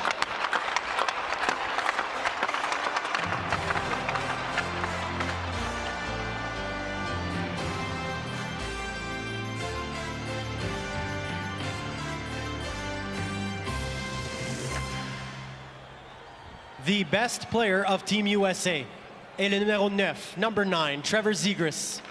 V: The best player of Team USA est le numéro 9, number 9, Trevor Zegras.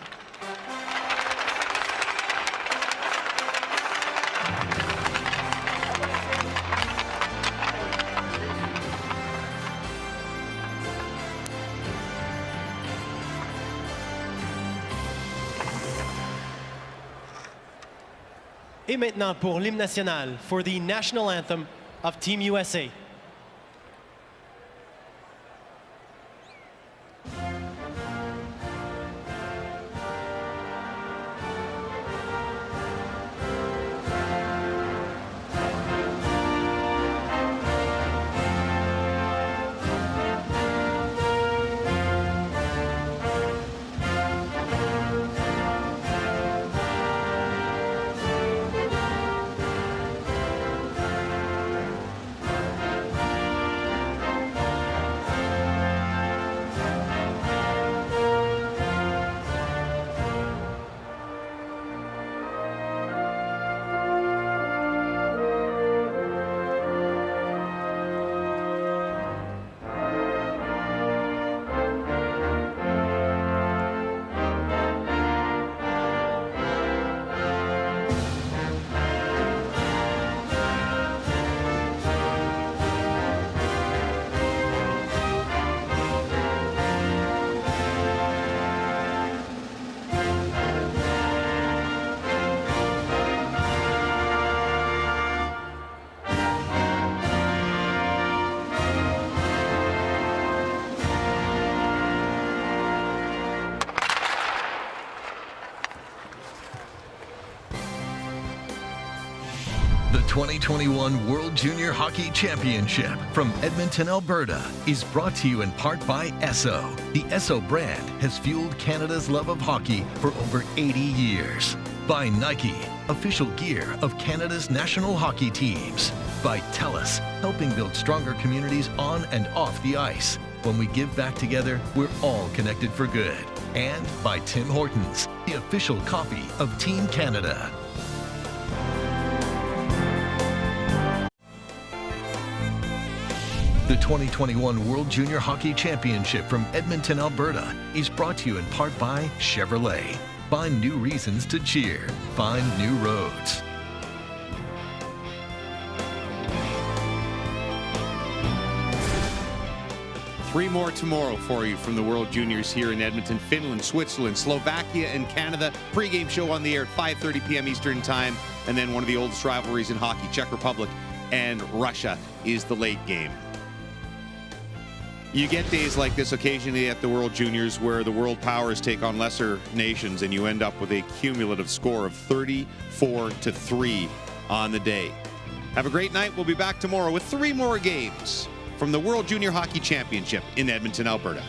V: Et maintenant pour l'hymne national, for the national anthem of Team USA.
K: The 2021 World Junior Hockey Championship from Edmonton, Alberta is brought to you in part by Esso. The Esso brand has fueled Canada's love of hockey for over 80 years. By Nike, official gear of Canada's national hockey teams. By TELUS, helping build stronger communities on and off the ice. When we give back together, we're all connected for good. And by Tim Hortons, the official coffee of Team Canada. The 2021 World Junior Hockey Championship from Edmonton, Alberta is brought to you in part by Chevrolet. Find new reasons to cheer. Find new roads.
G: Three more tomorrow for you from the World Juniors here in Edmonton. Finland, Switzerland, Slovakia, and Canada. Pre-game show on the air at 5:30 p.m. Eastern Time. And then one of the oldest rivalries in hockey, Czech Republic and Russia, is the late game. You get days like this occasionally at the World Juniors where the world powers take on lesser nations and you end up with a cumulative score of 34-3 on the day. Have a great night. We'll be back tomorrow with three more games from the World Junior Hockey Championship in Edmonton, Alberta.